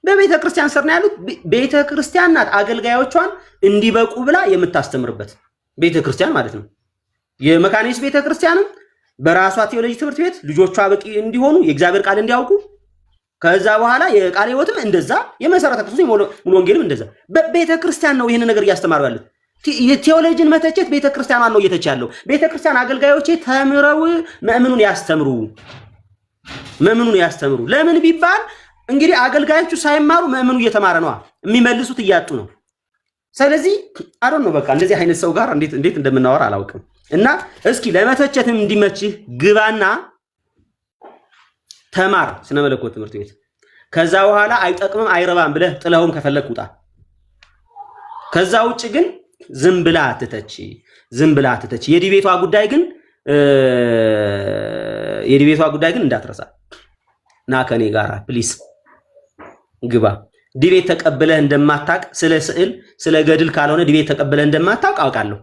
በቤተ ክርስቲያን ስር ነው ያሉት። ቤተ ክርስቲያን ናት አገልጋዮቿን እንዲበቁ ብላ የምታስተምርበት ቤተ ክርስቲያን ማለት ነው። የመካኒስ ቤተ ክርስቲያንም በራሷ ቴዎሎጂ ትምህርት ቤት ልጆቿ በቂ እንዲሆኑ የእግዚአብሔር ቃል እንዲያውቁ፣ ከዛ በኋላ የቃለ ሕይወትም እንደዛ የመሰረተ ክርስቶስ ሙሉ ወንጌልም እንደዛ በቤተ ክርስቲያን ነው ይሄን ነገር እያስተማሩ ያሉት። የቴዎሎጂን መተቸት ቤተ ክርስቲያኗን ነው እየተቸ ያለው። ቤተ ክርስቲያን አገልጋዮቼ ተምረው ምእምኑን ያስተምሩ። ለምን ቢባል እንግዲህ አገልጋዮቹ ሳይማሩ ምእምኑ እየተማረ ነው፣ የሚመልሱት እያጡ ነው። ስለዚህ አዶን ነው በቃ እንደዚህ አይነት ሰው ጋር እንዴት እንደምናወራ አላውቅም። እና እስኪ ለመተቸትም እንዲመችህ ግባና ተማር ስነ መለኮት ትምህርት ቤት። ከዛ በኋላ አይጠቅምም አይረባም ብለህ ጥለውም ከፈለክ ውጣ። ከዛ ውጭ ግን ዝም ብላ አትተች። የዲቤቷ ጉዳይ ግን እንዳትረሳ። ና ከኔ ጋር ፕሊስ ግባ። ዲቤት ተቀበለህ እንደማታቅ ስለ ስዕል ስለ ገድል ካልሆነ ዲቤት ተቀበለህ እንደማታቅ አውቃለሁ።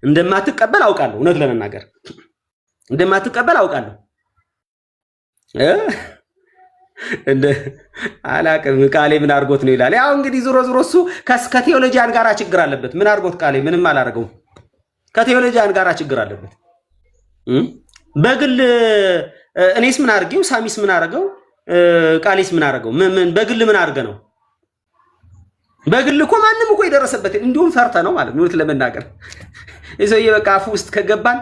እንደማትቀበል አውቃለሁ። እውነት ለመናገር እንደማትቀበል አውቃለሁ። እንደ አላቅም ቃሌ ምን አድርጎት ነው ይላል። ያው እንግዲህ ዙሮ እሱ ከቴዎሎጂያን ጋራ ችግር አለበት። ምን አድርጎት ቃሌ ምንም አላደረገውም። ከቴዎሎጂያን ጋራ ችግር አለበት። በግል እኔስ ምን አድርጌው? ሳሚስ ምን አደረገው? ቃሌስ ምን አደረገው? በግል ምን አድርገ ነው? በግል እኮ ማንም እኮ የደረሰበት እንዲሁም ፈርተ ነው ማለት ነው ለመናገር የሰውዬ በቃ አፉ ውስጥ ከገባን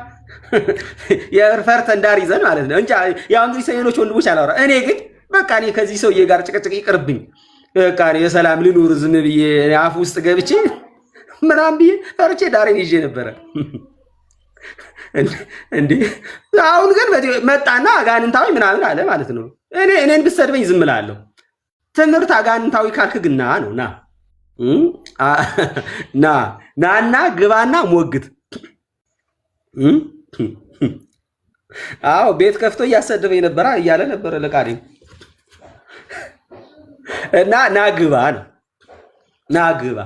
የፈርተ እንዳሪዘን ማለት ነው እንጂ ያው እንግዲህ ሰየኖች ወንድሞች አላወራ። እኔ ግን በቃ እኔ ከዚህ ሰውዬ ጋር ጭቅጭቅ ይቅርብኝ። በቃ እኔ የሰላም ልኑር ዝም ብዬ አፉ ውስጥ ገብቼ ምናምን ብዬ ፈርቼ ዳሬን ይዤ ነበረ። እንዴ አሁን ግን መጣና አጋንንታዊ ምናምን አለ ማለት ነው። እኔን ብትሰድበኝ ዝም እላለሁ። ትምህርት አጋንንታዊ ካልክ ግና ነው ናና ግባና ሞግት። አዎ ቤት ከፍቶ እያሰደበኝ ነበራ እያለ ነበረ ለቃሪ እና ናግባ ነው ናግባ።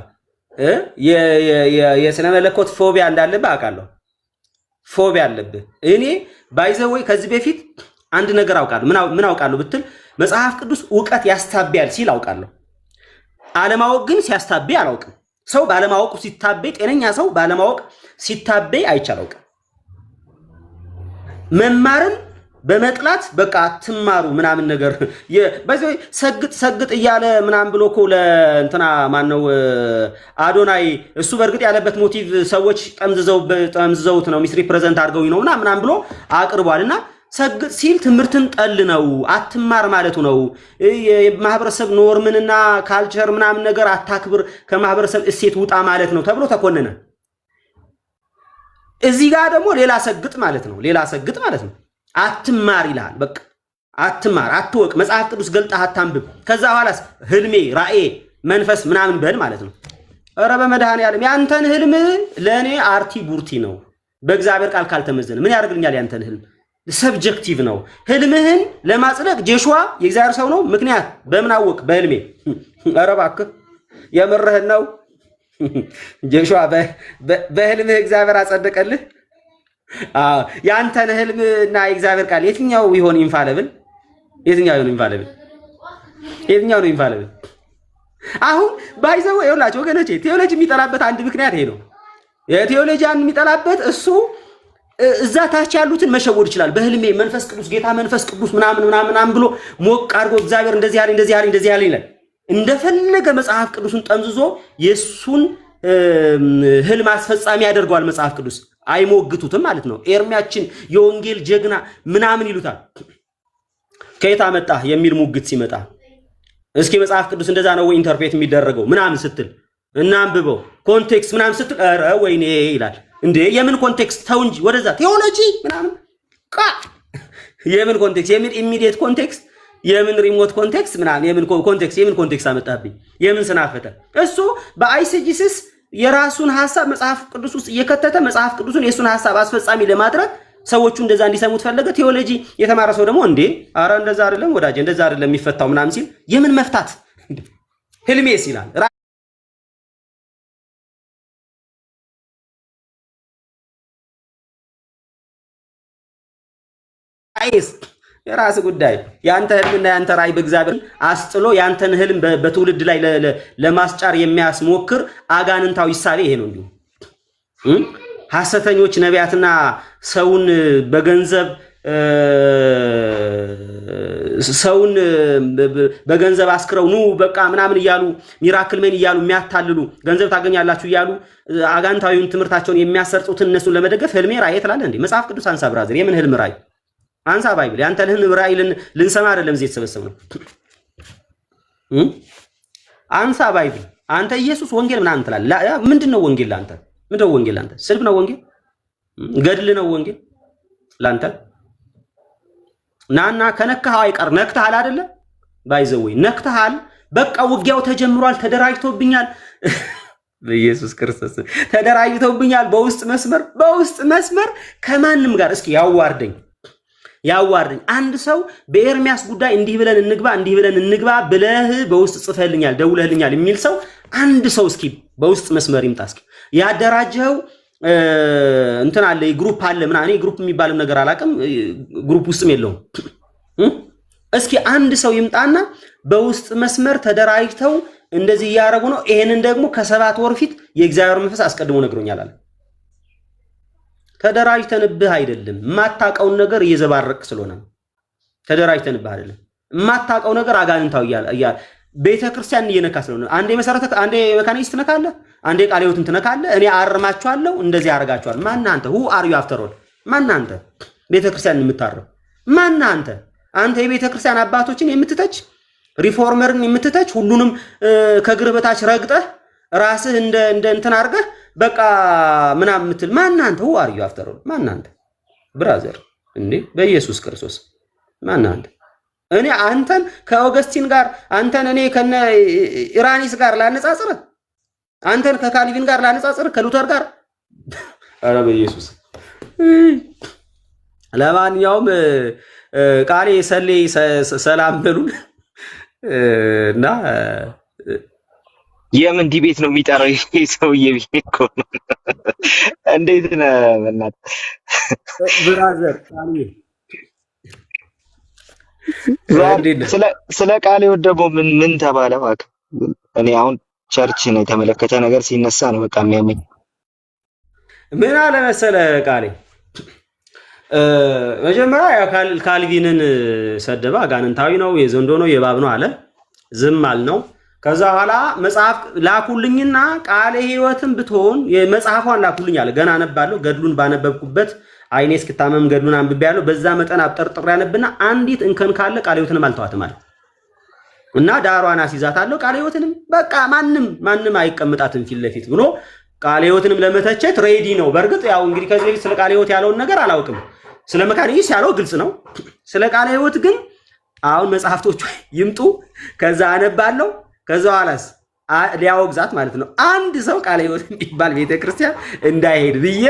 የስነ መለኮት ፎቢያ እንዳለብህ አውቃለሁ። ፎቢያ አለብህ። እኔ ባይዘወይ ከዚህ በፊት አንድ ነገር አውቃለሁ። ምን አውቃለሁ ብትል መጽሐፍ ቅዱስ ዕውቀት ያስታበያል ሲል አውቃለሁ። አለማወቅ ግን ሲያስታበይ አላውቅም። ሰው ባለማወቅ ሲታበይ፣ ጤነኛ ሰው ባለማወቅ ሲታበይ አይቻላውቅም። መማርን በመጥላት በቃ ትማሩ ምናምን ነገር ባይዘወይ ሰግጥ እያለ ምናምን ብሎ እኮ ለእንትና ማነው አዶናይ እሱ በእርግጥ ያለበት ሞቲቭ ሰዎች ጠምዝዘውት ነው ሚስ ሪፕሬዘንት አድርገው ነው ምናምን ብሎ አቅርቧልና ሰግጥ ሲል ትምህርትን ጠል ነው አትማር ማለቱ ነው። የማህበረሰብ ኖርምንና ካልቸር ምናምን ነገር አታክብር ከማህበረሰብ እሴት ውጣ ማለት ነው ተብሎ ተኮነነ። እዚህ ጋር ደግሞ ሌላ ሰግጥ ማለት ነው። አትማር ይላል። በቃ አትማር፣ አትወቅ፣ መጽሐፍ ቅዱስ ገልጠህ አታንብብ። ከዛ በኋላስ ህልሜ፣ ራእዬ፣ መንፈስ ምናምን በል ማለት ነው። ኧረ በመድኃኔዓለም ያንተን ህልም ለእኔ አርቲ ቡርቲ ነው። በእግዚአብሔር ቃል ካልተመዘነ ምን ያደርግልኛል? ያንተን ህልም ሰብጀክቲቭ ነው። ህልምህን ለማጽደቅ ጆሹዋ የእግዚአብሔር ሰው ነው። ምክንያት በምን አወቅ? በህልሜ። ኧረ እባክህ የምርህን ነው? ጆሹዋ በህልምህ እግዚአብሔር አጸደቀልህ? ያንተን ህልምና የእግዚአብሔር ቃል የትኛው ይሆን ኢንፋለብል? የትኛው ነው ኢንፋለብል? አሁን ባይዘው ይኸውላችሁ ወገኖቼ ቴዎሎጂ የሚጠላበት አንድ ምክንያት ይሄ ነው። የቴዎሎጂያን የሚጠላበት እሱ እዛ ታች ያሉትን መሸወድ ይችላል። በህልሜ መንፈስ ቅዱስ ጌታ መንፈስ ቅዱስ ምናምን ብሎ ሞቅ አድርጎ እግዚአብሔር እንደዚህ ያለ ይላል። እንደፈለገ መጽሐፍ ቅዱስን ጠምዝዞ የሱን ህልም አስፈጻሚ ያደርገዋል። መጽሐፍ ቅዱስ አይሞግቱትም ማለት ነው። ኤርሚያችን የወንጌል ጀግና ምናምን ይሉታል። ከየት አመጣህ የሚል ሙግት ሲመጣ እስኪ መጽሐፍ ቅዱስ እንደዛ ነው ወይ ኢንተርፕሬት የሚደረገው ምናምን ስትል እና አንብበው ኮንቴክስት ምናምን ስትል ኧረ ወይኔ ይላል። እንዴ የምን ኮንቴክስት ተው እንጂ ወደዛ ቴዎሎጂ ምናምን የምን ኮንቴክስት የምን ኢሚዲየት ኮንቴክስት የምን ሪሞት ኮንቴክስት ምናምን የምን ኮንቴክስት አመጣብኝ የምን ስናፈተ እሱ በአይሲጂሲስ የራሱን ሐሳብ መጽሐፍ ቅዱስ ውስጥ እየከተተ መጽሐፍ ቅዱስን የሱን ሐሳብ አስፈጻሚ ለማድረግ ሰዎቹ እንደዛ እንዲሰሙት ፈለገ። ቴዎሎጂ የተማረ ሰው ደግሞ እንዴ አረ እንደዛ አይደለም ወዳጄ እንደዛ አይደለም የሚፈታው ምናምን ሲል የምን መፍታት ህልሜስ ይላል። አይስ የራስ ጉዳይ ያንተ ህልምና ያንተ ራዕይ በእግዚአብሔር አስጥሎ ያንተን ህልም በትውልድ ላይ ለማስጫር የሚያስሞክር አጋንንታዊ ሳቤ ይሄ ነው። እንዲሁ ሐሰተኞች ነቢያትና ሰውን በገንዘብ አስክረው ኑ በቃ ምናምን እያሉ ሚራክል ሜን እያሉ የሚያታልሉ ገንዘብ ታገኛላችሁ እያሉ አጋንንታዊውን ትምህርታቸውን የሚያሰርጹትን እነሱን ለመደገፍ ህልሜ ራዕይ ትላለህ እንዴ? መጽሐፍ ቅዱስ አንሳ ብራዘር። የምን ህልም ራዕይ አንሳ? ባይብል ያንተን ህልም ራዕይ ልንሰማ አይደለም እዚህ የተሰበሰብነው። አንሳ ባይብል። አንተ ኢየሱስ ወንጌል ምናምን ትላለህ። ምንድነው ወንጌል ላንተ? ምንድነው ወንጌል ላንተ? ስልብ ነው ወንጌል? ገድል ነው ወንጌል ላንተ? ናና ከነካህ አይቀር ነክተሃል አይደለ? ባይዘወይ ነክተሃል። በቃ ውጊያው ተጀምሯል። ተደራጅቶብኛል በኢየሱስ ክርስቶስ ተደራጅቶብኛል። በውስጥ መስመር ከማንም ጋር እስኪ ያዋርደኝ። አንድ ሰው በኤርሚያስ ጉዳይ እንዲህ ብለን እንግባ ብለህ በውስጥ ጽፈልኛል ደውለህልኛል የሚል ሰው አንድ ሰው እስኪ በውስጥ መስመር ይምጣ። እስኪ ያደራጀው እንትን አለ ግሩፕ አለ ምናምን። እኔ ግሩፕ የሚባልም ነገር አላውቅም፣ ግሩፕ ውስጥም የለውም። እስኪ አንድ ሰው ይምጣና በውስጥ መስመር ተደራጅተው እንደዚህ እያደረጉ ነው፣ ይሄንን ደግሞ ከ7 ወር ፊት የእግዚአብሔር መንፈስ አስቀድሞ ነግሮኛል አለ። ተደራጅተንብህ አይደለም፣ የማታውቀውን ነገር እየዘባረቅ ስለሆነ ተደራጅተንብህ አይደለም። የማታውቀው ነገር አጋንንታው ቤተክርስቲያን እየነካ ስለሆነ አንዴ መካኒስት ትነካለህ፣ አንዴ ቃለ ሕይወትን ትነካለህ። እኔ አርማችኋለሁ፣ እንደዚህ ያደርጋችኋል። ማን አንተ? who are you after all? ማን አንተ? ቤተክርስቲያን የምታርም ማን አንተ? አንተ የቤተክርስቲያን አባቶችን የምትተች ሪፎርመርን የምትተች ሁሉንም ከእግር በታች ረግጠህ ራስህ እንደ እንትን አድርገህ በቃ ምናምን የምትል ማን አንተ? who are you after all? ማን አንተ ብራዘር? እንዴ በኢየሱስ ክርስቶስ ማን አንተ? እኔ አንተን ከኦገስቲን ጋር አንተን እኔ ከነ ኢራኒስ ጋር ላነጻጽር፣ አንተን ከካልቪን ጋር ላነጻጽር፣ ከሉተር ጋር አረ በኢየሱስ። ለማንኛውም ቃሌ ሰላም በሉን እና የምን ዲቤት ነው የሚጠራው ይሄ ሰውዬ? እኮ እንዴት ነህ በእናትህ ብራዘር? ቃሌ ስለ ቃል ደግሞ ምን ተባለ? እባክህ እኔ አሁን ቸርችን የተመለከተ ነገር ሲነሳ ነው በቃ የሚያመኝ። ምን አለ መሰለህ ቃሌ መጀመሪያ ካልቪንን ሰደበ። አጋንንታዊ ነው፣ የዘንዶ ነው፣ የባብ ነው አለ። ዝም አልነው። ከዛ በኋላ መጽሐፍ ላኩልኝና ቃለ ሕይወትን ብትሆን የመጽሐፏን ላኩልኝ አለ። ገና አነባለሁ። ገድሉን ባነበብኩበት አይኔ እስክታመም ገድሉን አንብቤያለሁ። በዛ መጠን አብጠርጥሬ ያነብና አንዲት እንከን ካለ ቃለ ሕይወትንም አልተዋትም አለ እና ዳሯን አስይዛታለሁ። ቃለ ሕይወትንም በቃ ማንም አይቀምጣትም ፊት ለፊት ብሎ ቃለ ሕይወትንም ለመተቸት ሬዲ ነው። በእርግጥ ያው እንግዲህ ከዚህ በፊት ስለ ቃለ ሕይወት ያለውን ነገር አላውቅም። ስለ መካኒስ ያለው ግልጽ ነው። ስለ ቃለ ሕይወት ግን አሁን መጽሐፍቶቹ ይምጡ፣ ከዛ አነባለሁ። ከዛ ኋላስ ሊያወግዛት ማለት ነው። አንድ ሰው ቃለ ሕይወት የሚባል ቤተክርስቲያን እንዳይሄድ ብዬ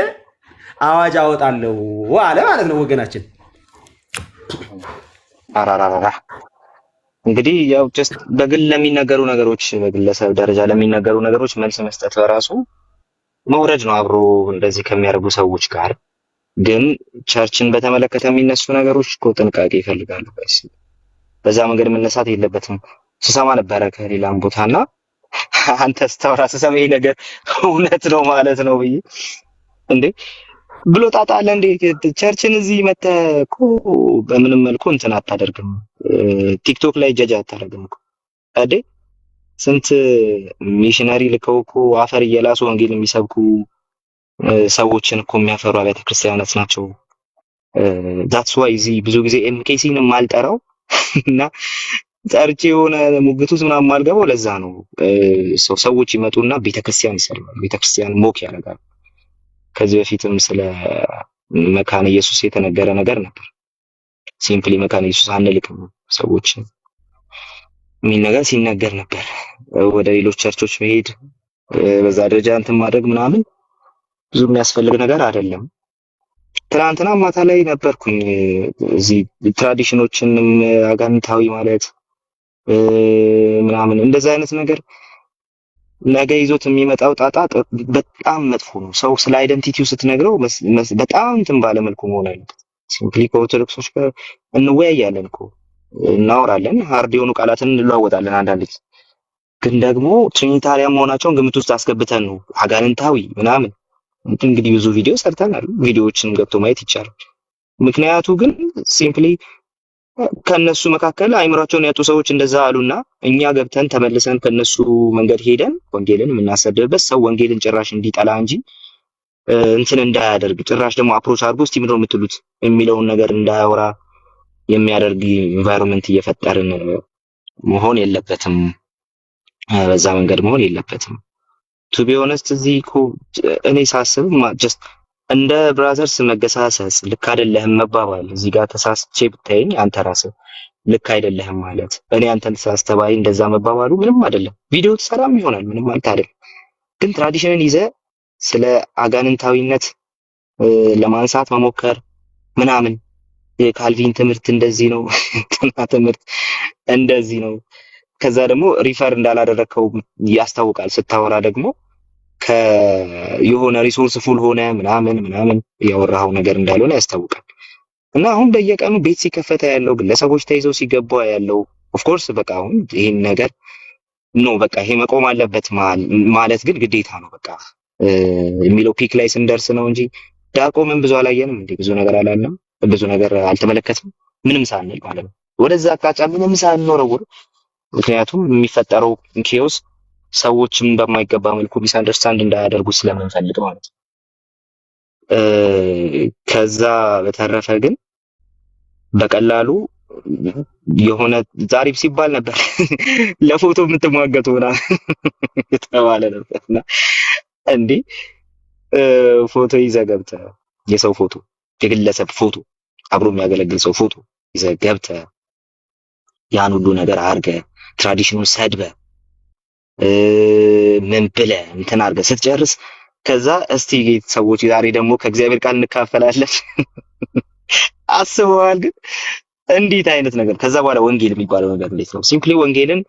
አዋጅ አወጣለሁ አለ ማለት ነው ወገናችን። አራራራ እንግዲህ ያው ጀስት በግል ለሚነገሩ ነገሮች በግለሰብ ደረጃ ለሚነገሩ ነገሮች መልስ መስጠት በራሱ መውረድ ነው አብሮ እንደዚህ ከሚያደርጉ ሰዎች ጋር። ግን ቸርችን በተመለከተ የሚነሱ ነገሮች እኮ ጥንቃቄ ይፈልጋሉ። በዛ መንገድ መነሳት የለበትም። ስሰማ ነበረ ከሌላም ቦታና አንተ ስታወራ ስሰማ ይሄ ነገር እውነት ነው ማለት ነው ብዬ እንዴ ብሎ ጣጣ አለ እንዴ? ቸርችን እዚህ መተህ እኮ በምንም መልኩ እንትን አታደርግም። ቲክቶክ ላይ ጀጅ አታደርግም እኮ አይደል? ስንት ሚሽነሪ ልከው እኮ አፈር እየላሱ ወንጌል የሚሰብኩ ሰዎችን እኮ የሚያፈሩ አብያተ ክርስቲያናት ናቸው። ዛትስ ዋይ እዚህ ብዙ ጊዜ ኤምኬሲን የማልጠራው እና ጠርቼ የሆነ ሙግቱ ምናምን የማልገባው ለዛ ነው። ሰዎች ይመጡና ቤተክርስቲያን ይሰልማሉ፣ ቤተክርስቲያን ሞክ ያደርጋሉ። ከዚህ በፊትም ስለ መካነ ኢየሱስ የተነገረ ነገር ነበር። ሲምፕሊ መካነ ኢየሱስ አንልክም ሰዎች የሚል ነገር ሲነገር ነበር። ወደ ሌሎች ቸርቾች መሄድ በዛ ደረጃ እንትን ማድረግ ምናምን ብዙ የሚያስፈልግ ነገር አይደለም። ትናንትና ማታ ላይ ነበርኩኝ እዚህ ትራዲሽኖችንም አጋንንታዊ ማለት ምናምን እንደዛ አይነት ነገር ነገ ይዞት የሚመጣው ጣጣ በጣም መጥፎ ነው። ሰው ስለ አይደንቲቲው ስትነግረው በጣም እንትን ባለ መልኩ መሆን አለበት። ሲምፕሊ ከኦርቶዶክሶች ጋር እንወያያለን እኮ እናወራለን፣ ሃርድ የሆኑ ቃላትን እንለዋወጣለን። አንዳንድ ግን ደግሞ ትሪኒታሪያን መሆናቸውን ግምት ውስጥ አስገብተን ነው አጋንንታዊ ምናምን። እንግዲህ ብዙ ቪዲዮ ሰርተናል፣ ቪዲዮዎችንም ገብቶ ማየት ይቻላል። ምክንያቱ ግን ሲምፕሊ ከነሱ መካከል አይምሯቸውን ያጡ ሰዎች እንደዛ አሉና እኛ ገብተን ተመልሰን ከነሱ መንገድ ሄደን ወንጌልን የምናሰድብበት ሰው ወንጌልን ጭራሽ እንዲጠላ እንጂ እንትን እንዳያደርግ ጭራሽ ደግሞ አፕሮች አድርጎ እስቲ ምንድነው የምትሉት የሚለውን ነገር እንዳያወራ የሚያደርግ ኢንቫይሮንመንት እየፈጠርን መሆን የለበትም። በዛ መንገድ መሆን የለበትም። ቱ ቢ ኦነስት እዚህ እኮ እኔ ሳስብ ጀስት እንደ ብራዘርስ መገሳሰስ ልክ አይደለህም መባባል እዚህ ጋር ተሳስቼ ብታየኝ አንተ ራስህ ልክ አይደለህም ማለት እኔ አንተን ተሳስተባይ እንደዛ መባባሉ ምንም አይደለም። ቪዲዮ ትሰራም ይሆናል ምንም ማለት አይደለም። ግን ትራዲሽንን ይዘህ ስለ አጋንንታዊነት ለማንሳት መሞከር ምናምን የካልቪን ትምህርት እንደዚህ ነው ትምህርት እንደዚህ ነው። ከዛ ደግሞ ሪፈር እንዳላደረከው ያስታውቃል። ስታወራ ደግሞ የሆነ ሪሶርስ ፉል ሆነ ምናምን ያወራው ነገር እንዳልሆነ ያስታውቃል። እና አሁን በየቀኑ ቤት ሲከፈተ ያለው ግለሰቦች ተይዘው ሲገባ ያለው ኦፍ ኮርስ በቃ አሁን ይሄን ነገር ነው በቃ ይሄ መቆም አለበት ማለት ግን ግዴታ ነው በቃ የሚለው ፒክ ላይ ስንደርስ ነው እንጂ ዳቆምን ብዙ አላየንም እንዴ? ብዙ ነገር አላለም፣ ብዙ ነገር አልተመለከትም። ምንም ሳንል ማለት ነው ወደዛ አቅጣጫ ምንም ሳንኖረው። ምክንያቱም የሚፈጠረው ኬዎስ ሰዎችም በማይገባ መልኩ ሚስ አንደርስታንድ እንዳያደርጉ ስለምንፈልግ ማለት ነው። ከዛ በተረፈ ግን በቀላሉ የሆነ ዛሬም ሲባል ነበር ለፎቶ የምትሟገቱ ሆና የተባለ ነበርና እንዴ ፎቶ ይዘህ ገብተህ የሰው ፎቶ የግለሰብ ፎቶ አብሮ የሚያገለግል ሰው ፎቶ ይዘህ ገብተህ ያን ሁሉ ነገር አድርገህ ትራዲሽኑን ሰድበህ ምን ብለህ እንትን አድርገህ ስትጨርስ ከዛ እስቲ ሰዎች ዛሬ ደግሞ ከእግዚአብሔር ቃል እንካፈላለን አስበዋል። ግን እንዴት አይነት ነገር ከዛ በኋላ ወንጌል የሚባለው ነገር እንዴት ነው? ሲምፕሊ ወንጌልን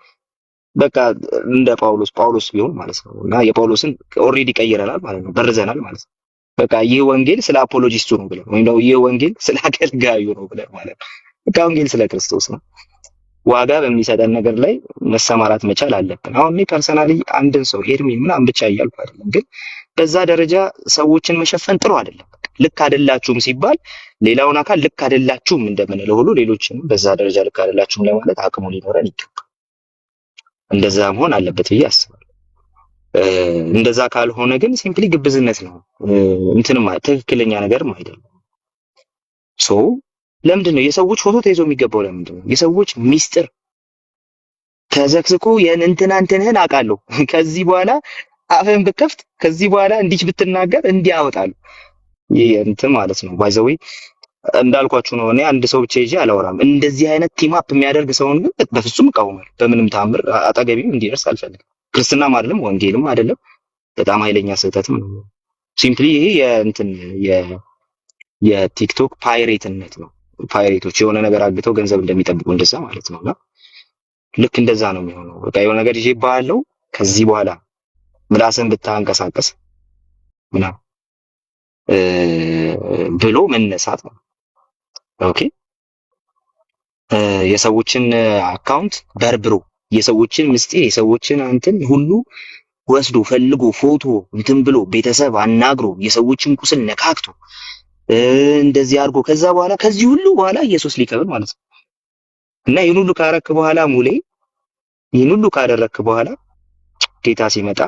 በቃ እንደ ጳውሎስ ቢሆን ማለት ነው እና የጳውሎስን ኦልሬዲ ቀይረናል ማለት ነው፣ በርዘናል ማለት ነው። በቃ ይህ ወንጌል ስለ አፖሎጂስቱ ነው ብለን ወይም ደግሞ ይህ ወንጌል ስለ አገልጋዩ ነው ብለን ማለት ነው። በቃ ወንጌል ስለ ክርስቶስ ነው። ዋጋ በሚሰጠን ነገር ላይ መሰማራት መቻል አለብን። አሁን እኔ ፐርሰናሊ አንድን ሰው ኤርሚን ምናምን ብቻ እያልኩ አይደለም፣ ግን በዛ ደረጃ ሰዎችን መሸፈን ጥሩ አይደለም። ልክ አይደላችሁም ሲባል ሌላውን አካል ልክ አይደላችሁም እንደምንለው ሁሉ ሌሎችንም በዛ ደረጃ ልክ አይደላችሁም ለማለት አቅሙ ሊኖረን ይገባል። እንደዛ መሆን አለበት ብዬ አስባለሁ። እንደዛ ካልሆነ ግን ሲምፕሊ ግብዝነት ነው፣ እንትንም ትክክለኛ ነገርም አይደለም። ሶ ለምንድን ነው የሰዎች ፎቶ ተይዞ የሚገባው? ለምንድን ነው የሰዎች ሚስጥር ተዘክዝቆ እንትንህን አውቃለሁ ከዚህ በኋላ አፍህን ብትከፍት ከዚህ በኋላ እንዲች ብትናገር እንዲያወጣሉ ይሄ እንትን ማለት ነው። ባይ ዘ ዌይ እንዳልኳችሁ ነው። እኔ አንድ ሰው ብቻ ይዤ አላወራም። እንደዚህ አይነት ቲም አፕ የሚያደርግ ሰውን ግን በፍጹም እቃወማለሁ። በምንም ታምር አጠገቢም እንዲደርስ አልፈልግም። ክርስትናም አይደለም ወንጌልም አይደለም። በጣም ኃይለኛ ስህተትም ነው። ሲምፕሊ ይሄ የቲክቶክ ፓይሬትነት ነው። ፓይሬቶች የሆነ ነገር አግተው ገንዘብ እንደሚጠብቁ እንደዛ ማለት ነውና ልክ እንደዛ ነው የሚሆነው። በቃ የሆነ ነገር ይዤ ባለው ከዚህ በኋላ ምላስን ብታንቀሳቀስ ምናምን ብሎ መነሳት ነው። ኦኬ የሰዎችን አካውንት በርብሮ የሰዎችን ምስጢር የሰዎችን እንትን ሁሉ ወስዶ ፈልጎ ፎቶ እንትን ብሎ ቤተሰብ አናግሮ የሰዎችን ቁስል ነካክቶ እንደዚህ አድርጎ ከዛ በኋላ ከዚህ ሁሉ በኋላ ኢየሱስ ሊከብር ማለት ነው። እና ይህን ሁሉ ካረክ በኋላ ሙሌ ይህን ሁሉ ካደረክ በኋላ ጌታ ሲመጣ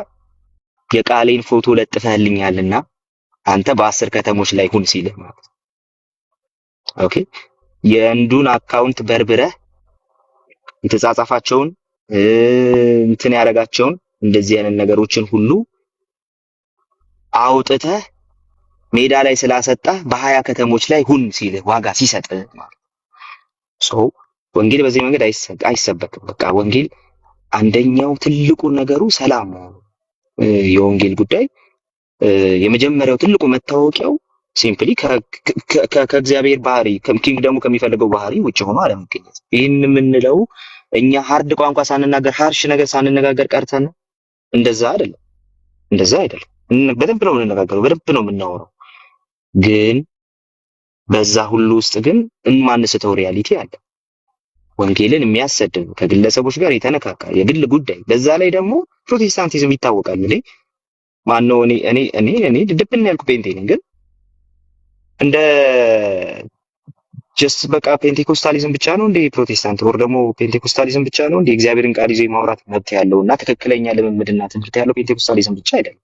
የቃሌን ፎቶ ለጥፈህልኛልና አንተ በ10 ከተሞች ላይ ሁን ሲልህ ማለት ነው። ኦኬ የእንዱን አካውንት በርብረህ የተጻጻፋቸውን እንትን ያረጋቸውን እንደዚህ አይነት ነገሮችን ሁሉ አውጥተህ ሜዳ ላይ ስላሰጣህ በ20 ከተሞች ላይ ሁን ሲልህ ዋጋ ሲሰጥህ ማለት ነው። ወንጌል በዚህ መንገድ አይሰበክም። በቃ ወንጌል አንደኛው ትልቁ ነገሩ ሰላም ነው። የወንጌል ጉዳይ የመጀመሪያው ትልቁ መታወቂያው ሲምፕሊ ከእግዚአብሔር ባህሪ ከኪንግደሙ ከሚፈልገው ባህሪ ውጭ ሆኖ አለመገኘት። ይህን የምንለው እኛ ሃርድ ቋንቋ ሳንናገር ሃርሽ ነገር ሳንነጋገር ቀርተን እንደዛ አይደለም፣ እንደዛ አይደለም። በደንብ ነው የምንነጋገረው፣ በደንብ ነው የምናወራው። ግን በዛ ሁሉ ውስጥ ግን እንማንስተው ሪያሊቲ አለ። ወንጌልን የሚያሰድብ ከግለሰቦች ጋር የተነካካ የግል ጉዳይ፣ በዛ ላይ ደግሞ ፕሮቴስታንቲዝም ይታወቃል። ማነው እኔ ድብን ያልኩ ፔንቴ ነኝ፣ ግን እንደ ጀስት በቃ ፔንቴኮስታሊዝም ብቻ ነው እንደ ፕሮቴስታንት ወር ደግሞ ፔንቴኮስታሊዝም ብቻ ነው እንደ እግዚአብሔርን ቃል ይዞ የማውራት መብት ያለውና ትክክለኛ ልምምድና ትምህርት ያለው ፔንቴኮስታሊዝም ብቻ አይደለም።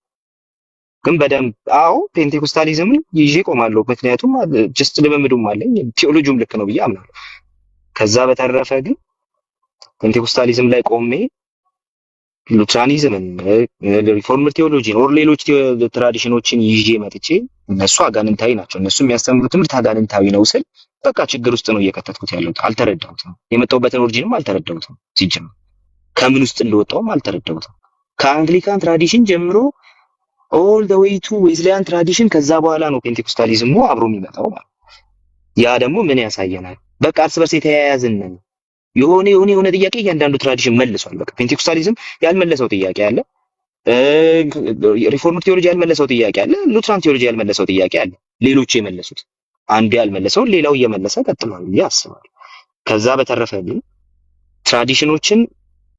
ግን በደንብ አዎ ፔንቴኮስታሊዝምን ይዤ ቆማለሁ። ምክንያቱም ጀስት ልምምዱም አለኝ ቴዎሎጂውም ልክ ነው ብዬ አምናለሁ። ከዛ በተረፈ ግን ፔንቴኮስታሊዝም ላይ ቆሜ ሉትራኒዝምን፣ ሪፎርምድ ቴዎሎጂን ወር ሌሎች ትራዲሽኖችን ይዤ መጥቼ እነሱ አጋንንታዊ ናቸው፣ እነሱ የሚያስተምሩት ትምህርት አጋንንታዊ ነው ስል በቃ ችግር ውስጥ ነው እየከተትኩት ያለሁት። አልተረዳሁትም። የመጣሁበትን ኦሪጂንም አልተረዳሁትም። ሲጀምር ከምን ውስጥ እንደወጣሁም አልተረዳሁትም። ከአንግሊካን ትራዲሽን ጀምሮ ኦል ዘ ዌይ ቱ ዌዝሊያን ትራዲሽን፣ ከዛ በኋላ ነው ፔንቴኮስታሊዝሙ አብሮ የሚመጣው ማለት። ያ ደግሞ ምን ያሳየናል? በቃ እርስ በርስ የተያያዝን ነው። የሆነ ጥያቄ እያንዳንዱ ትራዲሽን መልሷል። በቃ ፔንቴኮስታሊዝም ያልመለሰው ጥያቄ አለ፣ ሪፎርምድ ቴዎሎጂ ያልመለሰው ጥያቄ አለ፣ ሉትራን ቴዎሎጂ ያልመለሰው ጥያቄ አለ። ሌሎቹ የመለሱት አንዱ ያልመለሰውን ሌላው እየመለሰ ቀጥሏል ብዬ አስባለሁ። ከዛ በተረፈ ግን ትራዲሽኖችን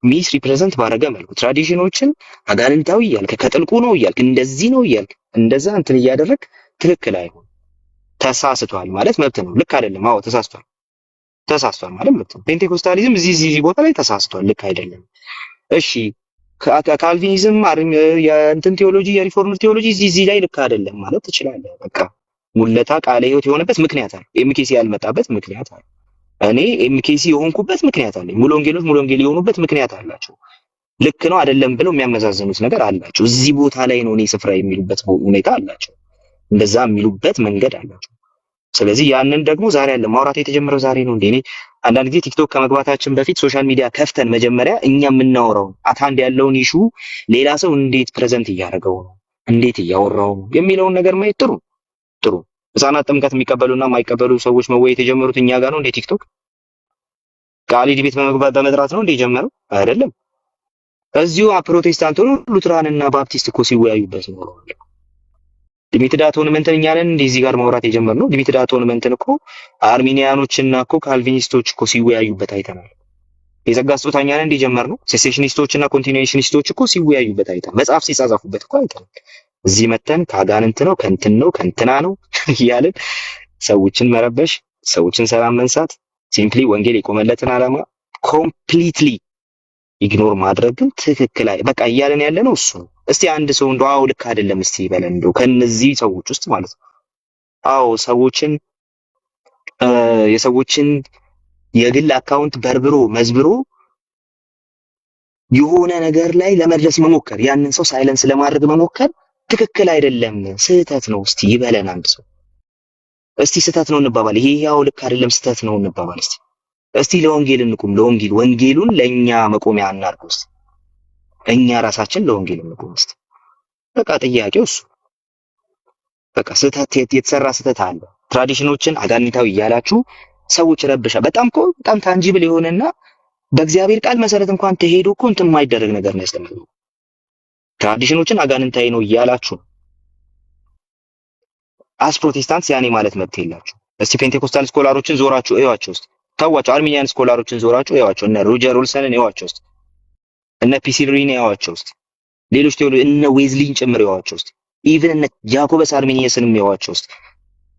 ሚስ ሪፕሬዘንት ባደረገ መልኩ ትራዲሽኖችን አጋንንታዊ እያልክ ከጥልቁ ነው እያልክ እንደዚህ ነው እያልክ እንደዛ እንትን እያደረግ ትክክል አይሆን። ተሳስቷል ማለት መብት ነው። ልክ አይደለም። አዎ ተሳስቷል ማለት መብት ነው። ፔንቴኮስታሊዝም እዚህ ቦታ ላይ ተሳስቷል፣ ልክ አይደለም። እሺ ካልቪኒዝም የእንትን ቴዎሎጂ የሪፎርምድ ቴዎሎጂ እዚህ ላይ ልክ አይደለም ማለት ትችላለህ። በቃ ሙለታ ቃለ ሕይወት የሆነበት ምክንያት አለ። ኤምኬሲ ያልመጣበት ምክንያት አለ። እኔ ኤምኬሲ የሆንኩበት ምክንያት አለ። ሙሉ ወንጌል የሆኑበት ምክንያት አላቸው። ልክ ነው አይደለም ብለው የሚያመዛዝኑት ነገር አላቸው። እዚህ ቦታ ላይ ነው እኔ ስፍራ የሚሉበት ሁኔታ አላቸው። እንደዛ የሚሉበት መንገድ አላቸው። ስለዚህ ያንን ደግሞ ዛሬ አለ ማውራት የተጀመረው ዛሬ ነው እንዴ? እኔ አንዳንድ ጊዜ ቲክቶክ ከመግባታችን በፊት ሶሻል ሚዲያ ከፍተን መጀመሪያ እኛ የምናወራው አታንድ ያለውን ኢሹ ሌላ ሰው እንዴት ፕሬዘንት እያደረገው ነው፣ እንዴት እያወራው ነው የሚለውን ነገር ማየት ጥሩ። ህፃናት ጥምቀት የሚቀበሉና የማይቀበሉ ሰዎች መወያየት የጀመሩት እኛ ጋር ነው እንዴ? ቲክቶክ ቃሊድ ቤት በመጥራት ነው እንዴ የጀመረው? አይደለም። እዚሁ ፕሮቴስታንት ሆኖ ሉትራንና ባፕቲስት እኮ ሲወያዩበት ነው። ሊሚትድ አቶንመንትን እኛ ነን እንደዚህ ጋር ማውራት የጀመርነው። ሊሚትድ አቶንመንትን እኮ አርሚኒያኖችና እኮ ካልቪኒስቶች እኮ ሲወያዩበት አይተናል። የጸጋ ስጦታ እኛ ነን እንደጀመርነው። ሴሴሽኒስቶችና ኮንቲኒዩዌሽኒስቶች እኮ ሲወያዩበት አይተናል። መጽሐፍ ሲጻጻፉበት እኮ አይተናል። እዚህ መተን ከአጋንንት ነው ከእንትና ነው እያልን ሰዎችን መረበሽ፣ ሰዎችን ሰላም መንሳት፣ ሲምፕሊ ወንጌል የቆመለትን ዓላማ ኮምፕሊትሊ ኢግኖር ማድረግ ግን ትክክል በቃ እያለን ያለ ነው እሱ ነው። እስቲ አንድ ሰው እንደው አዎ ልክ አይደለም እስቲ ይበለን እንደው ከነዚህ ሰዎች ውስጥ ማለት ነው። አዎ የሰዎችን የግል አካውንት በርብሮ መዝብሮ የሆነ ነገር ላይ ለመድረስ መሞከር፣ ያንን ሰው ሳይለንስ ለማድረግ መሞከር ትክክል አይደለም፣ ስህተት ነው። እስቲ ይበለን አንድ ሰው። እስቲ ስህተት ነው እንባባል። ይሄ ያው ልክ አይደለም ስህተት ነው እንባባል። እስቲ ለወንጌል እንቁም። ወንጌሉን ለኛ መቆሚያ እናድርገው። እስቲ እኛ ራሳችን ለወንጌል እንቁም። እስቲ በቃ ጥያቄው እሱ። በቃ ስህተት የተሰራ ስህተት አለ። ትራዲሽኖችን አጋንንታዊ እያላችሁ ሰዎች ረብሻ በጣም ታንጂብል የሆነና በእግዚአብሔር ቃል መሰረት እንኳን ተሄዶ እኮ እንትን የማይደረግ ነገር ነው ያስተምሩ። ትራዲሽኖችን አጋንንታዊ ነው እያላችሁ አስ ፕሮቴስታንትስ ያኔ ማለት መብት የላችሁ። እስቲ ፔንቴኮስታል ስኮላሮችን ዞራችሁ እዩዋቸው እስቲ፣ ታዋቸው አርሚኒያን ስኮላሮችን ዞራችሁ እዩዋቸው፣ እነ ሮጀር ኦልሰንን እዩዋቸው እስቲ፣ እነ ፒሲሪን እዩዋቸው እስቲ። ሌሎች ቴዎሎጂ እነ ዌዝሊን ጭምር ያዋቸው ውስጥ ኢቭን እነ ጃኮበስ አርሜኒየስንም ያዋቸው ውስጥ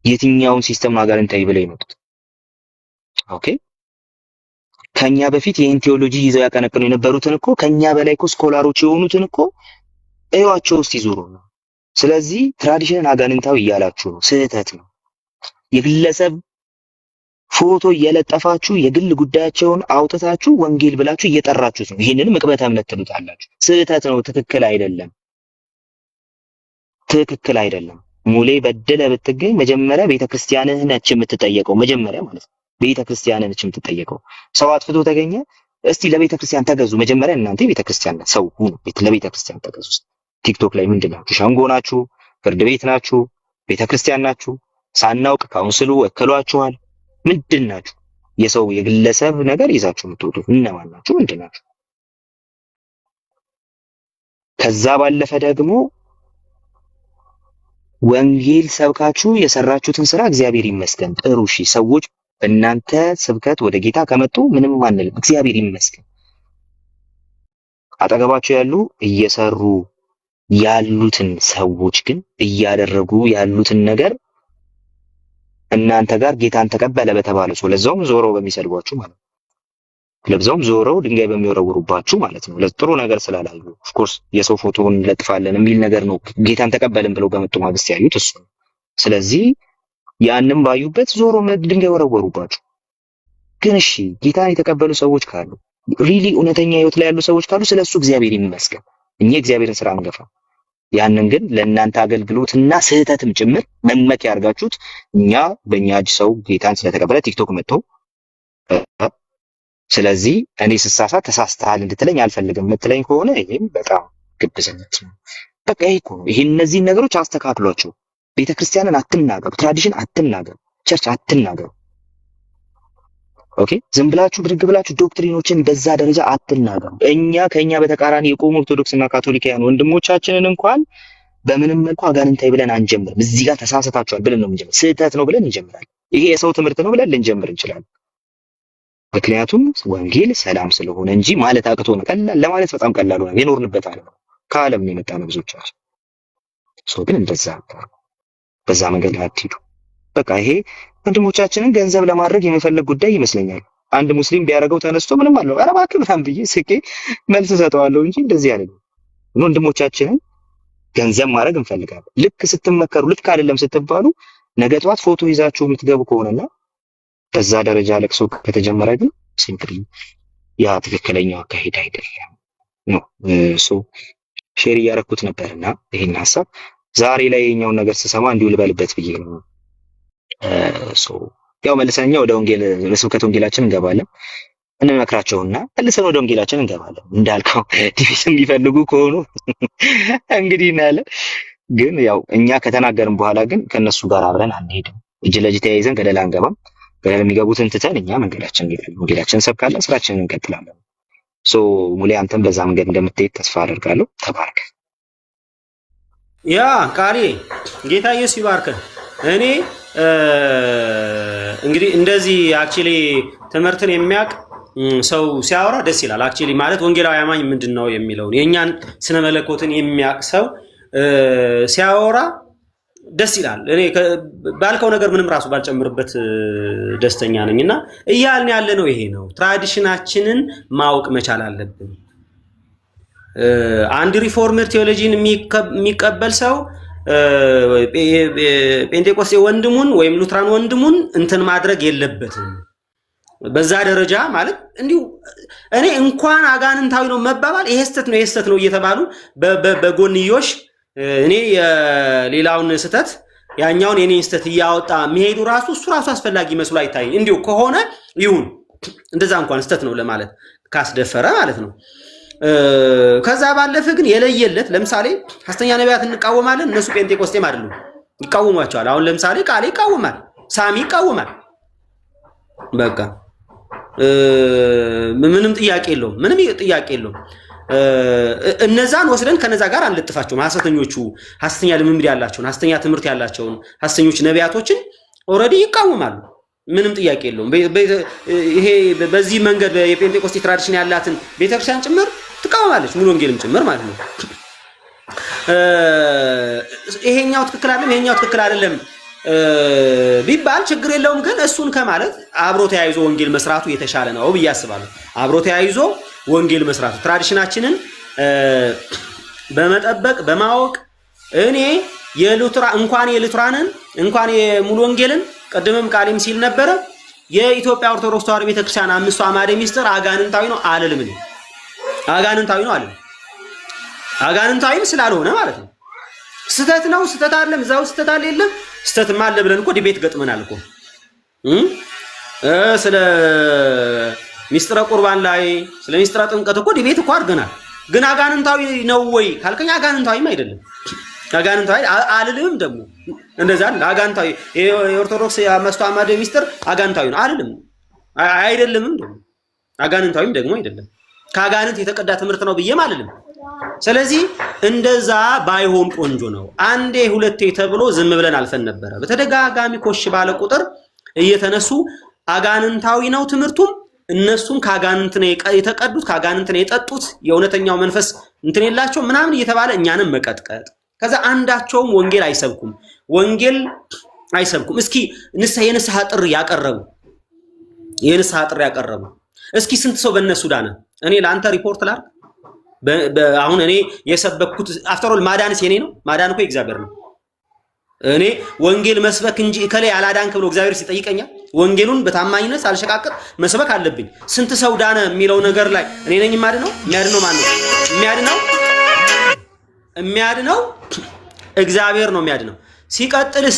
የትኛውን ሲስተም አጋንንታዊ ብለው የመጡት? ኦኬ ከኛ በፊት ይህን ቴዎሎጂ ይዘው ያቀነቅኑ የነበሩትን እኮ ከኛ በላይ እኮ ስኮላሮች የሆኑትን እኮ እዩዋቸው ውስጥ ይዞሩ ነው። ስለዚህ ትራዲሽንን አጋንንታዊ እያላችሁ ነው፣ ስህተት ነው። የግለሰብ ፎቶ እየለጠፋችሁ የግል ጉዳያቸውን አውጥታችሁ ወንጌል ብላችሁ እየጠራችሁት ነው። ይህንን ምቅበተ እምነት ትሉታላችሁ። ስህተት ነው። ትክክል አይደለም። ትክክል አይደለም። ሙሌ በደለ ብትገኝ መጀመሪያ ቤተክርስቲያንህ ነች የምትጠየቀው። መጀመሪያ ማለት ነው ቤተክርስቲያንህ ነች የምትጠየቀው። ሰው አጥፍቶ ተገኘ፣ እስቲ ለቤተክርስቲያን ተገዙ። መጀመሪያ እናንተ ቤተክርስቲያን ሰው ሁኑ፣ ለቤተክርስቲያን ተገዙ። ቲክቶክ ላይ ምንድን ናችሁ? ሸንጎ ናችሁ? ፍርድ ቤት ናችሁ? ቤተክርስቲያን ናችሁ? ሳናውቅ ካውንስሉ ወክሏችኋል? ምንድን ናችሁ? የሰው የግለሰብ ነገር ይዛችሁ የምትወጡት እነማን ናችሁ? ምንድን ናችሁ? ከዛ ባለፈ ደግሞ ወንጌል ሰብካችሁ የሰራችሁትን ስራ እግዚአብሔር ይመስገን ጥሩ። እሺ ሰዎች በእናንተ ስብከት ወደ ጌታ ከመጡ ምንም አንልም፣ እግዚአብሔር ይመስገን። አጠገባቸው ያሉ እየሰሩ ያሉትን ሰዎች ግን እያደረጉ ያሉትን ነገር እናንተ ጋር ጌታን ተቀበለ በተባለ ሰው ለዛውም ዞረው በሚሰድቧችሁ ማለት ነው፣ ለዛውም ዞረው ድንጋይ በሚወረውሩባችሁ ማለት ነው። ለጥሩ ነገር ስላላዩ ኦፍ ኮርስ የሰው ፎቶን እንለጥፋለን የሚል ነገር ነው ጌታን ተቀበልን ብለው በመጡ ማግስት ያዩት እሱ። ስለዚህ ያንም ባዩበት ዞሮ ድንጋይ ወረወሩባችሁ። ግን እሺ ጌታን የተቀበሉ ሰዎች ካሉ ሪሊ እውነተኛ ህይወት ላይ ያሉ ሰዎች ካሉ ስለሱ እግዚአብሔር ይመስገን። እኛ እግዚአብሔርን ስራ አንገፋ። ያንን ግን ለእናንተ አገልግሎትና ስህተትም ጭምር መመኪያ ያርጋችሁት እኛ በእኛ እጅ ሰው ጌታን ስለተቀበለ ቲክቶክ መጥቶ ስለዚህ እኔ ስሳሳት ተሳስተሃል እንድትለኝ አልፈልግም የምትለኝ ከሆነ ይሄም በጣም ግብዝነት ነው። በቃ ይሄ እኮ ነው። ይሄን እነዚህን ነገሮች አስተካክሏቸው። ቤተክርስቲያንን አትናገሩ፣ ትራዲሽን አትናገሩ፣ ቸርች አትናገሩ። ኦኬ ዝም ብላችሁ ብድግ ብላችሁ ዶክትሪኖችን በዛ ደረጃ አትናገሩ። ከኛ በተቃራኒ የቆሙ ኦርቶዶክስና ካቶሊካውያን ወንድሞቻችንን እንኳን በምንም መልኩ አጋንንታይ ብለን አንጀምርም። እዚህ ጋር ተሳስታችኋል ብለን ነው የምንጀምር። ስህተት ነው ብለን እንጀምራለን። ይሄ የሰው ትምህርት ነው ብለን ልንጀምር እንችላለን። ምክንያቱም ወንጌል ሰላም ስለሆነ እንጂ ማለት አቅቶ ነው። ቀላል ለማለት በጣም ቀላል ነው። የኖርንበት ዓለም ነው። ከዓለም ነው የመጣ ነው ብዙዎቻችን። ግን እንደዛ በዛ መንገድ አትሂዱ። በቃ ይሄ ወንድሞቻችንን ገንዘብ ለማድረግ የሚፈልግ ጉዳይ ይመስለኛል። አንድ ሙስሊም ቢያደርገው ተነስቶ ምንም አለው ኧረ እባክህ ምናምን ብዬ ስቄ መልስ ሰጠዋለሁ እንጂ እንደዚህ አይደለም። ወንድሞቻችንን ገንዘብ ማድረግ እንፈልጋለን። ልክ ስትመከሩ ልክ አይደለም ስትባሉ ነገ ጠዋት ፎቶ ይዛችሁ የምትገቡ ከሆነና በዛ ደረጃ ለቅሶ ከተጀመረ ግን ሲምፕሊ ያ ትክክለኛው አካሄድ አይደለም ነው። ሼር እያደረኩት ነበርና ይሄን ሐሳብ ዛሬ ላይ የኛውን ነገር ስሰማ እንዲሁ ልበልበት ብዬ ነው። ያው መልሰኛ ወደ ወንጌል ለስብከት ወንጌላችን እንገባለን። እንመክራቸውና መልሰን ወደ ወንጌላችን እንገባለን። እንዳልከው ዲቪስ የሚፈልጉ ከሆኑ እንግዲህ እናያለን። ግን ያው እኛ ከተናገርን በኋላ ግን ከነሱ ጋር አብረን አንሄድም። እጅ ለእጅ ተያይዘን ገደል አንገባም። ገደል የሚገቡትን ትተን እኛ መንገዳችን እንሄዳለን። ወንጌላችን እንሰብካለን፣ ስራችንን እንቀጥላለን። ሙሌ አንተም በዛ መንገድ እንደምትሄድ ተስፋ አደርጋለሁ። ተባረክ። ያ ቃሌ ጌታ ኢየሱስ ይባርክ። እኔ እንግዲህ እንደዚህ አክቹሊ ትምህርትን የሚያውቅ ሰው ሲያወራ ደስ ይላል። አክቹሊ ማለት ወንጌላዊ አማኝ ምንድነው የሚለውን የኛን ስነ መለኮትን የሚያውቅ ሰው ሲያወራ ደስ ይላል። እኔ ባልከው ነገር ምንም ራሱ ባልጨምርበት ደስተኛ ነኝና እያልን ያለ ነው ይሄ ነው። ትራዲሽናችንን ማወቅ መቻል አለብን። አንድ ሪፎርመር ቴዎሎጂን የሚቀበል ሰው ጴንጤቆስጤ ወንድሙን ወይም ሉትራን ወንድሙን እንትን ማድረግ የለበትም። በዛ ደረጃ ማለት እንዲሁ እኔ እንኳን አጋንንታዊ ነው መባባል ይሄ ስተት ነው ይሄ ስተት ነው እየተባሉ በጎንዮሽ እኔ የሌላውን ስተት ያኛውን የኔን ስተት እያወጣ የሚሄዱ እሱ ራሱ አስፈላጊ መስሎ አይታይም። እንዲሁ ከሆነ ይሁን እንደዛ እንኳን ስተት ነው ለማለት ካስደፈረ ማለት ነው። ከዛ ባለፈ ግን የለየለት ለምሳሌ ሐሰተኛ ነቢያት እንቃወማለን። እነሱ ጴንጤቆስጤም አይደሉም ይቃወሟቸዋል። አሁን ለምሳሌ ቃሌ ይቃወማል፣ ሳሚ ይቃወማል። በቃ ምንም ጥያቄ የለውም። እነዛን ወስደን ከነዛ ጋር አንለጥፋቸውም። ሐሰተኛ ልምምድ ያላቸውን ሐሰተኛ ትምህርት ያላቸውን ሐሰተኞች ነቢያቶችን ኦልሬዲ ይቃወማሉ። ምንም ጥያቄ የለውም። ይሄ በዚህ መንገድ የጴንጤቆስጤ ትራዲሽን ያላትን ቤተክርስቲያን ጭምር ትቃወማለች፣ ሙሉ ወንጌልም ጭምር ማለት ነው። ይሄኛው ትክክል አይደለም ይሄኛው ትክክል አይደለም ቢባል ችግር የለውም። ግን እሱን ከማለት አብሮ ተያይዞ ወንጌል መስራቱ የተሻለ ነው ብዬ አስባለሁ። አብሮ ተያይዞ ወንጌል መስራቱ ትራዲሽናችንን በመጠበቅ በማወቅ እኔ እንኳን የሉትራንን እንኳን የሙሉ ወንጌልን ቅድምም ቃሊም ሲል ነበረ የኢትዮጵያ ኦርቶዶክስ ተዋሕዶ ቤተክርስቲያን አምስቱ አዕማደ ምስጢር አጋንንታዊ ነው አልልም። እኔ አጋንንታዊ ነው አልልም። አጋንንታዊም ስላልሆነ ማለት ነው። ስተት ነው ስተት አይደለም እዛው ስተት አለ የለም ስተትማ አለ ብለን እኮ ዲቤት ገጥመናል እኮ ስለ ሚስጥረ ቁርባን ላይ ስለ ሚስጥረ ጥምቀት እኮ ዲቤት እኮ አድርገናል። ግን አጋንንታዊ ነው ወይ ካልከኝ አጋንንታዊም አይደለም። አጋንንታዊ አልልም ደግሞ እንደዛ አጋንንታዊ የኦርቶዶክስ አምስቱ አዕማደ ምስጢር አጋንንታዊ ነው አልልም አይደለምም ደግሞ አጋንንታዊም ደግሞ አይደለም። ከአጋንንት የተቀዳ ትምህርት ነው ብዬም አልልም። ስለዚህ እንደዛ ባይሆን ቆንጆ ነው። አንዴ ሁለቴ ተብሎ ዝም ብለን አልፈን ነበረ። በተደጋጋሚ ኮሽ ባለ ቁጥር እየተነሱ አጋንንታዊ ነው ትምህርቱም እነሱም ከአጋንንት ነው የተቀዱት ከአጋንንት ነው የጠጡት የእውነተኛው መንፈስ እንትን የላቸው ምናምን እየተባለ እኛንም መቀጥቀጥ ከዛ አንዳቸውም ወንጌል አይሰብኩም እስኪ የንስሐ ጥሪ ያቀረቡ እስኪ ስንት ሰው በእነሱ ዳነ? እኔ ለአንተ ሪፖርት ላድርግ። አሁን እኔ የሰበኩት አፍተሮል ማዳንስ የኔ ነው። ማዳን እኮ እግዚአብሔር ነው። እኔ ወንጌል መስበክ እንጂ እከሌ ያላዳንክ ብሎ እግዚአብሔር ሲጠይቀኛል ወንጌሉን በታማኝነት ሳልሸቃቀጥ መስበክ አለብኝ። ስንት ሰው ዳነ የሚለው ነገር ላይ እኔ ነኝ የማድነው? የሚያድነው ማን ነው? የሚያድነው እግዚአብሔር ነው የሚያድነው። ሲቀጥልስ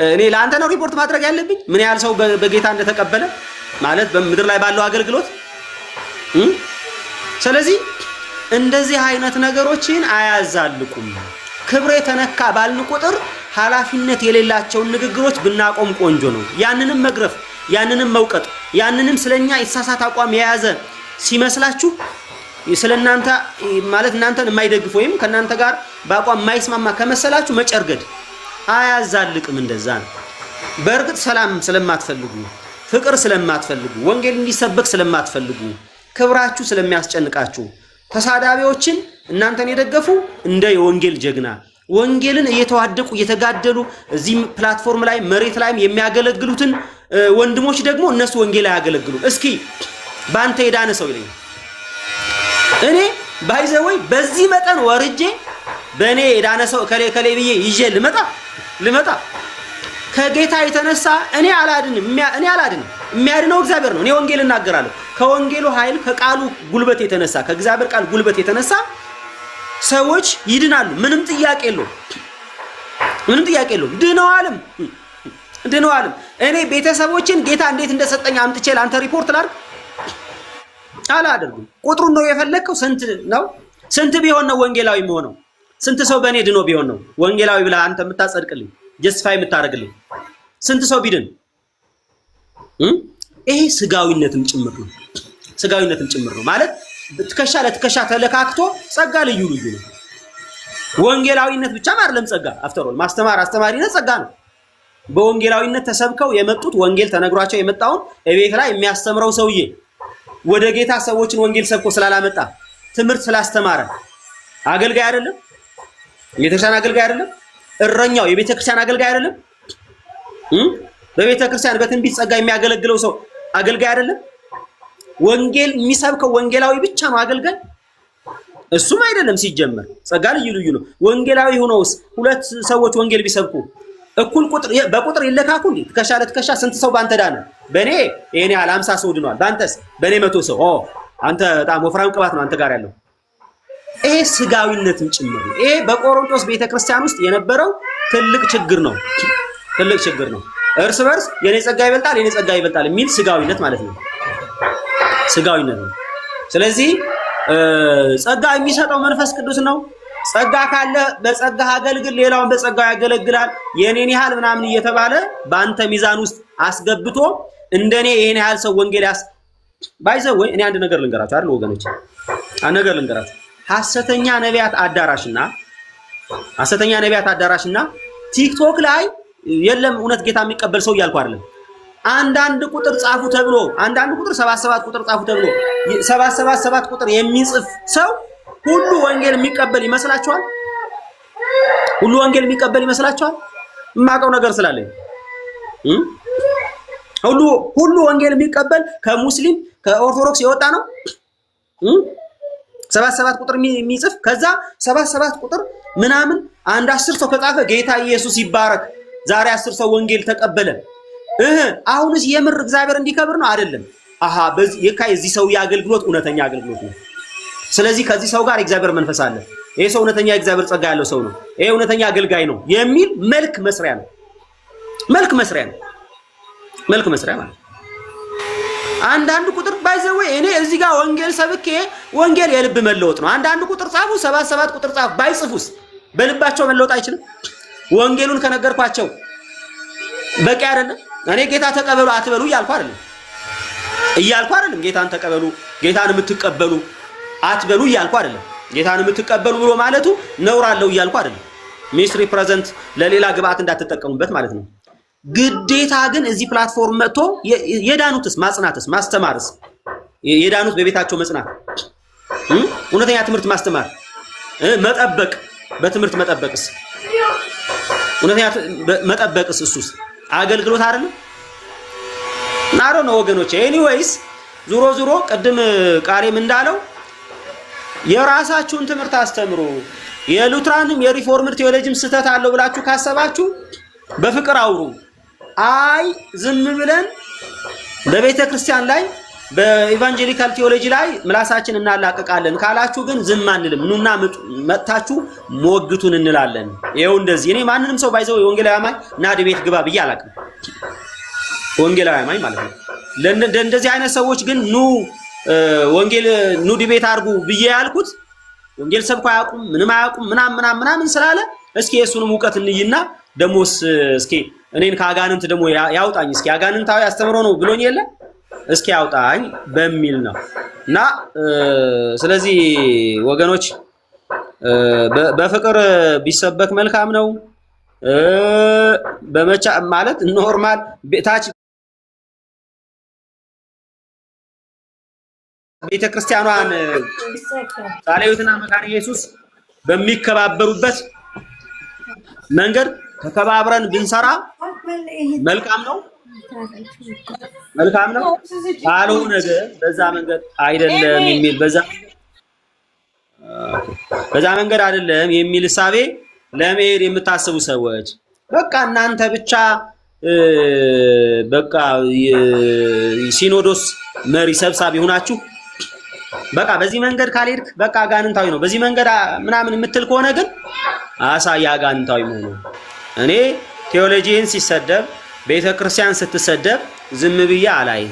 እኔ ለአንተ ነው ሪፖርት ማድረግ ያለብኝ ምን ያህል ሰው በጌታ እንደተቀበለ ማለት በምድር ላይ ባለው አገልግሎት። ስለዚህ እንደዚህ አይነት ነገሮችን አያዛልቁም። ክብሬ ተነካ ባልን ቁጥር ኃላፊነት የሌላቸውን ንግግሮች ብናቆም ቆንጆ ነው። ያንንም መግረፍ፣ ያንንም መውቀጥ፣ ያንንም ስለኛ የተሳሳተ አቋም የያዘ ሲመስላችሁ ስለናንተ ማለት እናንተን የማይደግፍ ወይም ከናንተ ጋር በአቋም የማይስማማ ከመሰላችሁ መጨርገድ አያዛልቅም። እንደዛ ነው። በእርግጥ ሰላም ስለማትፈልጉ፣ ፍቅር ስለማትፈልጉ፣ ወንጌል እንዲሰበክ ስለማትፈልጉ፣ ክብራችሁ ስለሚያስጨንቃችሁ ተሳዳቢዎችን እናንተን የደገፉ እንደ የወንጌል ጀግና ወንጌልን እየተዋደቁ እየተጋደሉ እዚህ ፕላትፎርም ላይ መሬት ላይም የሚያገለግሉትን ወንድሞች ደግሞ እነሱ ወንጌል አያገለግሉ። እስኪ ባንተ የዳነ ሰው ይለኝ። እኔ ባይዘወይ በዚህ መጠን ወርጄ በእኔ የዳነ ሰው ከሌ ብዬ ይዤ ልመጣ ከጌታ የተነሳ እኔ አላድንም። የሚያድነው እግዚአብሔር ነው። እኔ ወንጌል እናገራለሁ። ከወንጌሉ ኃይል ከቃሉ ጉልበት የተነሳ ከእግዚአብሔር ቃል ጉልበት የተነሳ ሰዎች ይድናሉ። ምንም ጥያቄ የለውም። ድነዋልም። እኔ ቤተሰቦችን ጌታ እንዴት እንደሰጠኝ አምጥቼ ለአንተ ሪፖርት ላድርግ? አላደርግም። ቁጥሩን ነው የፈለግከው? ስንት ነው? ስንት ቢሆን ነው ወንጌላዊ የምሆነው? ስንት ሰው በእኔ ድኖ ቢሆን ነው ወንጌላዊ ብለህ አንተ የምታጸድቅልኝ ጀስቲፋይ የምታደርግልኝ? ስንት ሰው ቢድን? ይሄ ስጋዊነትም ጭምር ነው ማለት ትከሻ ለትከሻ ተለካክቶ ጸጋ ልዩ ነው። ወንጌላዊነት ብቻ አይደለም ጸጋ። አፍተሮል አስተማሪነት ጸጋ ነው። በወንጌላዊነት ተሰብከው የመጡት ወንጌል ተነግሯቸው የመጣውን እቤት ላይ የሚያስተምረው ሰውዬ ወደ ጌታ ሰዎችን ወንጌል ሰብኮ ስላላመጣ ትምህርት ስላስተማረ አገልጋይ አይደለም? የቤተክርስቲያን አገልጋይ አይደለም? እረኛው የቤተክርስቲያን አገልጋይ አይደለም? በቤተክርስቲያን በትንቢት ጸጋ የሚያገለግለው ሰው አገልጋይ አይደለም? ወንጌል የሚሰብከው ወንጌላዊ ብቻ ነው አገልጋይ? እሱም አይደለም። ሲጀመር ጸጋ ልዩ ነው። ወንጌላዊ ሆነውስ ሁለት ሰዎች ወንጌል ቢሰብኩ እኩል በቁጥር ይለካኩ እንዴ? ትከሻ ለትከሻ ስንት ሰው ባንተ ዳነ? በኔ ይሄን ያህል 50 ሰው ድኗል። ባንተስ? በኔ 100 ሰው። አንተ በጣም ወፍራም ቅባት ነው አንተ ጋር ያለው። ይሄ ስጋዊነትም ጭምር ነው። ይሄ በቆሮንቶስ ቤተክርስቲያን ውስጥ የነበረው ትልቅ ችግር ነው። እርስ በርስ የኔ ጸጋ ይበልጣል የሚል ስጋዊነት ማለት ነው። ስጋዊነት ነው። ስለዚህ ጸጋ የሚሰጠው መንፈስ ቅዱስ ነው። ጸጋ ካለ በጸጋ አገልግል፣ ሌላውን በጸጋ ያገለግላል። የኔን ያህል ምናምን እየተባለ በአንተ ሚዛን ውስጥ አስገብቶ እንደኔ ይሄን ያህል ሰው ወንጌል ባይዘው ወይ እኔ አንድ ነገር ልንገራችሁ አይደል ወገኖች፣ አንድ ነገር ልንገራችሁ። ሐሰተኛ ነቢያት አዳራሽና ቲክቶክ ላይ የለም እውነት ጌታ የሚቀበል ሰው እያልኩ አይደለም። አንዳንድ ቁጥር ጻፉ ተብሎ 77 ቁጥር ጻፉ ተብሎ 777 ቁጥር የሚጽፍ ሰው ሁሉ ወንጌል የሚቀበል ይመስላችኋል? ሁሉ ወንጌል የሚቀበል ይመስላችኋል? የማውቀው ነገር ስላለኝ ሁሉ ወንጌል የሚቀበል ከሙስሊም ከኦርቶዶክስ የወጣ ነው። 77 ቁጥር የሚጽፍ ከዛ 77 ቁጥር ምናምን አንድ 10 ሰው ከጻፈ ጌታ ኢየሱስ ይባረክ ዛሬ 10 ሰው ወንጌል ተቀበለ። አሁንስ የምር እግዚአብሔር እንዲከብር ነው አይደለም? አሃ የዚህ ሰው የአገልግሎት እውነተኛ አገልግሎት ነው። ስለዚህ ከዚህ ሰው ጋር እግዚአብሔር መንፈስ አለ። ይሄ ሰው እውነተኛ እግዚአብሔር ጸጋ ያለው ሰው ነው። ይሄ እውነተኛ አገልጋይ ነው የሚል መልክ መስሪያ ነው። መልክ መስሪያ ማለት አንዳንድ ቁጥር ባይዘው እኔ እዚህ ጋር ወንጌል ሰብኬ ወንጌል የልብ መለወጥ ነው። አንዳንድ ቁጥር ጻፉ 77 ቁጥር ጻፉ ባይጽፉስ በልባቸው መለወጥ አይችልም? ወንጌሉን ከነገርኳቸው በቂ አይደለም? እኔ ጌታ ተቀበሉ አትበሉ እያልኩ አይደለም። ጌታን ተቀበሉ ጌታን የምትቀበሉ አትበሉ እያልኩ አይደለም። ጌታን የምትቀበሉ ብሎ ማለቱ ነውር አለው እያልኩ አይደለም። ሚስ ሪፕሬዘንት ለሌላ ግብአት እንዳትጠቀሙበት ማለት ነው። ግዴታ ግን እዚህ ፕላትፎርም መጥቶ የዳኑትስ ማጽናትስ ማስተማርስ የዳኑት በቤታቸው መጽናት እውነተኛ ትምህርት ማስተማር መጠበቅ በትምህርት መጠበቅስ እውነተኛ መጠበቅስ እሱስ አገልግሎት አይደለም? ናሮ ነው ወገኖቼ። ኤኒዌይስ ዙሮ ቅድም ቃሌም እንዳለው የራሳችሁን ትምህርት አስተምሩ። የሉትራንም የሪፎርምድ ቴዎሎጂም ስህተት አለው ብላችሁ ካሰባችሁ በፍቅር አውሩ። አይ ዝም ብለን በቤተ ክርስቲያን ላይ በኢቫንጀሊካል ቴዎሎጂ ላይ ምላሳችን እናላቀቃለን ካላችሁ ግን ዝም አንልም። ኑና መጥታችሁ ሞግቱን እንላለን። ይሄው እንደዚህ እኔ ማንንም ሰው ባይዘው የወንጌላዊ አማኝ እና ዲቤት ግባ ብዬ አላውቅም። ወንጌላዊ አማኝ ማለት ነው። ለእንደዚህ አይነት ሰዎች ግን ወንጌል ዲቤት አድርጉ ብዬ ያልኩት ወንጌል ሰብኮ አያውቁም ምንም አያውቁም ምናምን ስላለ እስኪ የሱንም ዕውቀት እንይና ደሞስ እስኪ እኔን ከአጋንንት ደሞ ያውጣኝ እስኪ አጋንንታዊ አስተምሮ ነው ብሎኝ የለ እስኪ ያውጣኝ በሚል ነው። እና ስለዚህ ወገኖች በፍቅር ቢሰበክ መልካም ነው። በመቻ ማለት ኖርማል ታች ቤተ ክርስቲያኗን ጻሌውትና መካነ ኢየሱስ በሚከባበሩበት መንገድ ተከባብረን ብንሰራ መልካም ነው። ካልሆነ በዛ መንገድ አይደለም የሚል በዛ መንገድ አይደለም የሚል እሳቤ ለመሄድ የምታስቡ ሰዎች በቃ እናንተ ብቻ በቃ ሲኖዶስ መሪ ሰብሳቢ ሆናችሁ በቃ በዚህ መንገድ ካልሄድክ በቃ አጋንንታዊ ነው በዚህ መንገድ ምናምን የምትል ከሆነ ግን አሳያ አጋንንታዊ መሆኑ። እኔ ቴዎሎጂን ሲሰደብ ቤተክርስቲያን ስትሰደብ ዝም ብዬ አላይ።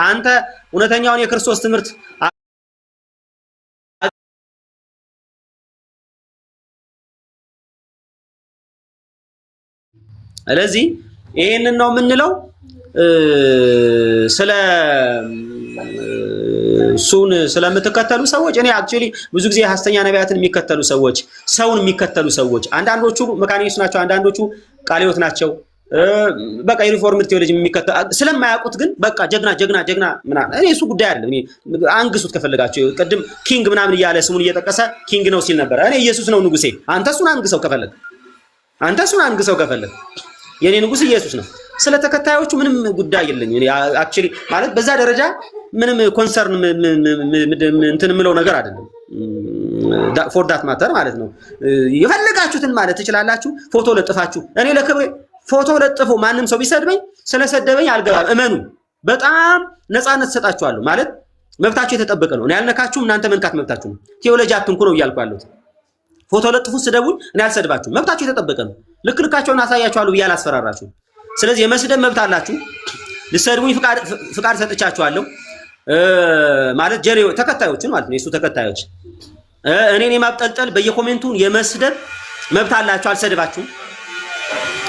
አንተ እውነተኛውን የክርስቶስ ትምህርት ስለዚህ ይሄንን ነው የምንለው። ስለ ሱን ስለምትከተሉ ሰዎች እኔ አክቹሊ ብዙ ጊዜ ሐሰተኛ ነቢያትን የሚከተሉ ሰዎች ሰውን የሚከተሉ ሰዎች አንዳንዶቹ መካኒስ ናቸው፣ አንዳንዶቹ ቃልዮት ናቸው። በቃ ሪፎርምድ ቴዎሎጂ የሚከተሉ ስለማያውቁት ግን በቃ ጀግና ምናምን እኔ እሱ ጉዳይ አይደለም። እኔ አንግሱት ከፈለጋችሁ ቅድም ኪንግ ምናምን እያለ ስሙን እየጠቀሰ ኪንግ ነው ሲል ነበር። እኔ ኢየሱስ ነው ንጉሴ። አንተ እሱን አንግሰው ከፈለግ የኔ ንጉስ ኢየሱስ ነው። ስለ ተከታዮቹ ምንም ጉዳይ የለኝም። እኔ አክቹሊ ማለት በዛ ደረጃ ምንም ኮንሰርን እንትን ምለው ነገር አይደለም። ፎር ዳት ማተር ማለት ነው። የፈለጋችሁትን ማለት ትችላላችሁ። ፎቶ ለጥፋችሁ እኔ ለክብሬ ፎቶ ለጥፎ ማንም ሰው ቢሰድበኝ ስለሰደበኝ አልገባም። እመኑ። በጣም ነፃነት ሰጣችኋለሁ ማለት መብታችሁ የተጠበቀ ነው። እኔ ያልነካችሁም እናንተ መንካት መብታችሁ ነው። ቴዎሎጂ አትንኩ ነው እያልኩ ያለሁት። ፎቶ ለጥፉ ስደቡኝ፣ እኔ አልሰድባችሁም። መብታችሁ የተጠበቀ ነው። ልካቸውን አሳያችኋለሁ ብዬ አላስፈራራችሁም። ስለዚህ የመስደብ መብት አላችሁ። ልሰድቡኝ ፍቃድ ሰጥቻችኋለሁ ማለት ተከታዮችን ማለት ነው። የሱ ተከታዮች እኔን የማብጠልጠል በየኮሜንቱ የመስደብ መብት አላችሁ። አልሰድባችሁም።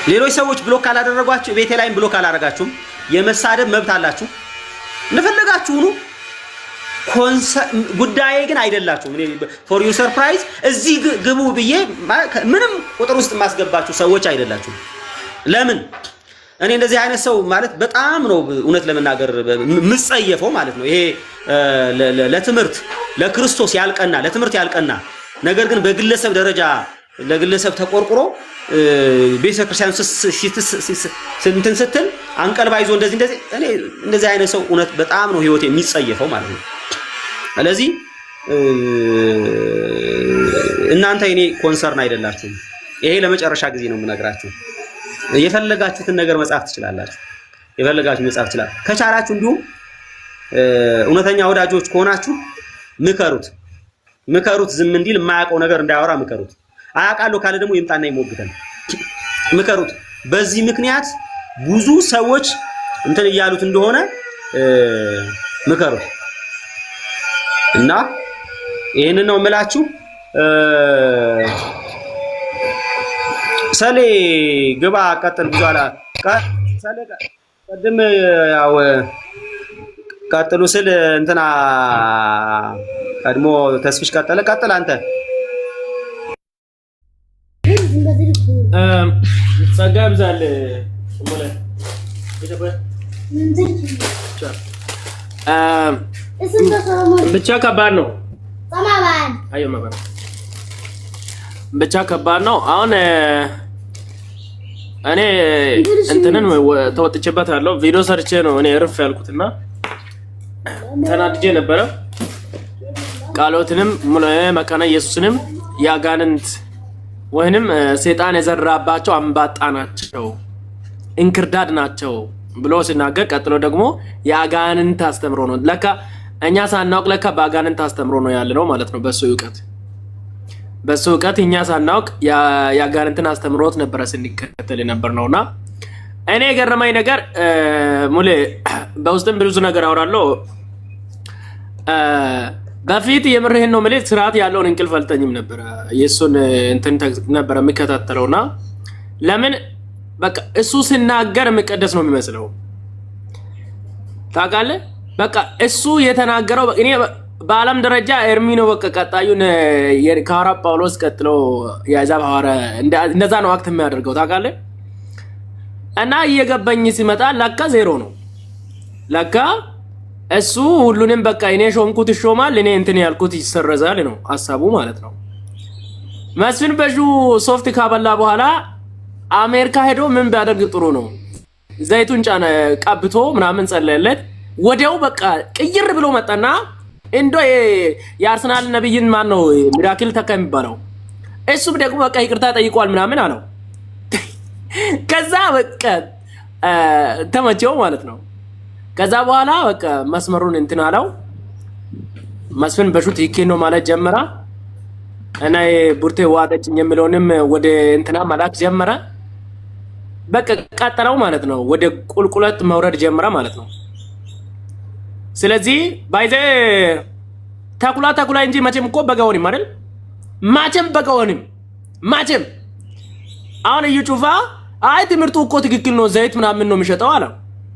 ሌሎች ሰዎች ብሎክ ካላደረጓችሁ ቤቴ ላይም ብሎክ አላደረጋችሁም። የመሳደብ መብት አላችሁ። እንደፈለጋችሁ ሁኑ። ጉዳዬ ግን አይደላችሁም። እኔ ፎር ዩ ሰርፕራይዝ እዚህ ግቡ ብዬ ምንም ቁጥር ውስጥ የማስገባችሁ ሰዎች አይደላችሁም። ለምን እኔ እንደዚህ አይነት ሰው ማለት በጣም ነው እውነት ለመናገር ምጸየፈው ማለት ነው። ይሄ ለትምህርት ለክርስቶስ ያልቀና ለትምህርት ያልቀና ነገር ግን በግለሰብ ደረጃ ለግለሰብ ተቆርቁሮ ቤተክርስቲያን እንትን ስትል አንቀልባ ይዞ እንደዚህ እኔ እንደዚህ አይነት ሰው እውነት በጣም ነው ህይወት የሚጸየፈው ማለት ነው። ስለዚህ እናንተ እኔ ኮንሰርን አይደላችሁም። ይሄ ለመጨረሻ ጊዜ ነው የምነግራችሁ። የፈለጋችሁትን ነገር መጻፍ ትችላላችሁ። የፈለጋችሁ መጻፍ ይችላል። ከቻላችሁ እንዲሁም እውነተኛ ወዳጆች ከሆናችሁ ምከሩት። ዝም እንዲል የማያውቀው ነገር እንዳያወራ ምከሩት። አያውቃለሁ ካለ ደግሞ ይምጣና ይሞግተን። ምከሩት። በዚህ ምክንያት ብዙ ሰዎች እንትን እያሉት እንደሆነ ምከሩት እና ይሄንን ነው የምላችሁ። ሰሌ ግባ ቀጥል። ብዙ አላ ሰሌ ቀድም ያው ቀጥሉ ስል እንትና ቀድሞ ተስፍሽ ቀጥል አንተ ጸጋ ይብዛል። ብቻ ከባድ ነው። ብቻ ከባድ ነው። አሁን እኔ እንትንን ተወጥቼበት ያለው ቪዲዮ ሰርቼ ነው እኔ እርፍ ያልኩትና ተናድጄ ነበረ። ቃሎትንም መካነ ኢየሱስንም ያጋንንት ወይንም ሰይጣን የዘራባቸው አንባጣ ናቸው፣ እንክርዳድ ናቸው ብሎ ሲናገር ቀጥሎ ደግሞ ያጋንንት አስተምሮ ነው። ለካ እኛ ሳናውቅ ለካ ባጋንንት አስተምሮ ነው ያለነው ማለት ነው። በሱ ዕውቀት እኛ ሳናውቅ ያጋንንትን አስተምሮት ነበረ ስንከተል ነበር ነውና እኔ የገረመኝ ነገር ሙሌ በውስጥም ብዙ ነገር አወራለሁ። በፊት የምርህን ነው ማለት ስርዓት ያለውን እንቅልፍ አልተኝም ነበር። የሱን እንትን ነበር የሚከታተለውና ለምን በቃ እሱ ሲናገር መቀደስ ነው የሚመስለው ታውቃለህ። በቃ እሱ የተናገረው እኔ በዓለም ደረጃ ኤርሚ ነው በቃ ቀጣዩን የካራ ጳውሎስ ቀጥሎ ያዛብ ሐዋርያ እንደዛ ነው አክት የሚያደርገው ታውቃለህ። እና እየገባኝ ሲመጣ ለካ ዜሮ ነው። ለካ እሱ ሁሉንም በቃ እኔ ሾምኩት ይሾማል፣ እኔ እንትን ያልኩት ይሰረዛል ነው ሐሳቡ ማለት ነው። መስፍን በጁ ሶፍት ካበላ በኋላ አሜሪካ ሄዶ ምን ቢያደርግ ጥሩ ነው? ዘይቱን ጫነ ቀብቶ ምናምን ጸለየለት። ወዲያው በቃ ቅይር ብሎ መጣና እንዶ የአርሰናል ነብይን ማን ነው ሚራክል ተካ የሚባለው እሱም ደግሞ በቃ ይቅርታ ጠይቋል ምናምን አለው። ከዛ በቃ ተመቸው ማለት ነው። ከዛ በኋላ በቃ መስመሩን እንትን አለው። መስፍን በሹት ይኬ ነው ማለት ጀመረ እና ቡርቴ ዋጠጭኝ የሚለውንም ወደ እንትና መላክ ጀመረ። በቃ ቀጠለው ማለት ነው። ወደ ቁልቁለት መውረድ ጀመረ ማለት ነው። ስለዚህ ባይዘ ተኩላ እንጂ መቼም እኮ በጋውንም አይደል? ማቸም አሁን እዩ ጩፋ አይ ትምርቱ እኮ ትክክል ነው ዘይት ምናምን ነው የሚሸጠው አለ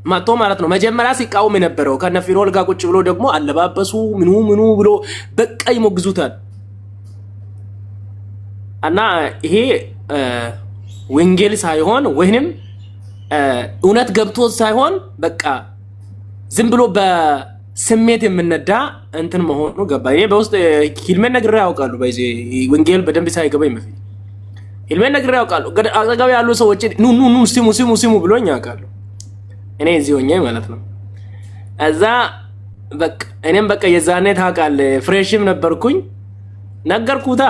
ማቶ ማለት ነው። መጀመሪያ ሲቃወም የነበረው ከነፊሮል ጋር ቁጭ ብሎ ደግሞ አለባበሱ ምኑ ብሎ በቃ ይሞግዙታል። እና ይሄ ወንጌል ሳይሆን ወይንም እውነት ገብቶ ሳይሆን በቃ ዝም ብሎ በስሜት የምነዳ እንትን መሆኑ ገባ። እኔ በውስጥ ሂልሜን ነግሬ ያውቃሉ። በዚህ ወንጌል በደንብ ሳይገባኝ በፊት ሂልሜን ነግሬ ያውቃሉ። አጠገብ ያሉ ሰዎች ኑ ሲሙ ብሎኝ ያውቃሉ። እኔ እዚህ ሆኜ ማለት ነው። እዛ በቃ እኔም በቃ የዛኔ ታውቃለህ ፍሬሽም ነበርኩኝ ነገርኩታ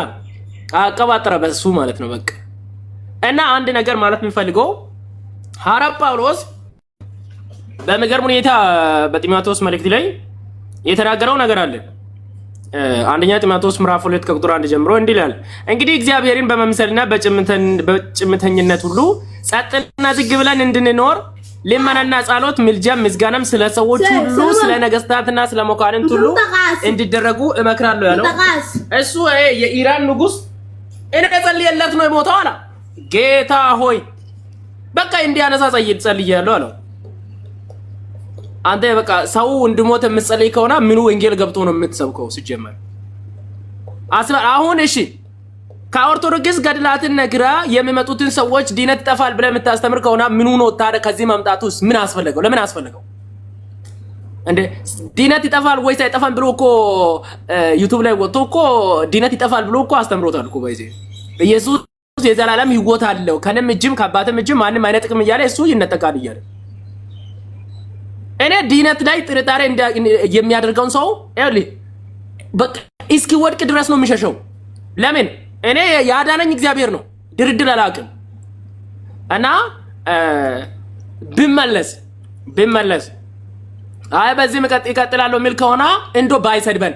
አቀባጥረ በሱ ማለት ነው በቃ። እና አንድ ነገር ማለት የሚፈልገው ሐዋርያ ጳውሎስ በሚገርም ሁኔታ በጢሞቴዎስ መልእክት ላይ የተናገረው ነገር አለ። አንደኛ ጢሞቴዎስ ምዕራፍ 2 ከቁጥር 1 ጀምሮ እንዲህ ይላል፣ እንግዲህ እግዚአብሔርን በመምሰልና በጭምተኝነት ሁሉ ጸጥና ዝግ ብለን እንድንኖር ልመናና ጸሎት፣ ምልጃም ምስጋናም ስለ ሰዎች ሁሉ ስለ ነገስታትና ስለ መኳንንት ሁሉ እንዲደረጉ እመክራለሁ ያለው እሱ የኢራን ንጉስ እኔ ጸልየለት ነው የሞተው አለ። ጌታ ሆይ በቃ እንዲያነሳ ጸልያለሁ አለው። አንተ በቃ ሰው እንድሞት የምትጸልይ ከሆነ ምኑ ወንጌል ገብቶ ነው የምትሰብከው ሲጀመር? አሁን እሺ ከኦርቶዶክስ ገድላትን ነግራ የሚመጡትን ሰዎች ዲነት ይጠፋል ብለህ የምታስተምር ከሆነ ምኑ ነው ታዲያ ከዚህ መምጣቱስ ምን አስፈልገው? ለምን አስፈልገው እንዴ? ዲነት ይጠፋል ወይስ አይጠፋም ብሎ እኮ ዩቲዩብ ላይ ወጥቶ እኮ ዲነት ይጠፋል ብሎ እኮ አስተምሮታል እኮ። በዚህ ኢየሱስ የዘላለም ሕይወት አለው ከነም እጅም ከአባትም እጅም ማንም አይነጥቅም እያለ እሱ ይነጠቃል እያለ እኔ ዲነት ላይ ጥርጣሬ የሚያደርገውን ሰው በቃ እስኪ ወድቅ ድረስ ነው የሚሸሸው። ለምን እኔ ያዳነኝ እግዚአብሔር ነው፣ ድርድር አላውቅም። እና ብመለስ አይ በዚህ ይቀጥላለሁ የሚል ከሆነ እንዶ ባይሰድበን